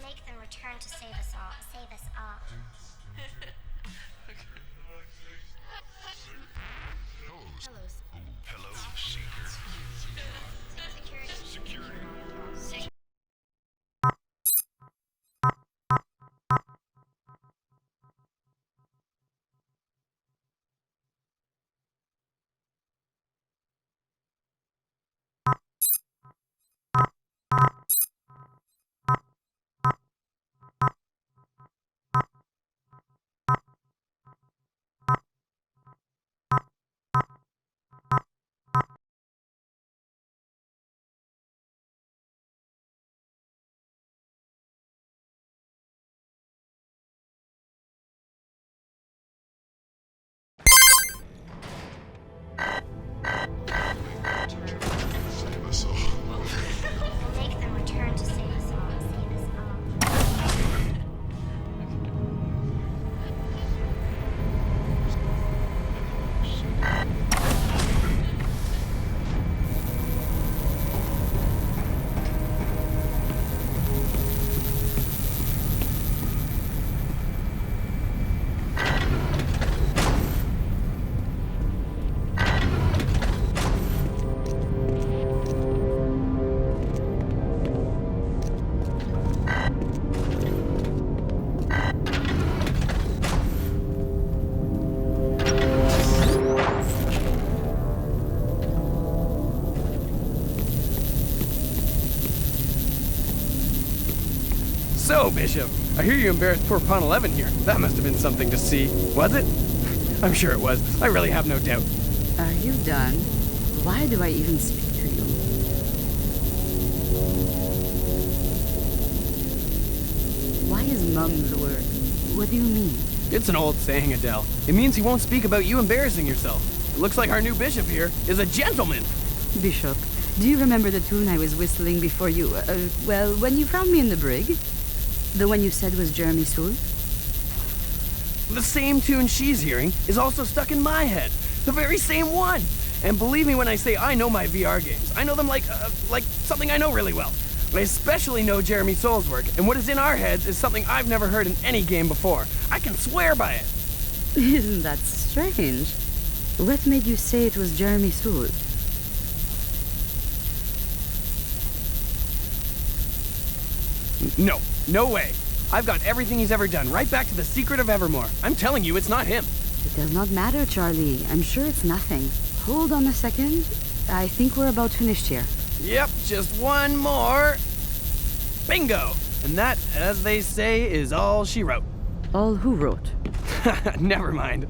Speaker 15: make them return to save us all. Save us all.
Speaker 6: Hello, Seeker. Security.
Speaker 15: Save us all. We'll make them return to save us all. Save us all.
Speaker 21: So, Bishop, I hear you embarrassed poor Pawn 11 here. That must have been something to see, was it? I'm sure it was. I really have no doubt.
Speaker 20: Are you done? Why do I even speak to you? Why is mum the word? What do you mean?
Speaker 21: It's an old saying, Adele. It means he won't speak about you embarrassing yourself. It looks like our new bishop here is a gentleman.
Speaker 20: Bishop, do you remember the tune I was whistling before you, when you found me in the brig? The one you said was Jeremy Soule?
Speaker 21: The same tune she's hearing is also stuck in my head. The very same one. And believe me when I say I know my VR games. I know them like something I know really well. But I especially know Jeremy Soule's work, and what is in our heads is something I've never heard in any game before. I can swear by it.
Speaker 20: Isn't that strange? What made you say it was Jeremy Soule?
Speaker 21: No way. I've got everything he's ever done, right back to the Secret of Evermore. I'm telling you, it's not him.
Speaker 20: It does not matter, Charlie. I'm sure it's nothing. Hold on a second. I think we're about finished here.
Speaker 21: Yep, just one more. Bingo! And that, as they say, is all she wrote.
Speaker 20: All who wrote?
Speaker 21: Never mind.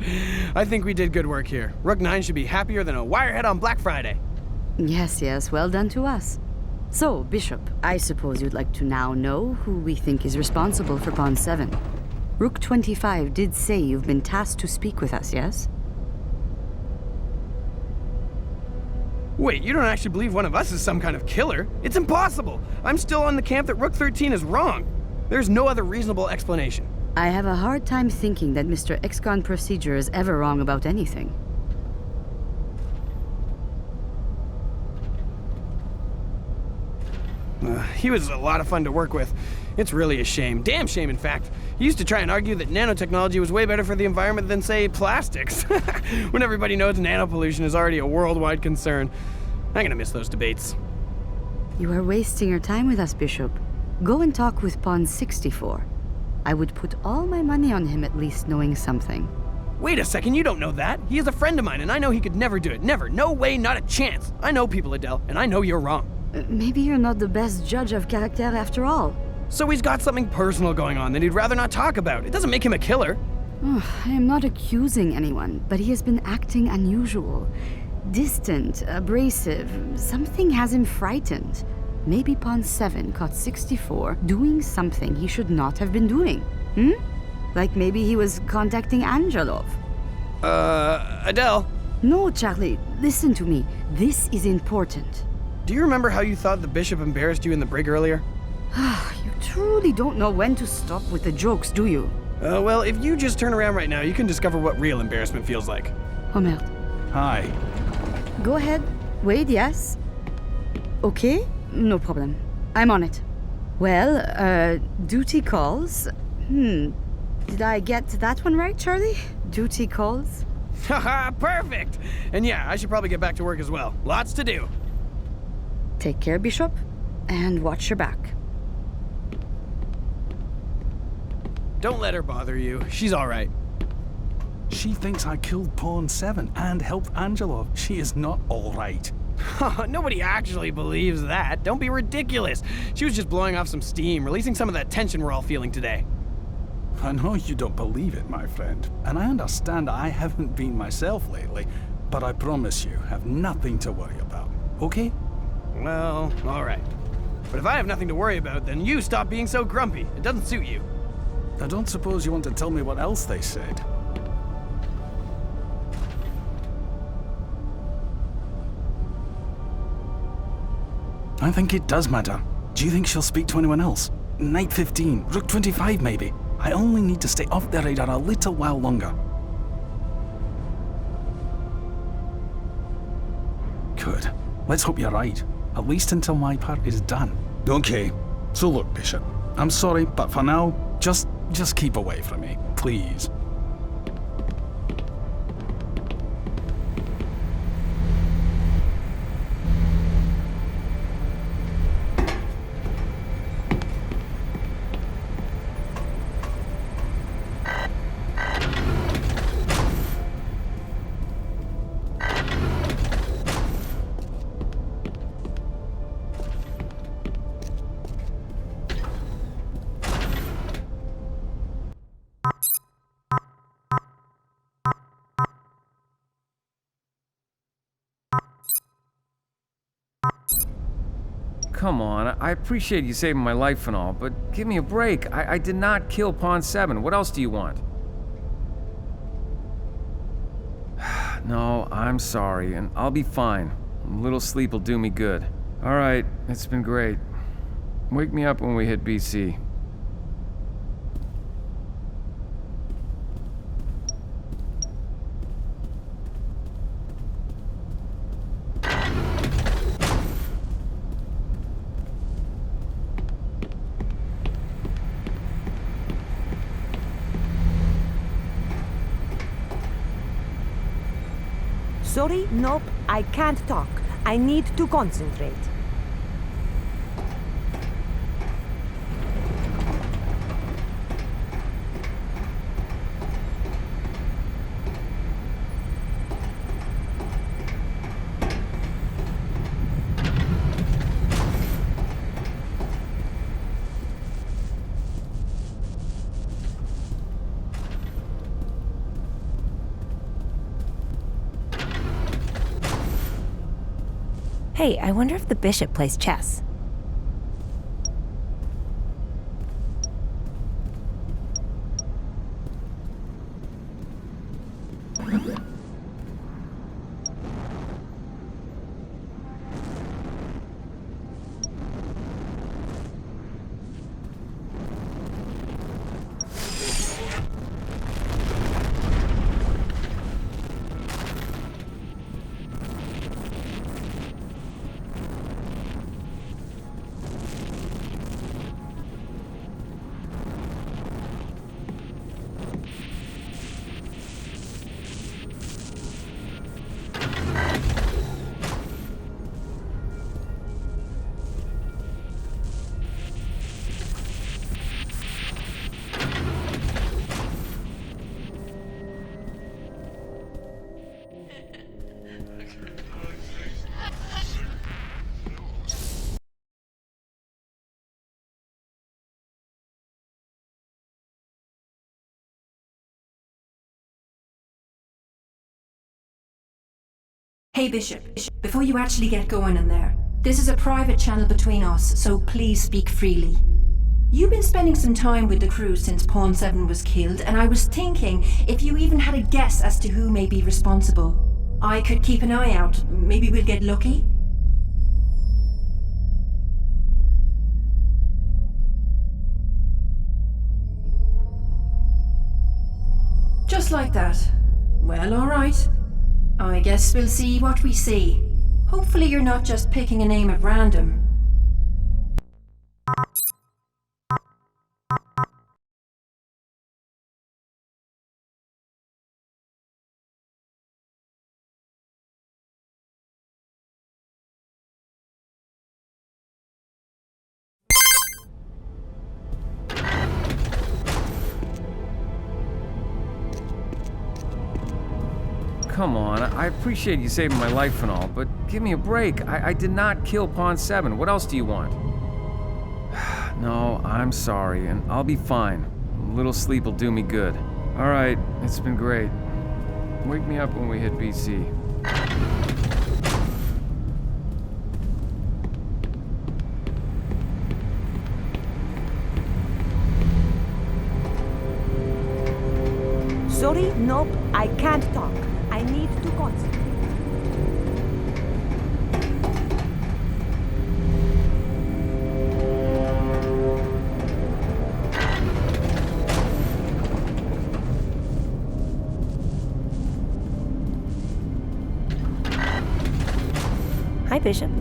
Speaker 21: I think we did good work here. Rook 9 should be happier than a wirehead on Black Friday.
Speaker 20: Yes, well done to us. So, Bishop, I suppose you'd like to now know who we think is responsible for Pawn 7. Rook 25 did say you've been tasked to speak with us, yes?
Speaker 21: Wait, you don't actually believe one of us is some kind of killer? It's impossible! I'm still on the camp that Rook 13 is wrong. There's no other reasonable explanation.
Speaker 20: I have a hard time thinking that Mr. XCON Procedure is ever wrong about anything.
Speaker 21: He was a lot of fun to work with. It's really a shame. Damn shame, in fact. He used to try and argue that nanotechnology was way better for the environment than, say, plastics. When everybody knows nanopollution is already a worldwide concern. I'm gonna miss those debates.
Speaker 20: You are wasting your time with us, Bishop. Go and talk with Pawn 64. I would put all my money on him at least knowing something.
Speaker 21: Wait a second, you don't know that. He is a friend of mine, and I know he could never do it. Never. No way, not a chance. I know people, Adele, and I know you're wrong.
Speaker 20: Maybe you're not the best judge of character after all.
Speaker 21: So he's got something personal going on that he'd rather not talk about. It doesn't make him a killer.
Speaker 20: I am not accusing anyone, but he has been acting unusual. Distant, abrasive. Something has him frightened. Maybe Pawn 7 caught 64 doing something he should not have been doing. Like maybe he was contacting Angelov.
Speaker 21: Adele?
Speaker 20: No, Charlie, listen to me. This is important.
Speaker 21: Do you remember how you thought the bishop embarrassed you in the brig earlier?
Speaker 20: You truly don't know when to stop with the jokes, do you?
Speaker 21: Well, if you just turn around right now, you can discover what real embarrassment feels like.
Speaker 20: Oh merde.
Speaker 14: Hi.
Speaker 20: Go ahead. Wait, yes. Okay, no problem. I'm on it. Well, duty calls. Did I get that one right, Charlie? Duty calls?
Speaker 21: Haha, perfect! And yeah, I should probably get back to work as well. Lots to do.
Speaker 20: Take care, Bishop, and watch your back.
Speaker 21: Don't let her bother you. She's alright.
Speaker 14: She thinks I killed Pawn 7 and helped Angela. She is not alright.
Speaker 21: Nobody actually believes that. Don't be ridiculous. She was just blowing off some steam, releasing some of that tension we're all feeling today.
Speaker 14: I know you don't believe it, my friend. And I understand I haven't been myself lately, but I promise you, have nothing to worry about. Okay?
Speaker 21: Well, alright. But if I have nothing to worry about, then you stop being so grumpy. It doesn't suit you.
Speaker 14: I don't suppose you want to tell me what else they said. I think it does matter. Do you think she'll speak to anyone else? Night 15, Rook 25 maybe. I only need to stay off their radar a little while longer. Good. Let's hope you're right. At least until my part is done. Okay. So look, Bishop. I'm sorry, but for now, just keep away from me, please.
Speaker 7: Come on, I appreciate you saving my life and all, but give me a break. I did not kill Pawn 7. What else do you want? No, I'm sorry, and I'll be fine. A little sleep will do me good. Alright, it's been great. Wake me up when we hit BC.
Speaker 18: Sorry, nope, I can't talk. I need to concentrate. Hey, I wonder if the bishop plays chess.
Speaker 12: Hey, Bishop, before you actually get going in there, this is a private channel between us, so please speak freely. You've been spending some time with the crew since Pawn 7 was killed, and I was thinking if you even had a guess as to who may be responsible. I could keep an eye out. Maybe we'll get lucky? Just like that. Well, alright. I guess we'll see what we see. Hopefully you're not just picking a name at random.
Speaker 7: Come on, I appreciate you saving my life and all, but give me a break. I did not kill Pawn 7. What else do you want? No, I'm sorry, and I'll be fine. A little sleep will do me good. All right, it's been great. Wake me up when we hit BC.
Speaker 18: Sorry, nope, I can't talk. I need to concentrate. Hi, Bishop.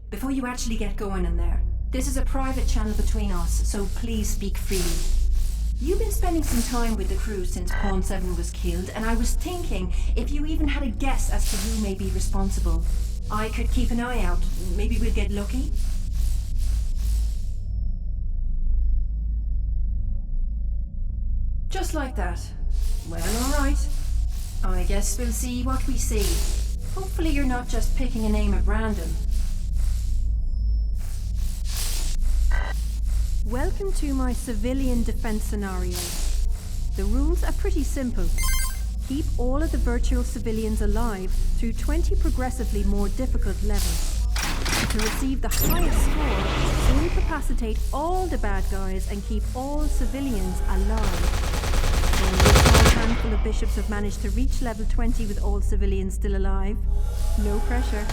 Speaker 12: Before you actually get going in there, this is a private channel between us, so please speak freely. You've been spending some time with the crew since Pawn 7 was killed, and I was thinking if you even had a guess as to who may be responsible. I could keep an eye out. Maybe we'll get lucky. Just like that. Well, alright. I guess we'll see what we see. Hopefully you're not just picking a name at random.
Speaker 2: Welcome to my civilian defense scenario. The rules are pretty simple. Keep all of the virtual civilians alive through 20 progressively more difficult levels. To receive the highest score, incapacitate all the bad guys and keep all civilians alive. Only a small handful of bishops have managed to reach level 20 with all civilians still alive. No pressure.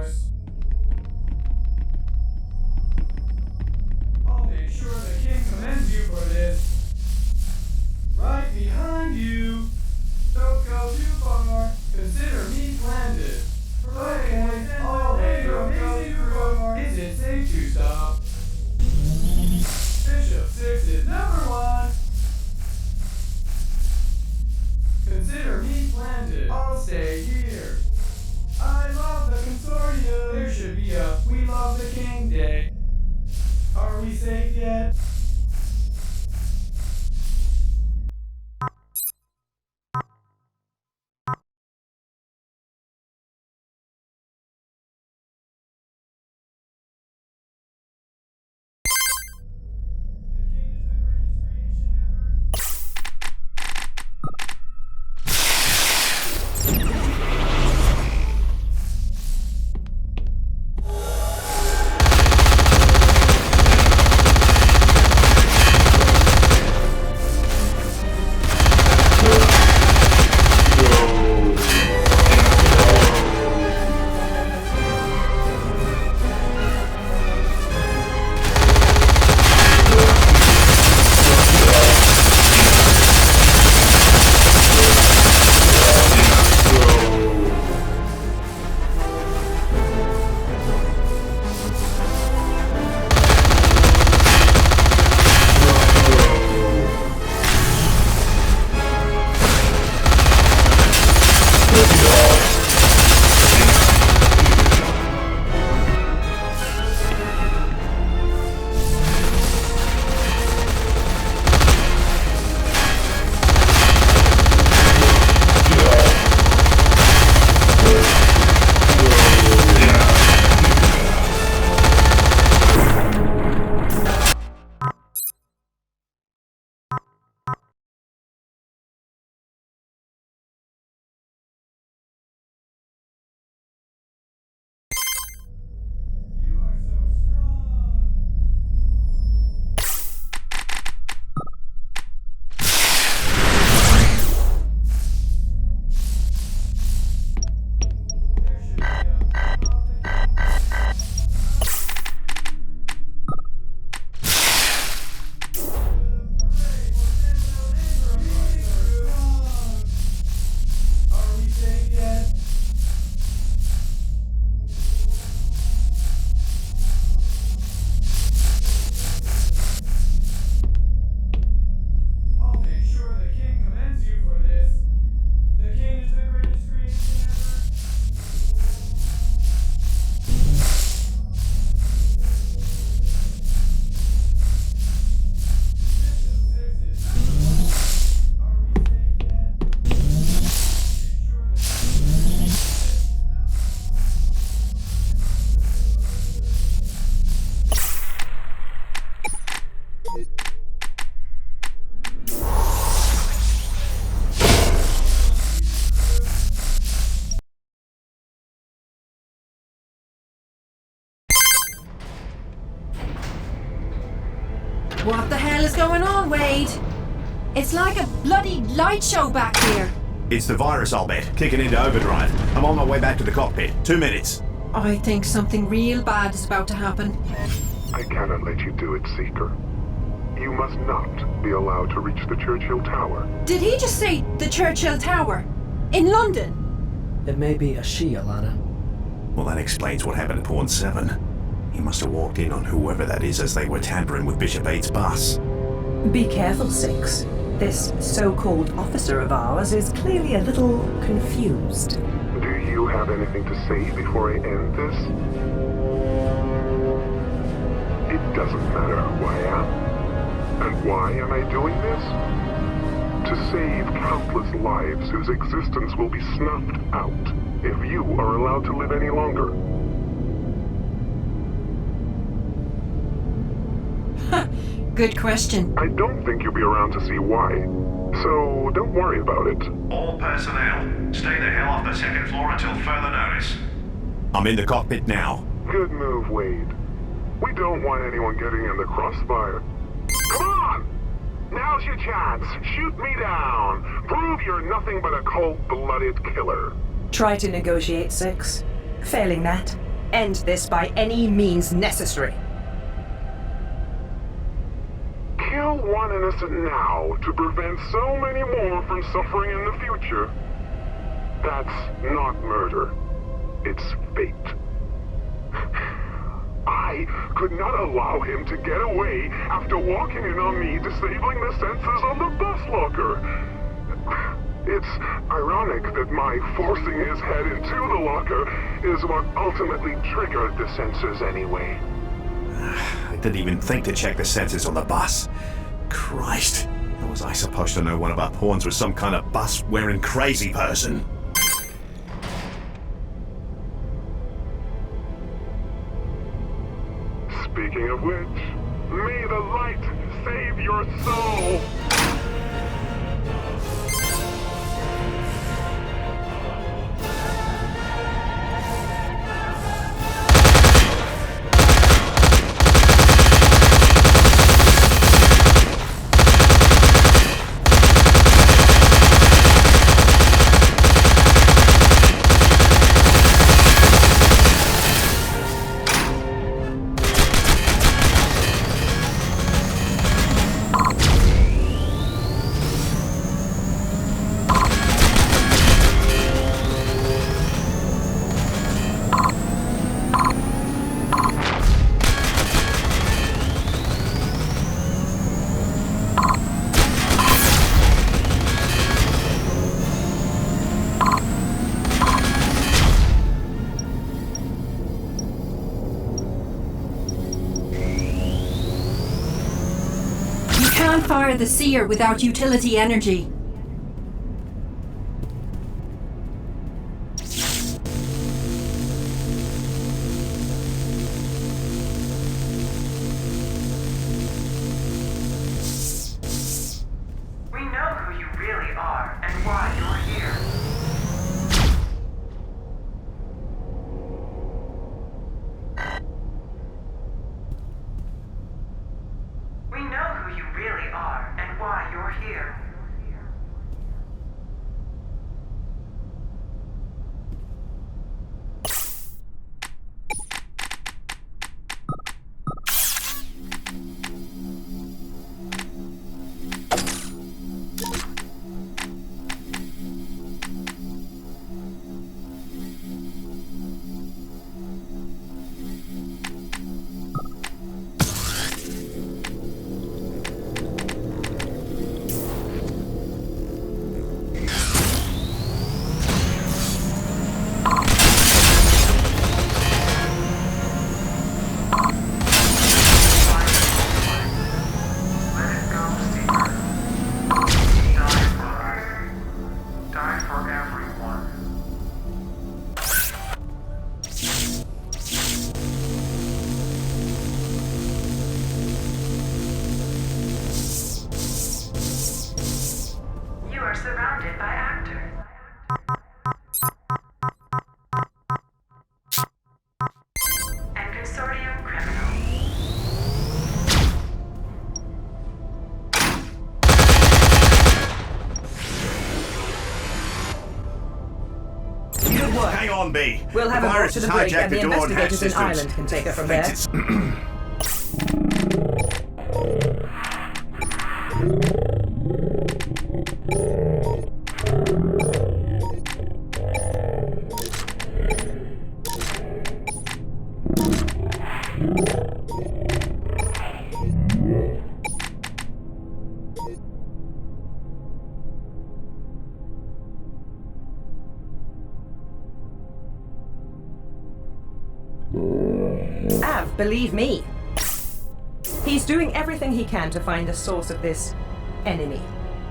Speaker 7: course. I'll make sure the king commends you for this. Right behind you. Don't go too far. Consider me landed. Okay, all hail your amazing crew. Is it safe to stop? Bishop 6 is number 1. Consider me planted. I'll stay here. I love the consortium. There should be a We Love the King Day. Are we safe yet?
Speaker 12: What the hell is going on, Wade? It's like a bloody light show back here.
Speaker 6: It's the virus, I'll bet, kicking into overdrive. I'm on my way back to the cockpit. 2 minutes.
Speaker 12: I think something real bad is about to happen.
Speaker 4: I cannot let you do it, Seeker. You must not be allowed to reach the Churchill Tower.
Speaker 12: Did he just say the Churchill Tower? In London?
Speaker 13: It may be a she, Alana.
Speaker 6: Well, that explains what happened at Pawn 7. He must have walked in on whoever that is as they were tampering with Bishop 8's bus.
Speaker 5: Be careful, Six. This so-called officer of ours is clearly a little confused.
Speaker 4: Do you have anything to say before I end this? It doesn't matter who I am. And why am I doing this? To save countless lives whose existence will be snuffed out if you are allowed to live any longer.
Speaker 12: Good question.
Speaker 4: I don't think you'll be around to see why. So don't worry about it.
Speaker 6: All personnel, stay the hell off the second floor until further notice. I'm in the cockpit now.
Speaker 4: Good move, Wade. We don't want anyone getting in the crossfire. Come on! Now's your chance. Shoot me down. Prove you're nothing but a cold-blooded killer.
Speaker 5: Try to negotiate, Six. Failing that,
Speaker 1: End this by any means necessary.
Speaker 4: Kill one innocent now to prevent so many more from suffering in the future. That's not murder. It's fate. I could not allow him to get away after walking in on me disabling the sensors on the bus locker. It's ironic that my forcing his head into the locker is what ultimately triggered the sensors anyway.
Speaker 6: I didn't even think to check the sensors on the bus. Christ, how was I supposed to know one of our pawns was some kind of bus-wearing crazy person?
Speaker 4: Speaking of which, may the light save your soul!
Speaker 12: Fire the seer without utility energy.
Speaker 16: We know who you really are and why you're here. We know who you really are and why you're here. Surrounded by actors. And consortium criminals.
Speaker 1: Good work.
Speaker 6: Hang on, B.
Speaker 1: We'll have a vote to the break, and the
Speaker 6: door and hatch
Speaker 1: investigators in
Speaker 6: systems.
Speaker 1: Ireland can take her from there. Believe me. He's doing everything he can to find the source of this enemy.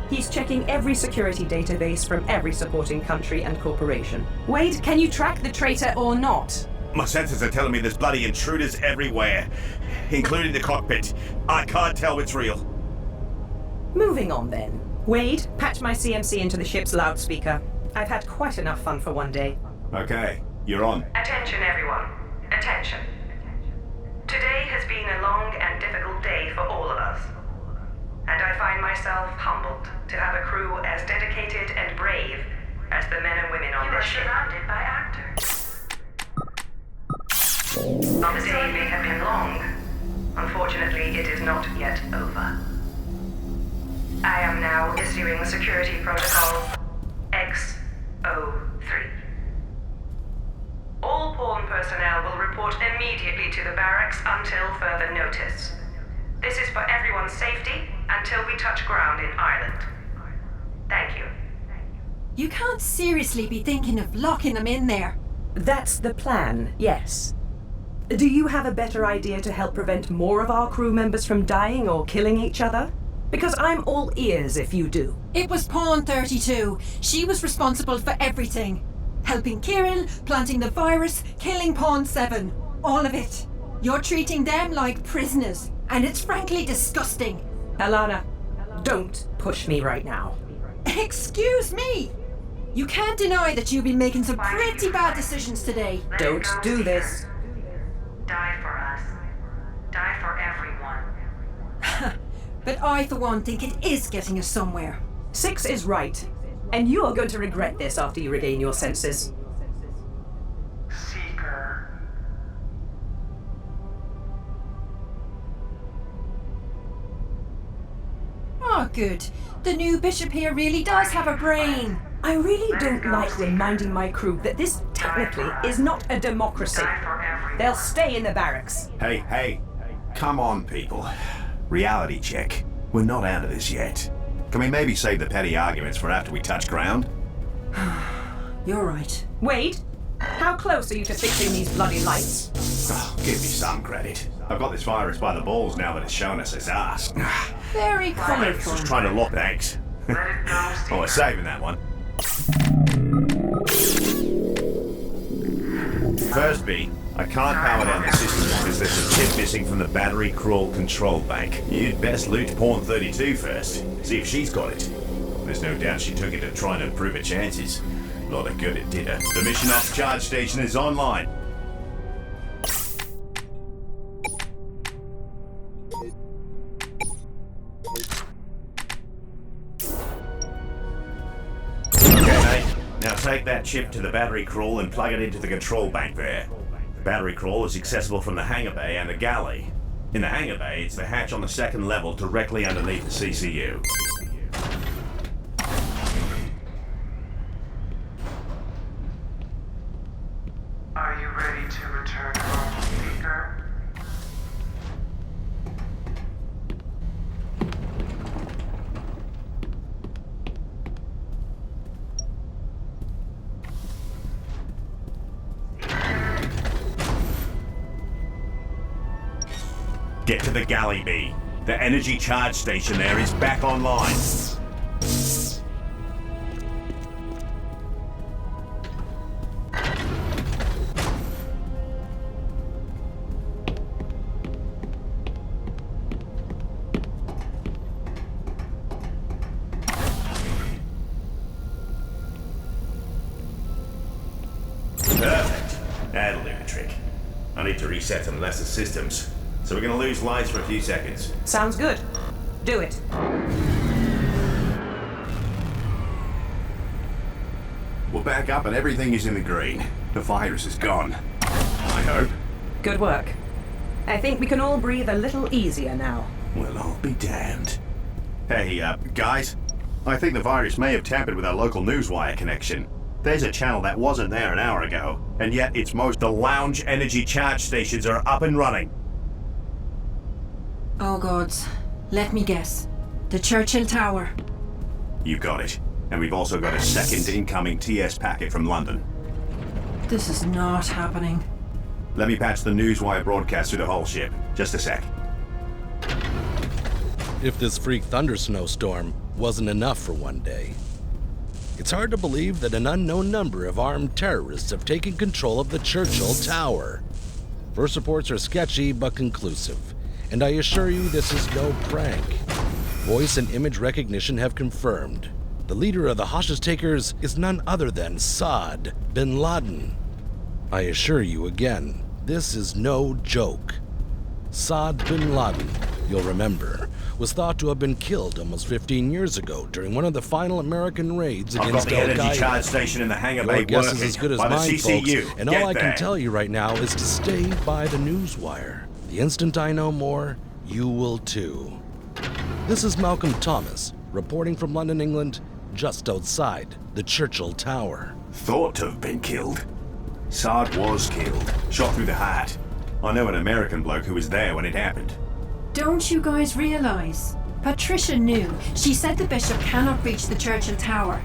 Speaker 1: He's checking every security database from every supporting country and corporation. Wade, can you track the traitor or not?
Speaker 6: My sensors are telling me there's bloody intruders everywhere, including the cockpit. I can't tell what's real.
Speaker 1: Moving on then. Wade, patch my CMC into the ship's loudspeaker. I've had quite enough fun for one day.
Speaker 6: Okay, you're on.
Speaker 16: Attention, everyone. Attention. Today has been a long and difficult day for all of us. And I find myself humbled to have a crew as dedicated and brave as the men and women on this ship. You are surrounded by actors. The day may have been long. Unfortunately, it is not yet over. I am now issuing the security protocol X03. All pawn personnel will report immediately to the barracks until further notice. This is for everyone's safety until we touch ground in Ireland. Thank you.
Speaker 12: You can't seriously be thinking of locking them in there.
Speaker 1: That's the plan, yes. Do you have a better idea to help prevent more of our crew members from dying or killing each other? Because I'm all ears if you do.
Speaker 12: It was Pawn 32. She was responsible for everything. Helping Kirill, planting the virus, killing Pawn 7. All of it. You're treating them like prisoners, and it's frankly disgusting.
Speaker 1: Alana, don't push me right now.
Speaker 12: Excuse me! You can't deny that you've been making some pretty bad decisions today.
Speaker 1: Don't do this.
Speaker 16: Die for us. Die for everyone.
Speaker 12: But I, for one, think it is getting us somewhere.
Speaker 1: 6 is right. And you are going to regret this after you regain your senses.
Speaker 16: Seeker.
Speaker 12: Oh, good. The new bishop here really does have a brain.
Speaker 1: I really don't like reminding my crew that this technically is not a democracy. They'll stay in the barracks.
Speaker 6: Hey, come on, people. Reality check. We're not out of this yet. Can we maybe save the petty arguments for after we touch ground?
Speaker 12: You're right.
Speaker 1: Wade, how close are you to fixing these bloody lights?
Speaker 6: Oh, give me some credit. I've got this virus by the balls now that it's shown us its ass.
Speaker 12: Very colourful.
Speaker 6: Just trying to lock thanks. Oh, we're saving that one. First beat, I can't power down the system because there's a chip missing from the battery crawl control bank. You'd best loot Pawn 32 first, see if she's got it. There's no doubt she took it to try and improve her chances. Lot of good it did her. The mission off charge station is online. Now take that chip to the battery crawl and plug it into the control bank there. The battery crawl is accessible from the hangar bay and the galley. In the hangar bay, it's the hatch on the second level directly underneath the CCU.
Speaker 7: Are you ready to return home, Seeker?
Speaker 6: Get to the galley, B. The energy charge station there is back online. Perfect. That'll do the trick. I need to reset some lesser systems. So we're gonna lose lights for a few seconds.
Speaker 1: Sounds good. Do it.
Speaker 6: We're back up and everything is in the green. The virus is gone. I hope.
Speaker 1: Good work. I think we can all breathe a little easier now.
Speaker 6: Well, I'll be damned. Hey, guys. I think the virus may have tampered with our local newswire connection. There's a channel that wasn't there an hour ago, and yet the lounge energy charge stations are up and running.
Speaker 12: Oh gods. Let me guess. The Churchill Tower.
Speaker 6: You got it. And we've also got a second incoming TS packet from London.
Speaker 12: This is not happening.
Speaker 6: Let me patch the newswire broadcast through the whole ship. Just a sec.
Speaker 10: If this freak thunder snowstorm wasn't enough for one day, it's hard to believe that an unknown number of armed terrorists have taken control of the Churchill Tower. First reports are sketchy but conclusive. And I assure you this is no prank. Voice and image recognition have confirmed. The leader of the hostage takers is none other than Saad bin Laden. I assure you again, this is no joke. Saad bin Laden, you'll remember, was thought to have been killed almost 15 years ago during one of the final American raids
Speaker 6: I've
Speaker 10: against
Speaker 6: got the
Speaker 10: Al
Speaker 6: energy
Speaker 10: Qaeda.
Speaker 6: charge station in the hangar
Speaker 10: Your
Speaker 6: bay
Speaker 10: guess
Speaker 6: working
Speaker 10: is as good as
Speaker 6: by the
Speaker 10: mine,
Speaker 6: CCU.
Speaker 10: folks, and
Speaker 6: Get
Speaker 10: all I
Speaker 6: there.
Speaker 10: can tell you right now is to stay by the newswire. The instant I know more, you will too. This is Malcolm Thomas, reporting from London, England, just outside the Churchill Tower.
Speaker 6: Thought to have been killed. Sard was killed, shot through the heart. I know an American bloke who was there when it happened.
Speaker 12: Don't you guys realize? Patricia knew. She said the bishop cannot reach the Churchill Tower.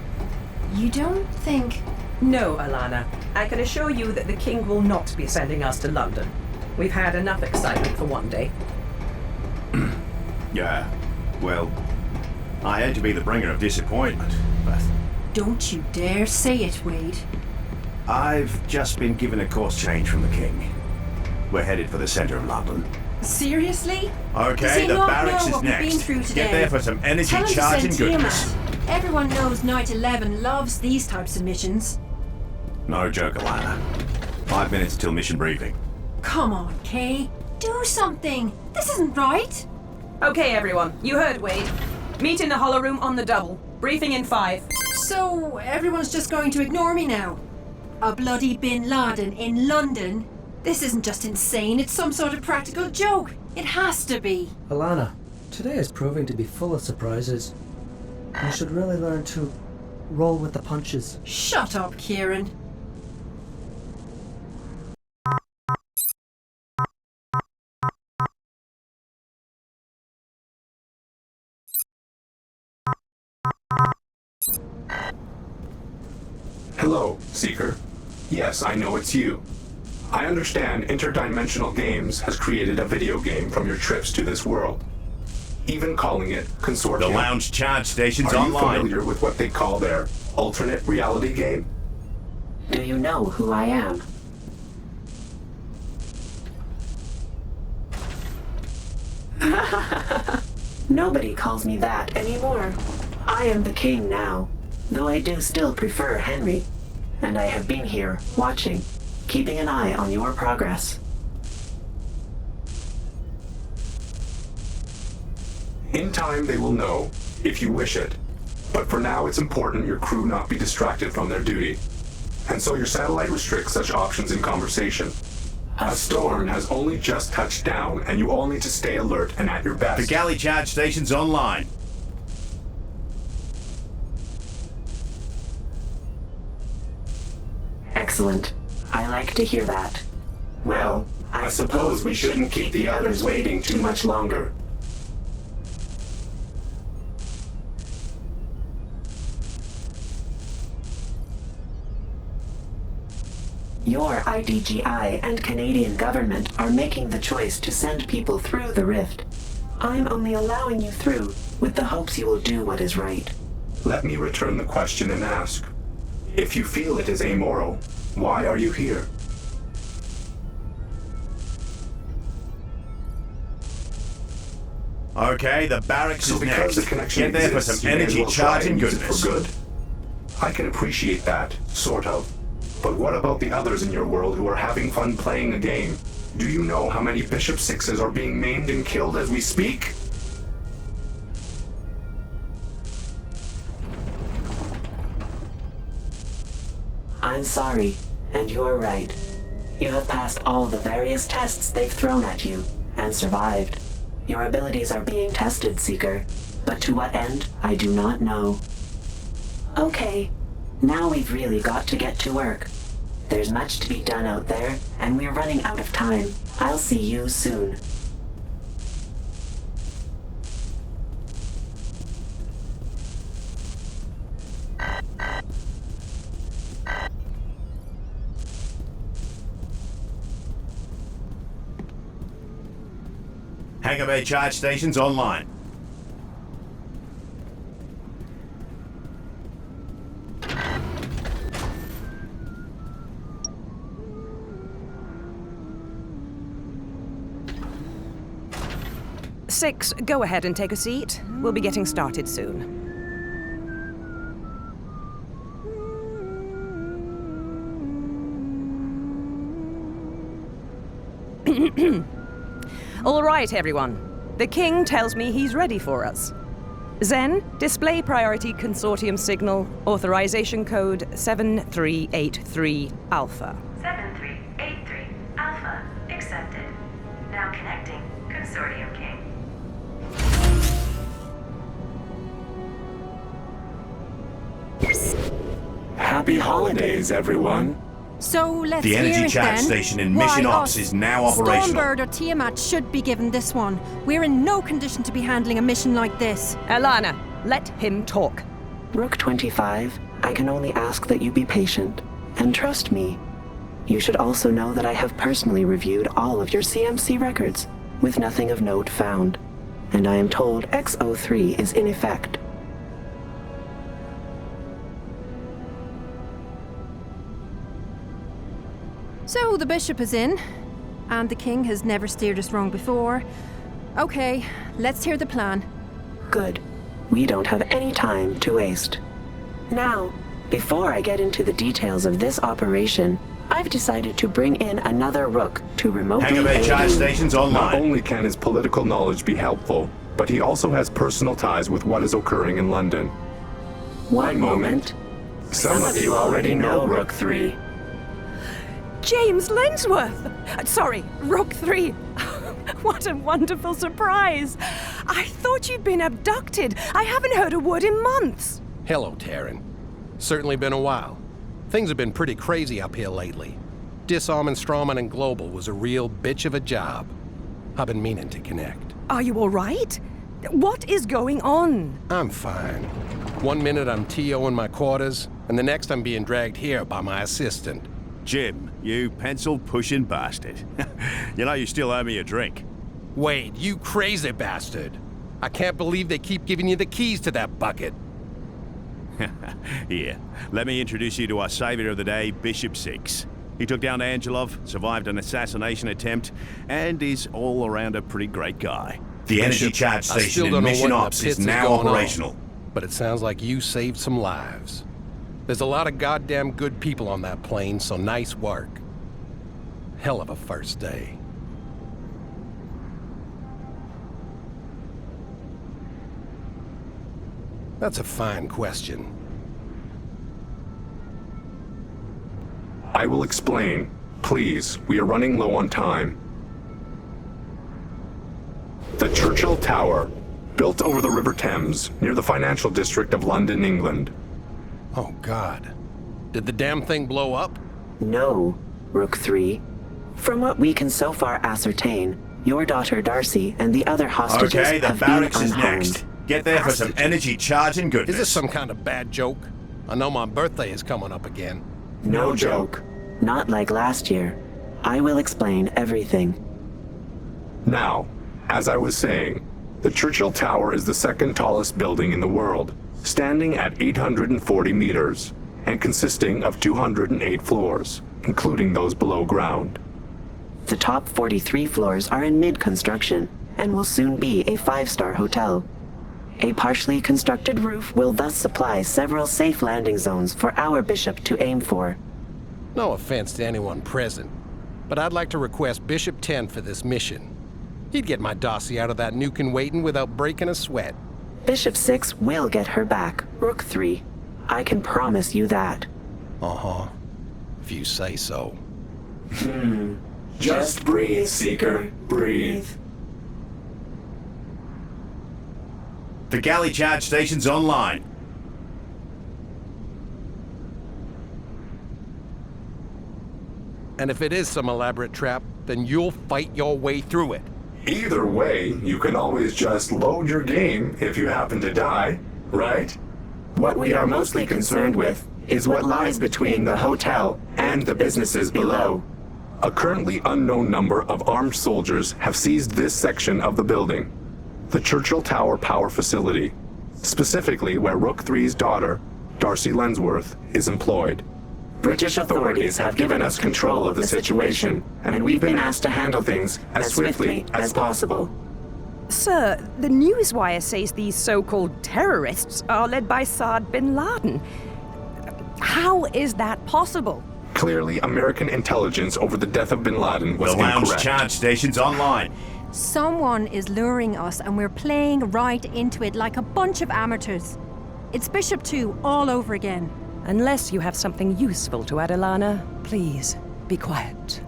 Speaker 12: You don't think...
Speaker 1: No, Alana. I can assure you that the king will not be sending us to London. We've had enough excitement for one day.
Speaker 6: Yeah, well, I hate to be the bringer of disappointment, but
Speaker 12: Don't you dare say it, Wade.
Speaker 6: I've just been given a course change from the king. We're headed for the centre of London.
Speaker 12: Seriously? Does
Speaker 6: Okay,
Speaker 12: he
Speaker 6: the
Speaker 12: not
Speaker 6: barracks
Speaker 12: know
Speaker 6: is
Speaker 12: what we've been
Speaker 6: next.
Speaker 12: through today?
Speaker 6: Get there for some energy
Speaker 12: Tell him to
Speaker 6: charging
Speaker 12: send
Speaker 6: goodness.
Speaker 12: Tiamat. Everyone knows Night 11 loves these types of missions.
Speaker 6: No joke, Alana. 5 minutes till mission briefing.
Speaker 12: Come on, Kay. Do something. This isn't right.
Speaker 1: Okay, everyone. You heard Wade. Meet in the hollow room on the double. Briefing in 5.
Speaker 12: So, everyone's just going to ignore me now? A bloody Bin Laden in London? This isn't just insane, it's some sort of practical joke. It has to be.
Speaker 13: Alana, today is proving to be full of surprises. You should really learn to roll with the punches.
Speaker 12: Shut up, Kieran.
Speaker 9: Hello, Seeker. Yes, I know it's you. I understand Interdimensional Games has created a video game from your trips to this world. Even calling it CONSORTIUM.
Speaker 6: The lounge charge station's
Speaker 9: Are
Speaker 6: online.
Speaker 9: you familiar with what they call their alternate reality game?
Speaker 11: Do you know who I am? Nobody calls me that anymore. I am the king now, though I do still prefer Henry. And I have been here, watching, keeping an eye on your progress.
Speaker 9: In time, they will know, if you wish it. But for now, it's important your crew not be distracted from their duty. And so your satellite restricts such options in conversation. A storm has only just touched down, and you all need to stay alert and at your best.
Speaker 6: The galley charge station's online.
Speaker 11: Excellent. I like to hear that. Well,
Speaker 9: I suppose we shouldn't keep the others waiting too much longer.
Speaker 11: your IDGI and Canadian government are making the choice to send people through the rift. I'm only allowing you through with the hopes you will do what is right.
Speaker 9: Let me return the question and ask. If you feel it is amoral, why are you here?
Speaker 6: Okay, the barracks
Speaker 9: So
Speaker 6: is
Speaker 9: because
Speaker 6: next.
Speaker 9: the connection
Speaker 6: Get there for
Speaker 9: exists,
Speaker 6: some
Speaker 9: you may as
Speaker 6: energy
Speaker 9: well try
Speaker 6: charging
Speaker 9: and use it
Speaker 6: goodness.
Speaker 9: for good. I can appreciate that, sort of. But what about the others in your world who are having fun playing a game? Do you know how many Bishop Sixes are being maimed and killed as we speak?
Speaker 11: I'm sorry, and you're right. You have passed all the various tests they've thrown at you, and survived. Your abilities are being tested, Seeker, but to what end, I do not know. Okay, now we've really got to get to work. There's much to be done out there, and we're running out of time. I'll see you soon.
Speaker 6: Hangar Bay charge station's online.
Speaker 8: Six, go ahead and take a seat. We'll be getting started soon. All right, everyone.
Speaker 19: The king tells me he's ready for us. Zen, display priority consortium signal, authorization code 7383 Alpha.
Speaker 16: 7383 Alpha accepted. Now connecting Consortium King.
Speaker 9: Happy holidays, everyone.
Speaker 2: So let's
Speaker 6: The energy
Speaker 2: hear it
Speaker 6: charge
Speaker 2: then.
Speaker 6: station in Mission
Speaker 2: Why
Speaker 6: Ops
Speaker 2: us?
Speaker 6: is now operational.
Speaker 2: Stormbird or Tiamat should be given this one. We're in no condition to be handling a mission like this.
Speaker 19: Alana, let him talk.
Speaker 11: Rook 25, I can only ask that you be patient and trust me. You should also know that I have personally reviewed all of your CMC records, with nothing of note found, and I am told X03 is in effect.
Speaker 2: So the bishop is in, and the king has never steered us wrong before. Okay, let's hear the plan.
Speaker 11: Good. We don't have any time to waste. Now, before I get into the details of this operation, I've decided to bring in another Rook to remotely
Speaker 6: Hangar Bay
Speaker 11: aid
Speaker 6: charge
Speaker 11: you.
Speaker 6: stations online.
Speaker 9: Not only can his political knowledge be helpful, but he also has personal ties with what is occurring in London.
Speaker 11: One moment.
Speaker 9: Some of you already know Rook 3.
Speaker 19: James Lensworth! Sorry, Rook 3. What a wonderful surprise! I thought you'd been abducted. I haven't heard a word in months.
Speaker 3: Hello, Taryn. Certainly been a while. Things have been pretty crazy up here lately. Disarming Strawman and Global was a real bitch of a job. I've been meaning to connect.
Speaker 19: Are you all right? What is going on?
Speaker 3: I'm fine. One minute I'm TO in my quarters, and the next I'm being dragged here by my assistant.
Speaker 6: Jim, you pencil-pushing bastard. You know you still owe me a drink.
Speaker 3: Wade, you crazy bastard. I can't believe they keep giving you the keys to that bucket.
Speaker 6: Here, let me introduce you to our savior of the day, Bishop 6. He took down Angelov, survived an assassination attempt, and is all around a pretty great guy. The energy
Speaker 3: Bishop,
Speaker 6: charge
Speaker 3: I still
Speaker 6: station
Speaker 3: don't
Speaker 6: in
Speaker 3: know
Speaker 6: Mission
Speaker 3: what in the
Speaker 6: Ops
Speaker 3: pits
Speaker 6: is now
Speaker 3: going on,
Speaker 6: operational.
Speaker 3: but it sounds like you saved some lives. There's a lot of goddamn good people on that plane, so nice work. Hell of a first day. That's a fine question.
Speaker 9: I will explain. Please, we are running low on time. The Churchill Tower, built over the River Thames, near the financial district of London, England.
Speaker 3: Oh, God. Did the damn thing blow up?
Speaker 11: No, Rook 3. From what we can so far ascertain, your daughter Darcy and the other hostages
Speaker 6: Okay, the
Speaker 11: have
Speaker 6: barracks
Speaker 11: been
Speaker 6: is
Speaker 11: unharmed.
Speaker 6: next. Get there for some energy charging goodness.
Speaker 3: Is this some kind of bad joke? I know my birthday is coming up again.
Speaker 11: No joke. Not like last year. I will explain everything.
Speaker 9: Now, as I was saying, the Churchill Tower is the second tallest building in the world, standing at 840 meters, and consisting of 208 floors, including those below ground.
Speaker 11: The top 43 floors are in mid-construction, and will soon be a 5-star hotel. A partially constructed roof will thus supply several safe landing zones for our bishop to aim for.
Speaker 3: No offense to anyone present, but I'd like to request Bishop 10 for this mission. He'd get my Darcy out of that nuke and waiting without breaking a sweat.
Speaker 11: Bishop 6 will get her back, Rook 3. I can promise you that.
Speaker 3: Uh-huh. If you say so.
Speaker 9: Just breathe, Seeker. Breathe.
Speaker 6: The galley charge station's online.
Speaker 3: And if it is some elaborate trap, then you'll fight your way through it.
Speaker 9: Either way, you can always just load your game if you happen to die, right? What we are mostly concerned with is what lies between the hotel and the businesses below. A currently unknown number of armed soldiers have seized this section of the building, the Churchill Tower Power Facility, specifically where Rook 3's daughter, Darcy Lensworth, is employed. British authorities have given us control of the situation, and we've been asked to handle things as swiftly as possible.
Speaker 19: Sir, the newswire says these so-called terrorists are led by Saad bin Laden. How is that possible?
Speaker 9: Clearly, American intelligence over the death of bin Laden was
Speaker 6: The lounge
Speaker 9: incorrect.
Speaker 6: charge station's online.
Speaker 2: Someone is luring us and we're playing right into it like a bunch of amateurs. It's Bishop 2 all over again.
Speaker 8: Unless you have something useful to add, Alana, please be quiet.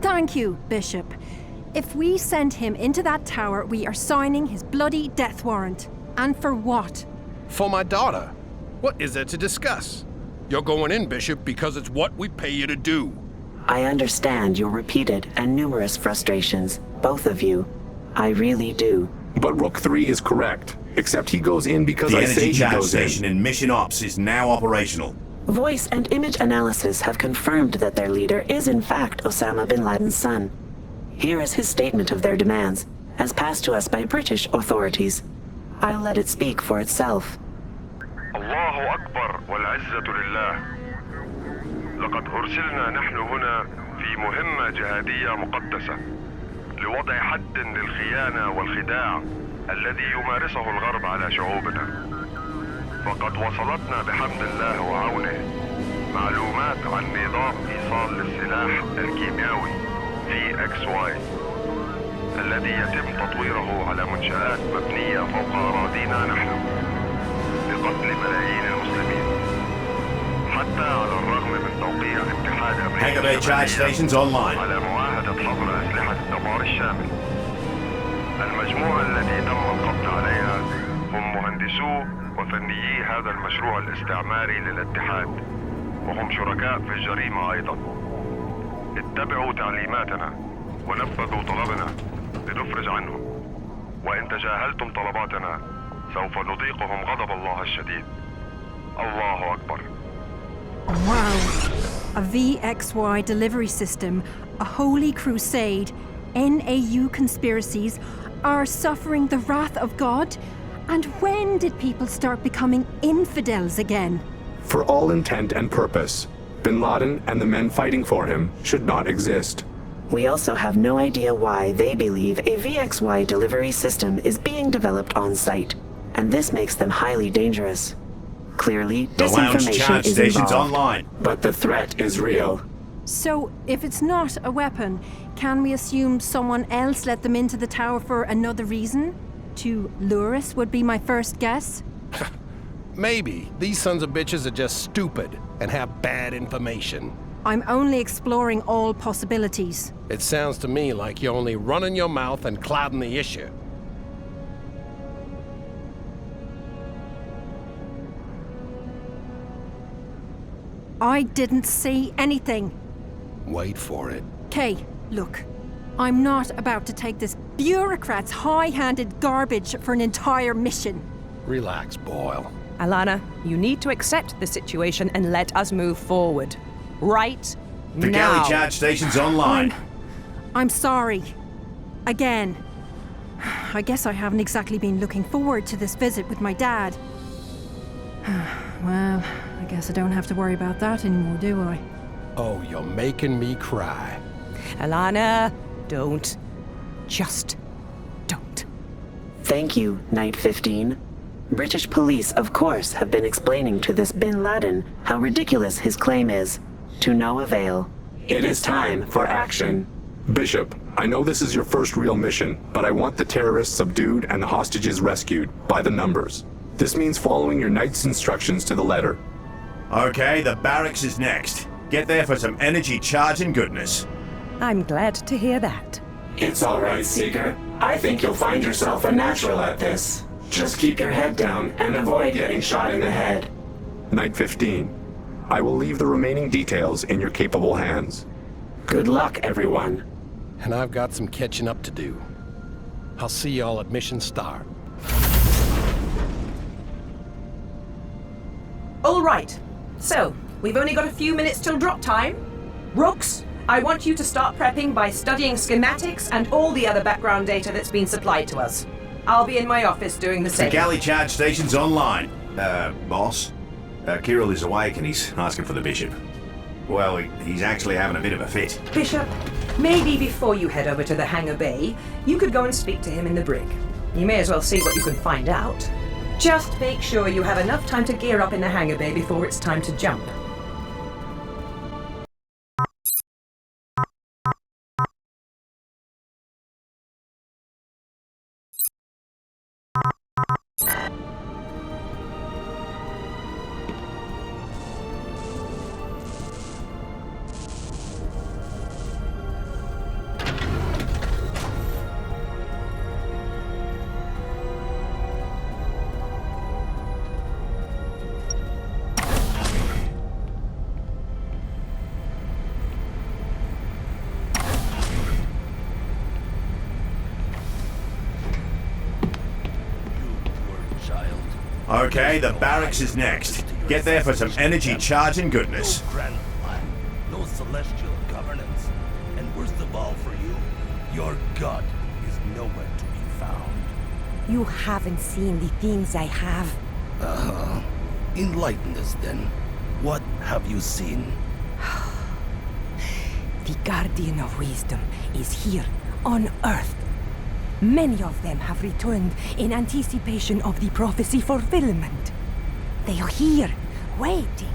Speaker 2: Thank you, Bishop. If we send him into that tower, we are signing his bloody death warrant. And for what?
Speaker 3: For my daughter. What is there to discuss? You're going in, Bishop, because it's what we pay you to do.
Speaker 11: I understand your repeated and numerous frustrations, both of you. I really do.
Speaker 9: But Rook 3 is correct, except he goes in because
Speaker 6: The
Speaker 9: I say
Speaker 6: energy
Speaker 9: he
Speaker 6: charge
Speaker 9: goes
Speaker 6: station in Mission Ops is now operational.
Speaker 11: Voice and image analysis have confirmed that their leader is in fact Osama bin Laden's son. Here is his statement of their demands, as passed to us by British authorities. I'll let it speak for itself.
Speaker 4: الله أكبر والعزة لله. لقد أرسلنا نحن هنا في مهمة جهادية مقدسة لوضع حد للخيانة والخداع الذي يمارسه الغرب على شعوبنا. فقد وصلتنا بحمد الله وعونه معلومات عن نظام إيصال للسلاح الكيميائي VXY الذي يتم تطويره على منشآت مبنية فوق أراضينا نحن لقتل ملايين المسلمين حتى على الرغم من توقيع اتحاد
Speaker 6: Hangar charge stations online.
Speaker 4: على معاهدة حظر أسلحة الدمار الشامل. المجموعة التي تم القبض عليها هم مهندسو وفنيي هذا المشروع الاستعماري للاتحاد وهم شركاء في الجريمة أيضا. اتبعوا تعليماتنا ونفذوا طلبنا لنفرج عنهم، وإن تجاهلتم طلباتنا سوف نذيقهم غضب الله الشديد. الله أكبر.
Speaker 2: Wow. A VXY delivery system, a holy crusade, NAU conspiracies are suffering the wrath of God? And when did people start becoming infidels again?
Speaker 9: For all intent and purpose, bin Laden and the men fighting for him should not exist.
Speaker 11: We also have no idea why they believe a VXY delivery system is being developed on site, and this makes them highly dangerous. Clearly,
Speaker 6: The lounge
Speaker 11: disinformation
Speaker 6: charge
Speaker 11: is
Speaker 6: station's
Speaker 11: involved.
Speaker 6: online.
Speaker 9: But the threat is real.
Speaker 2: So, if it's not a weapon, can we assume someone else let them into the tower for another reason? To lure us would be my first guess.
Speaker 3: Maybe. These sons of bitches are just stupid and have bad information.
Speaker 2: I'm only exploring all possibilities.
Speaker 3: It sounds to me like you're only running your mouth and clouding the issue.
Speaker 2: I didn't see anything.
Speaker 3: Wait for it.
Speaker 2: Kay, look. I'm not about to take this bureaucrat's high-handed garbage for an entire mission.
Speaker 3: Relax, Boyle.
Speaker 8: Alana, you need to accept the situation and let us move forward. Right
Speaker 6: The
Speaker 8: now.
Speaker 6: galley charge station's online.
Speaker 2: I'm sorry. Again. I guess I haven't exactly been looking forward to this visit with my dad. Well, I guess I don't have to worry about that anymore, do I?
Speaker 3: Oh, you're making me cry.
Speaker 8: Alana, don't. Just don't.
Speaker 11: Thank you, Night 15. British police, of course, have been explaining to this bin Laden how ridiculous his claim is. To no avail.
Speaker 9: It is time for action. Bishop, I know this is your first real mission, but I want the terrorists subdued and the hostages rescued, by the numbers. This means following your knight's instructions to the letter.
Speaker 6: Okay, the barracks is next. Get there for some energy charging goodness.
Speaker 8: I'm glad to hear that.
Speaker 9: It's all right, Seeker. I think you'll find yourself a natural at this. Just keep your head down and avoid getting shot in the head. Night 15. I will leave the remaining details in your capable hands. Good luck, everyone.
Speaker 3: And I've got some catching up to do. I'll see y'all at mission start.
Speaker 1: All right. So, we've only got a few minutes till drop time. Rooks, I want you to start prepping by studying schematics and all the other background data that's been supplied to us. I'll be in my office doing the
Speaker 6: The
Speaker 1: same.
Speaker 6: galley charge station's online. Boss? Kirill is awake and he's asking for the bishop. Well, he's actually having a bit of a fit.
Speaker 1: Bishop, maybe before you head over to the hangar bay, you could go and speak to him in the brig. You may as well see what you can find out. Just make sure you have enough time to gear up in the hangar bay before it's time to jump.
Speaker 6: Okay, the barracks is next. Get there for some energy charging goodness.
Speaker 10: No grand plan, no celestial governance, and worst of all for you, your god is nowhere to be found.
Speaker 18: You haven't seen the things I have.
Speaker 10: Enlighten us then. What have you seen?
Speaker 18: The Guardian of Wisdom is here, on Earth. Many of them have returned in anticipation of the prophecy fulfillment. They are here, waiting.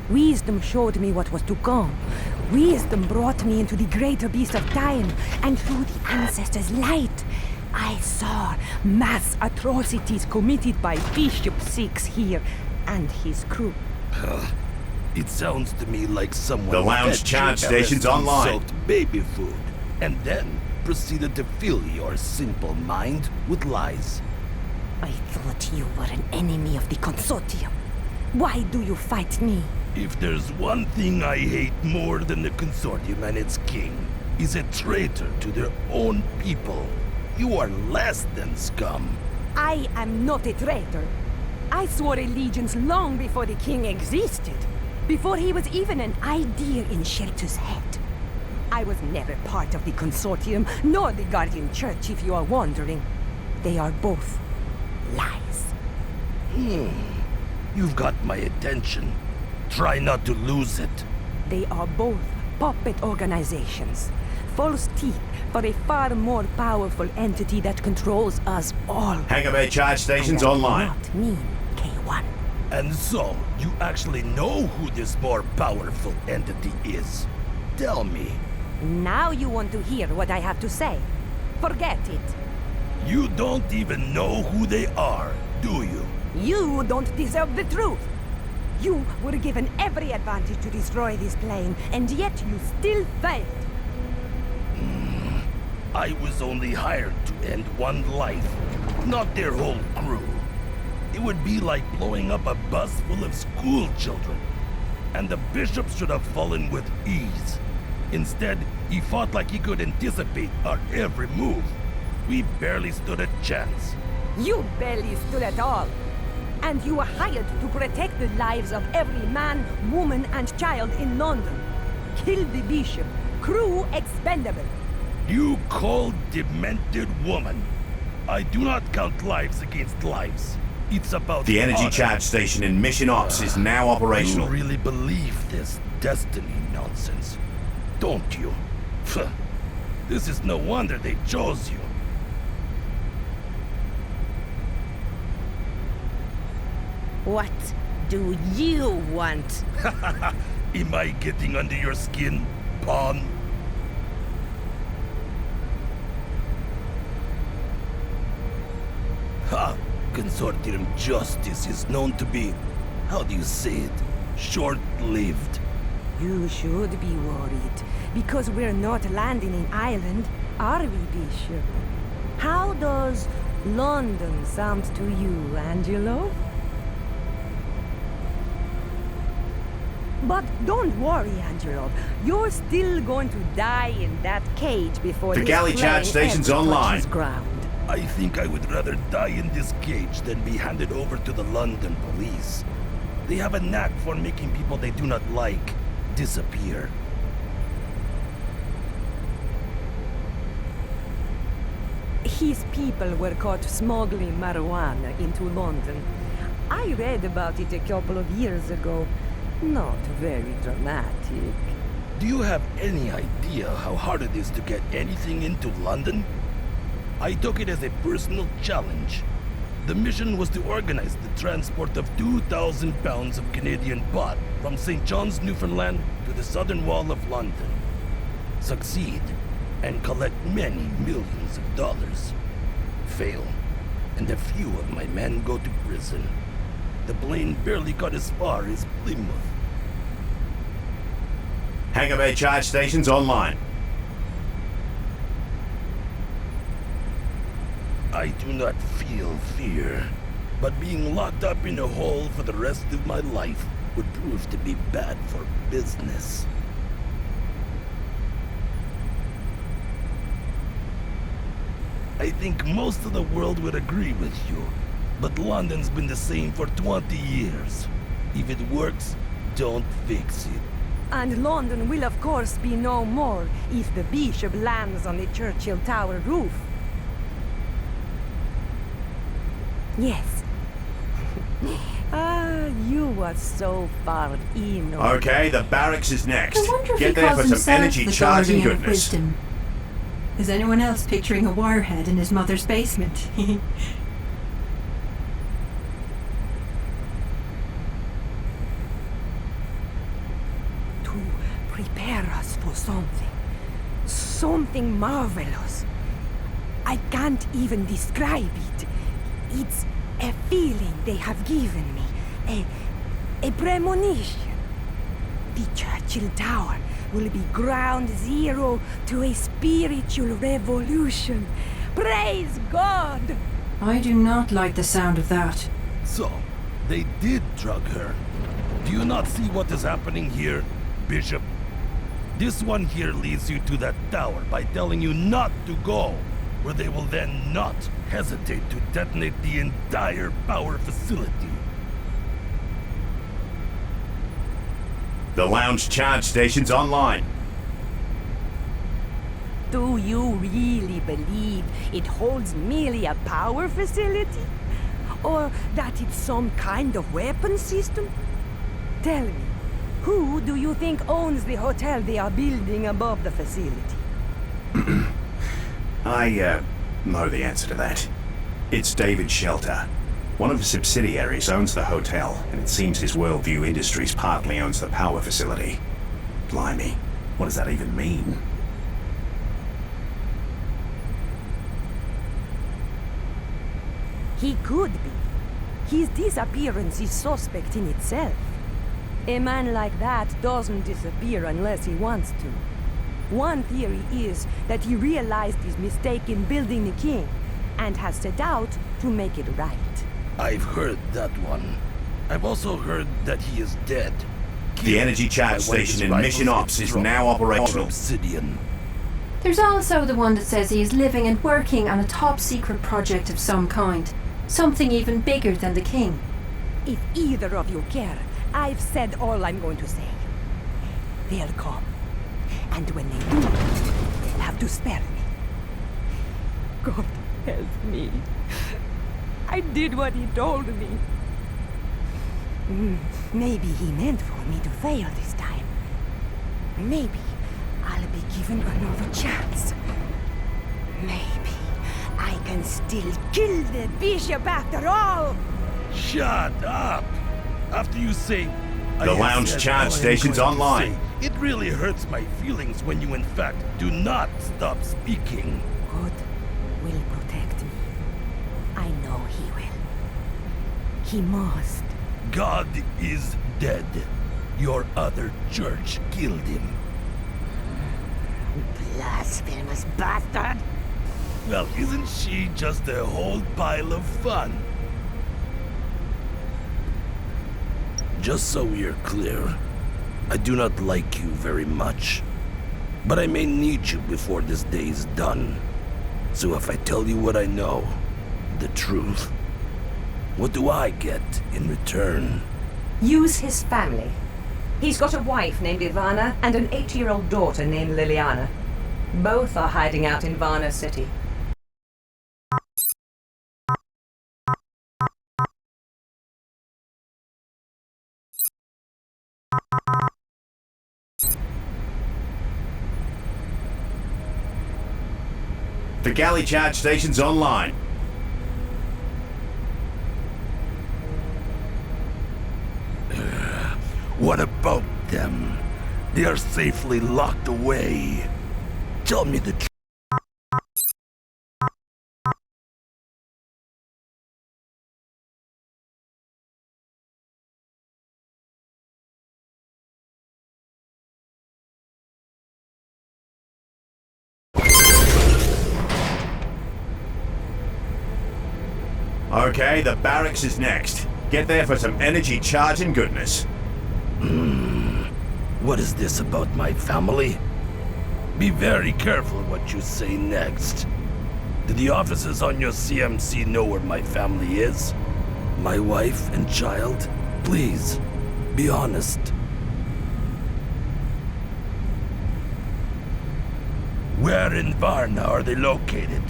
Speaker 18: Wisdom showed me what was to come. Wisdom brought me into the great abyss of time, and through the ancestors' light, I saw mass atrocities committed by Bishop 6 here and his crew.
Speaker 10: It sounds to me like someone
Speaker 6: The lounge
Speaker 10: fed
Speaker 6: charge
Speaker 10: you
Speaker 6: station's
Speaker 10: LSD
Speaker 6: online.
Speaker 10: soaked baby food, and then proceeded to fill your simple mind with lies.
Speaker 18: I thought you were an enemy of the Consortium. Why do you fight me?
Speaker 10: If there's one thing I hate more than the Consortium and its king, is a traitor to their own people. You are less than scum.
Speaker 18: I am not a traitor. I swore allegiance long before the king existed. Before he was even an idea in Shelter's head. I was never part of the Consortium, nor the Guardian Church, if you are wondering. They are both lies.
Speaker 10: You've got my attention. Try not to lose it.
Speaker 18: They are both puppet organizations. False teeth for a far more powerful entity that controls us all.
Speaker 6: Hangar Bay charge station's online.
Speaker 18: Not mean, K1.
Speaker 10: And so, you actually know who this more powerful entity is. Tell me.
Speaker 18: Now you want to hear what I have to say. Forget it.
Speaker 10: You don't even know who they are, do you?
Speaker 18: You don't deserve the truth. You were given every advantage to destroy this plane, and yet you still failed.
Speaker 10: I was only hired to end one life, not their whole crew. It would be like blowing up a bus full of school children. And the bishop should have fallen with ease. Instead, he fought like he could anticipate our every move. We barely stood a chance.
Speaker 18: You barely stood at all. And you were hired to protect the lives of every man, woman, and child in London. Kill the bishop. Crew expendable.
Speaker 10: You cold, demented woman. I do not count lives against lives. It's about
Speaker 6: The energy
Speaker 10: honor.
Speaker 6: charge station in Mission Ops is now operational.
Speaker 10: You really believe this destiny nonsense, don't you? Pfft. This is no wonder they chose you.
Speaker 18: What do you want?
Speaker 10: Am I getting under your skin, pawn? Ha! Consortium justice is known to be, how do you say it, short-lived.
Speaker 18: You should be worried, because we're not landing in Ireland, are we, Bishop? How does London sound to you, Angelo? But don't worry, Angelo. You're still going to die in that cage before
Speaker 6: The
Speaker 18: this
Speaker 6: galley
Speaker 18: plane
Speaker 6: charge station's
Speaker 18: ever
Speaker 6: online.
Speaker 18: touches ground.
Speaker 10: I think I would rather die in this cage than be handed over to the London police. They have a knack for making people they do not like disappear.
Speaker 18: His people were caught smuggling marijuana into London. I read about it a couple of years ago. Not very dramatic.
Speaker 10: Do you have any idea how hard it is to get anything into London? I took it as a personal challenge. The mission was to organize the transport of 2,000 pounds of Canadian pot from St. John's, Newfoundland to the southern wall of London. Succeed, and collect many millions of dollars. Fail, and a few of my men go to prison. The plane barely got as far as Plymouth.
Speaker 6: Hangar Bay charge stations online.
Speaker 10: I do not feel fear, but being locked up in a hole for the rest of my life would prove to be bad for business. I think most of the world would agree with you, but London's been the same for 20 years. If it works, don't fix it.
Speaker 18: And London will of course be no more if the bishop lands on the Churchill Tower roof. Yes. You are so far in.
Speaker 6: Okay, the barracks is next.
Speaker 12: I wonder if
Speaker 6: Get
Speaker 12: he
Speaker 6: there
Speaker 12: calls
Speaker 6: for some
Speaker 12: himself
Speaker 6: energy
Speaker 12: the
Speaker 6: charging
Speaker 12: guardian of
Speaker 6: goodness.
Speaker 12: wisdom. Is anyone else picturing a wirehead in his mother's basement?
Speaker 18: To prepare us for something. Something marvelous. I can't even describe it. It's a feeling they have given me. A premonition. The Churchill Tower will be ground zero to a spiritual revolution. Praise God!
Speaker 12: I do not like the sound of that.
Speaker 10: So, they did drug her. Do you not see what is happening here, Bishop? This one here leads you to that tower by telling you not to go, where they will then not hesitate to detonate the entire power facility.
Speaker 6: The lounge charge station's online.
Speaker 18: Do you really believe it holds merely a power facility? Or that it's some kind of weapon system? Tell me, who do you think owns the hotel they are building above the facility?
Speaker 6: I know the answer to that. It's David Shelter. One of his subsidiaries owns the hotel, and it seems his Worldview Industries partly owns the power facility. Blimey, what does that even mean?
Speaker 18: He could be. His disappearance is suspect in itself. A man like that doesn't disappear unless he wants to. One theory is that he realized his mistake in building the king, and has set out to make it right.
Speaker 10: I've heard that one. I've also heard that he is dead.
Speaker 6: The energy charge station in Mission Ops is now operational.
Speaker 10: Obsidian.
Speaker 12: There's also the one that says he is living and working on a top-secret project of some kind. Something even bigger than the king.
Speaker 18: If either of you care, I've said all I'm going to say. They'll come. And when they do, they'll have to spare me. God help me. I did what he told me. Maybe he meant for me to fail this time. Maybe I'll be given another chance. Maybe I can still kill the bishop after all.
Speaker 10: Shut up! After you say...
Speaker 6: The lounge charge station's online.
Speaker 10: It really hurts my feelings when you in fact do not stop speaking.
Speaker 18: God will protect me. I know he will. He must.
Speaker 10: God is dead. Your other church killed him.
Speaker 18: Blasphemous bastard!
Speaker 10: Well, isn't she just a whole pile of fun? Just so we're clear, I do not like you very much. But I may need you before this day is done. So if I tell you what I know, the truth, what do I get in return?
Speaker 1: Use his family. He's got a wife named Ivana and an 8-year-old daughter named Liliana. Both are hiding out in Varna City.
Speaker 6: The galley charge station's online.
Speaker 17: What about them? They are safely locked away. Tell me the truth.
Speaker 6: Okay, the barracks is next. Get there for some energy charge and goodness.
Speaker 17: What is this about my family? Be very careful what you say next. Do the officers on your CMC know where my family is? My wife and child? Please, be honest. Where in Varna are they located?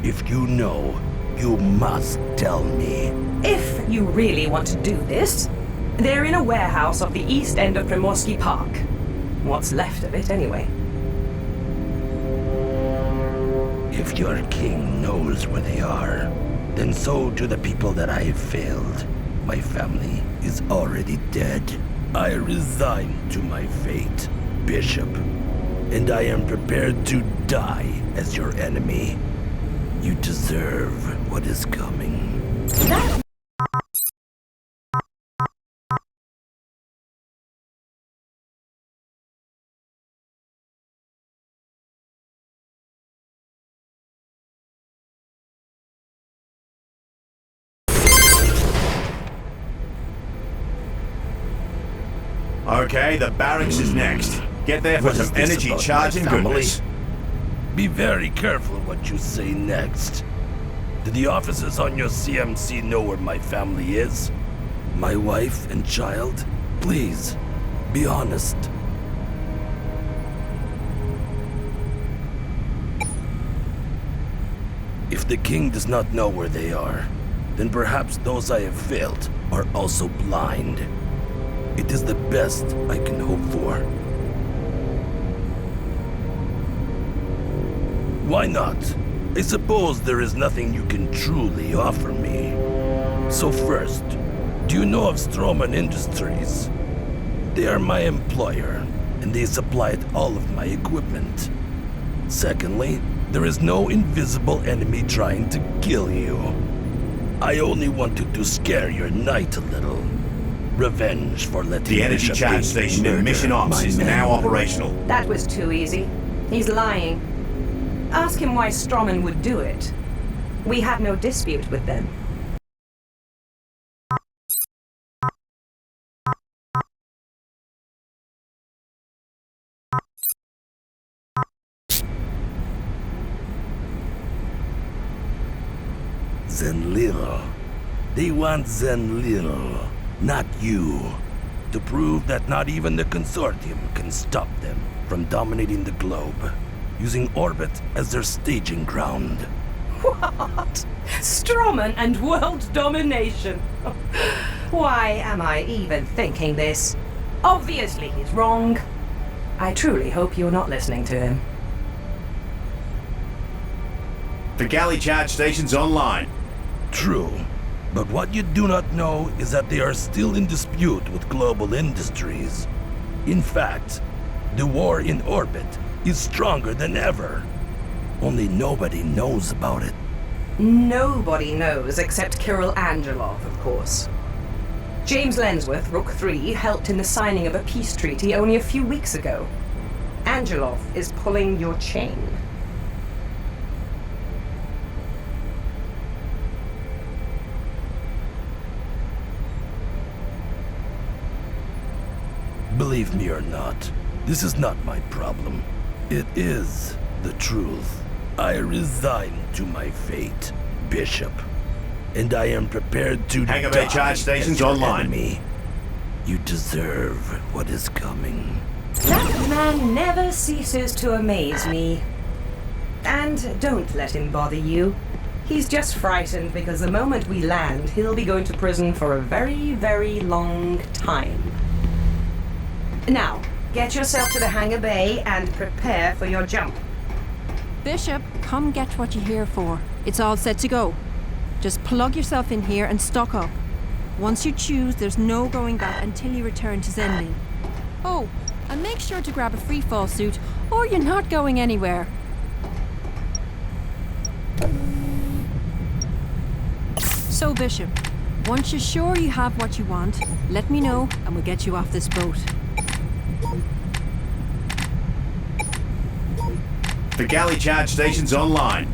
Speaker 17: If you know, you must tell me.
Speaker 1: If you really want to do this, they're in a warehouse off the east end of Primorsky Park. What's left of it, anyway.
Speaker 17: If your king knows where they are, then so do the people that I have failed. My family is already dead. I resign to my fate, Bishop, and I am prepared to die as your enemy. You deserve what is coming.
Speaker 6: Okay, the barracks is next. Get there for
Speaker 17: What is
Speaker 6: some
Speaker 17: this
Speaker 6: energy
Speaker 17: about
Speaker 6: charge
Speaker 17: my
Speaker 6: and
Speaker 17: family?
Speaker 6: goodness.
Speaker 17: Be very careful what you say next. Do the officers on your CMC know where my family is? My wife and child? Please, be honest. If the king does not know where they are, then perhaps those I have failed are also blind. It is the best I can hope for. Why not? I suppose there is nothing you can truly offer me. So first, do you know of Stroman Industries? They are my employer, and they supplied all of my equipment. Secondly, there is no invisible enemy trying to kill you. I only wanted to scare your night a little. Revenge for letting
Speaker 6: The energy
Speaker 17: Bishop
Speaker 6: charge
Speaker 17: H
Speaker 6: station in
Speaker 17: murder
Speaker 6: Mission Ops
Speaker 17: my
Speaker 6: is
Speaker 17: men.
Speaker 6: now operational.
Speaker 1: That was too easy. He's lying. Ask him why Stroman would do it. We had no dispute with them.
Speaker 17: Zenlil. They want Zenlil, not you. To prove that not even the Consortium can stop them from dominating the globe, using orbit as their staging ground.
Speaker 1: What? Stroman and world domination? Why am I even thinking this? Obviously he's wrong. I truly hope you're not listening to him.
Speaker 6: The galley charge station's online.
Speaker 17: True. But what you do not know is that they are still in dispute with global industries. In fact, the war in orbit is stronger than ever. Only nobody knows about it.
Speaker 1: Nobody knows except Kirill Angelov, of course. James Lensworth, Rook 3, helped in the signing of a peace treaty only a few weeks ago. Angelov is pulling your chain.
Speaker 17: Believe me or not, this is not my problem. It is the truth. I resign to my fate, Bishop. And I am prepared to
Speaker 6: Hangar
Speaker 17: die
Speaker 6: Bay charge station's
Speaker 17: as your
Speaker 6: online.
Speaker 17: enemy. You deserve what is coming.
Speaker 1: That man never ceases to amaze me. And don't let him bother you. He's just frightened because the moment we land, he'll be going to prison for a very, very long time. Now, get yourself to the hangar bay and prepare for your jump.
Speaker 2: Bishop, come get what you're here for. It's all set to go. Just plug yourself in here and stock up. Once you choose, there's no going back until you return to Zenlin. Oh, and make sure to grab a free fall suit, or you're not going anywhere. So, Bishop, once you're sure you have what you want, let me know and we'll get you off this boat.
Speaker 6: The galley charge station's online.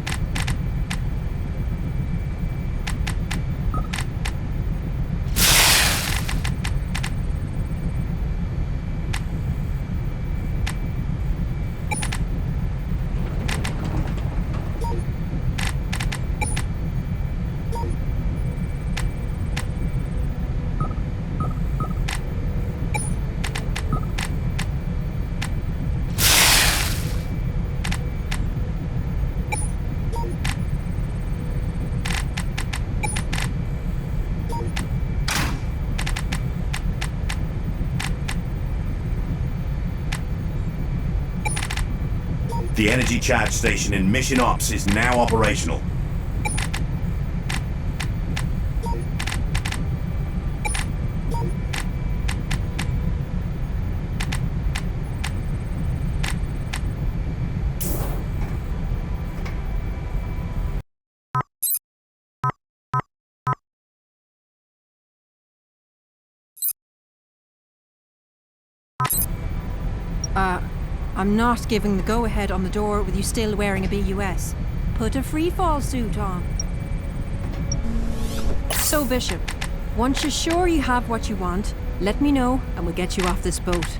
Speaker 6: The energy charge station in Mission Ops is now operational.
Speaker 2: I'm not giving the go-ahead on the door with you still wearing a BUS. Put a free fall suit on. So, Bishop, once you're sure you have what you want, let me know and we'll get you off this boat.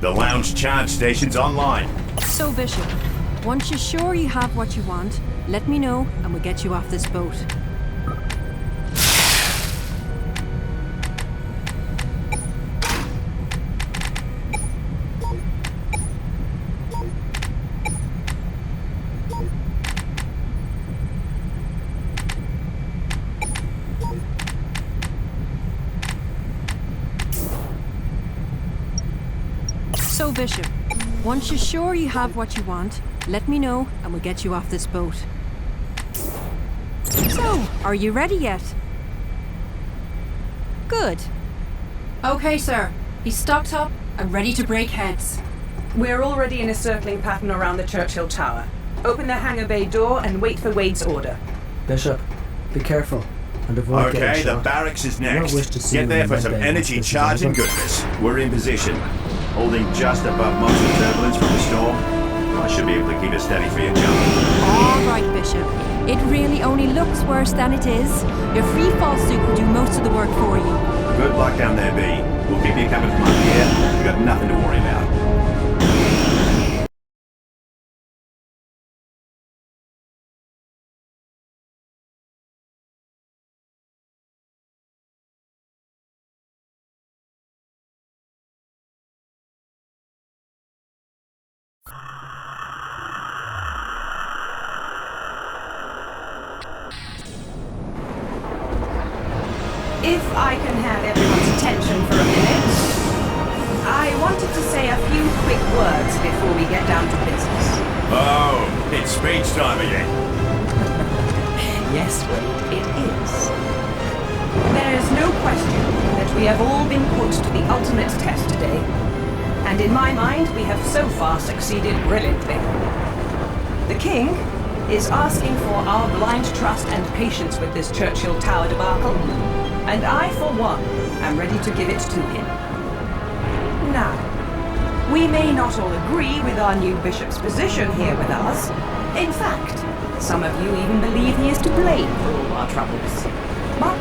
Speaker 6: The lounge charge station's online.
Speaker 2: So, Bishop, once you're sure you have what you want, let me know and we'll get you off this boat. So, Bishop, once you're sure you have what you want, let me know and we'll get you off this boat. So, are you ready yet? Good. Okay, sir. He's stocked up and ready to break heads.
Speaker 8: We're already in a circling pattern around the Churchill Tower. Open the hangar bay door and wait for Wade's order.
Speaker 13: Bishop, be careful and avoid getting
Speaker 6: Okay, the
Speaker 13: shot.
Speaker 6: barracks is
Speaker 13: I don't
Speaker 6: next.
Speaker 13: wish to see
Speaker 6: Get
Speaker 13: you
Speaker 6: there
Speaker 13: in
Speaker 6: for
Speaker 13: my
Speaker 6: some
Speaker 13: bed
Speaker 6: energy
Speaker 13: once this is
Speaker 6: charge and
Speaker 13: over.
Speaker 6: goodness. We're in position. Holding just above most of the turbulence from the storm. I should be able to keep it steady for you, John.
Speaker 2: All right, Bishop. It really only looks worse than it is. Your free fall suit will do most of the work for you.
Speaker 6: Good luck down there, B. We'll keep you coming from up here. You've got nothing to worry about.
Speaker 1: If I can have everyone's attention for a minute, I wanted to say a few quick words before we get down to business.
Speaker 6: Oh, it's speech time again.
Speaker 1: Yes, Wade, it is. There is no question that we have all been put to the ultimate test today. And in my mind, we have so far succeeded brilliantly. The King is asking for our blind trust and patience with this Churchill Tower debacle. And I, for one, am ready to give it to him. Now, we may not all agree with our new bishop's position here with us. In fact, some of you even believe he is to blame for all our troubles. But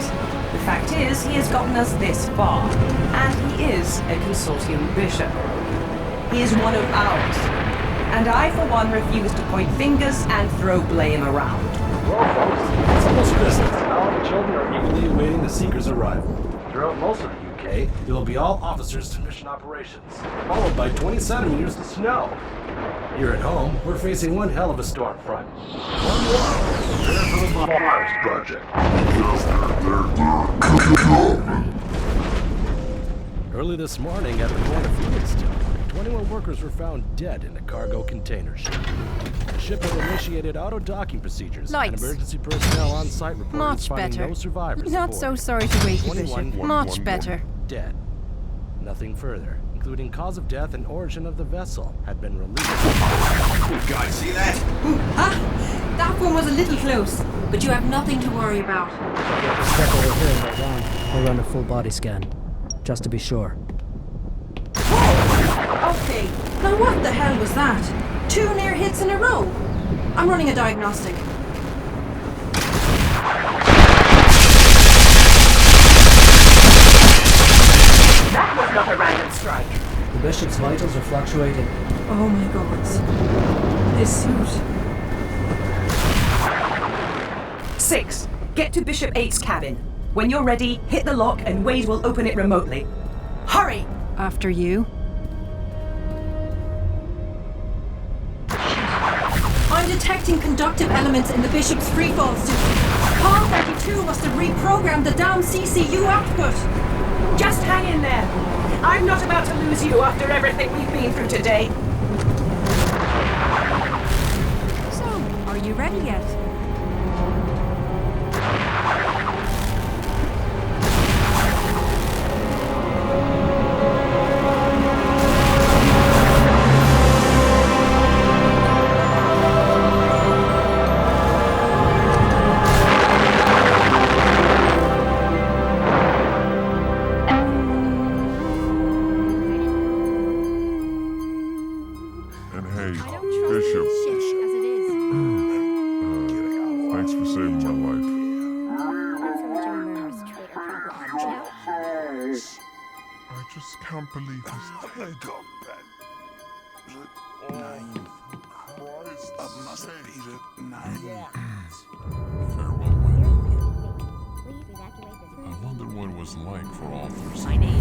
Speaker 1: the fact is, he has gotten us this far, and he is a consortium bishop. He is one of ours, and I, for one, refuse to point fingers and throw blame around.
Speaker 15: Well, folks, it's almost Christmas. Now the children are eagerly awaiting the Seeker's arrival. Throughout most of the UK,
Speaker 10: Friday, it will be all officers to mission operations, followed by 20 centimeters of snow. Here at home, we're facing one hell of a storm front. One more. Prepare for the Mars project. Early this morning at the port of Felixstowe, 21 workers were found dead in a cargo container ship. The ship had initiated auto-docking procedures, and
Speaker 2: Lights.
Speaker 10: emergency personnel on site reported
Speaker 2: Much
Speaker 10: finding
Speaker 2: better.
Speaker 10: no survivors
Speaker 2: Not
Speaker 10: aboard.
Speaker 2: so sorry to wake you,
Speaker 10: 21
Speaker 2: Bishop. Much better.
Speaker 10: dead. Nothing further, including cause of death and origin of the vessel, had been released.
Speaker 6: You guys see that?
Speaker 12: Ah, that one was a little close, but you have nothing to worry about.
Speaker 13: Step over here and go down. I'll run a full body scan, just to be sure.
Speaker 12: Okay, now what the hell was that? 2 near hits in a row. I'm running a diagnostic.
Speaker 1: That was not a random strike.
Speaker 13: The Bishop's vitals are fluctuating.
Speaker 12: Oh my god. This suit.
Speaker 1: 6. Get to Bishop 8's cabin. When you're ready, hit the lock and Wade will open it remotely. Hurry!
Speaker 2: After you.
Speaker 12: I'm detecting conductive elements in the Bishop's freefall suit. Paul 32 must have reprogrammed the damn CCU output.
Speaker 1: Just hang in there. I'm not about to lose you after everything we've been through today.
Speaker 2: So, are you ready yet?
Speaker 4: And hey, Bishop. Thanks for saving my life. I just can't believe this. I wonder what it was like for authors.
Speaker 15: My name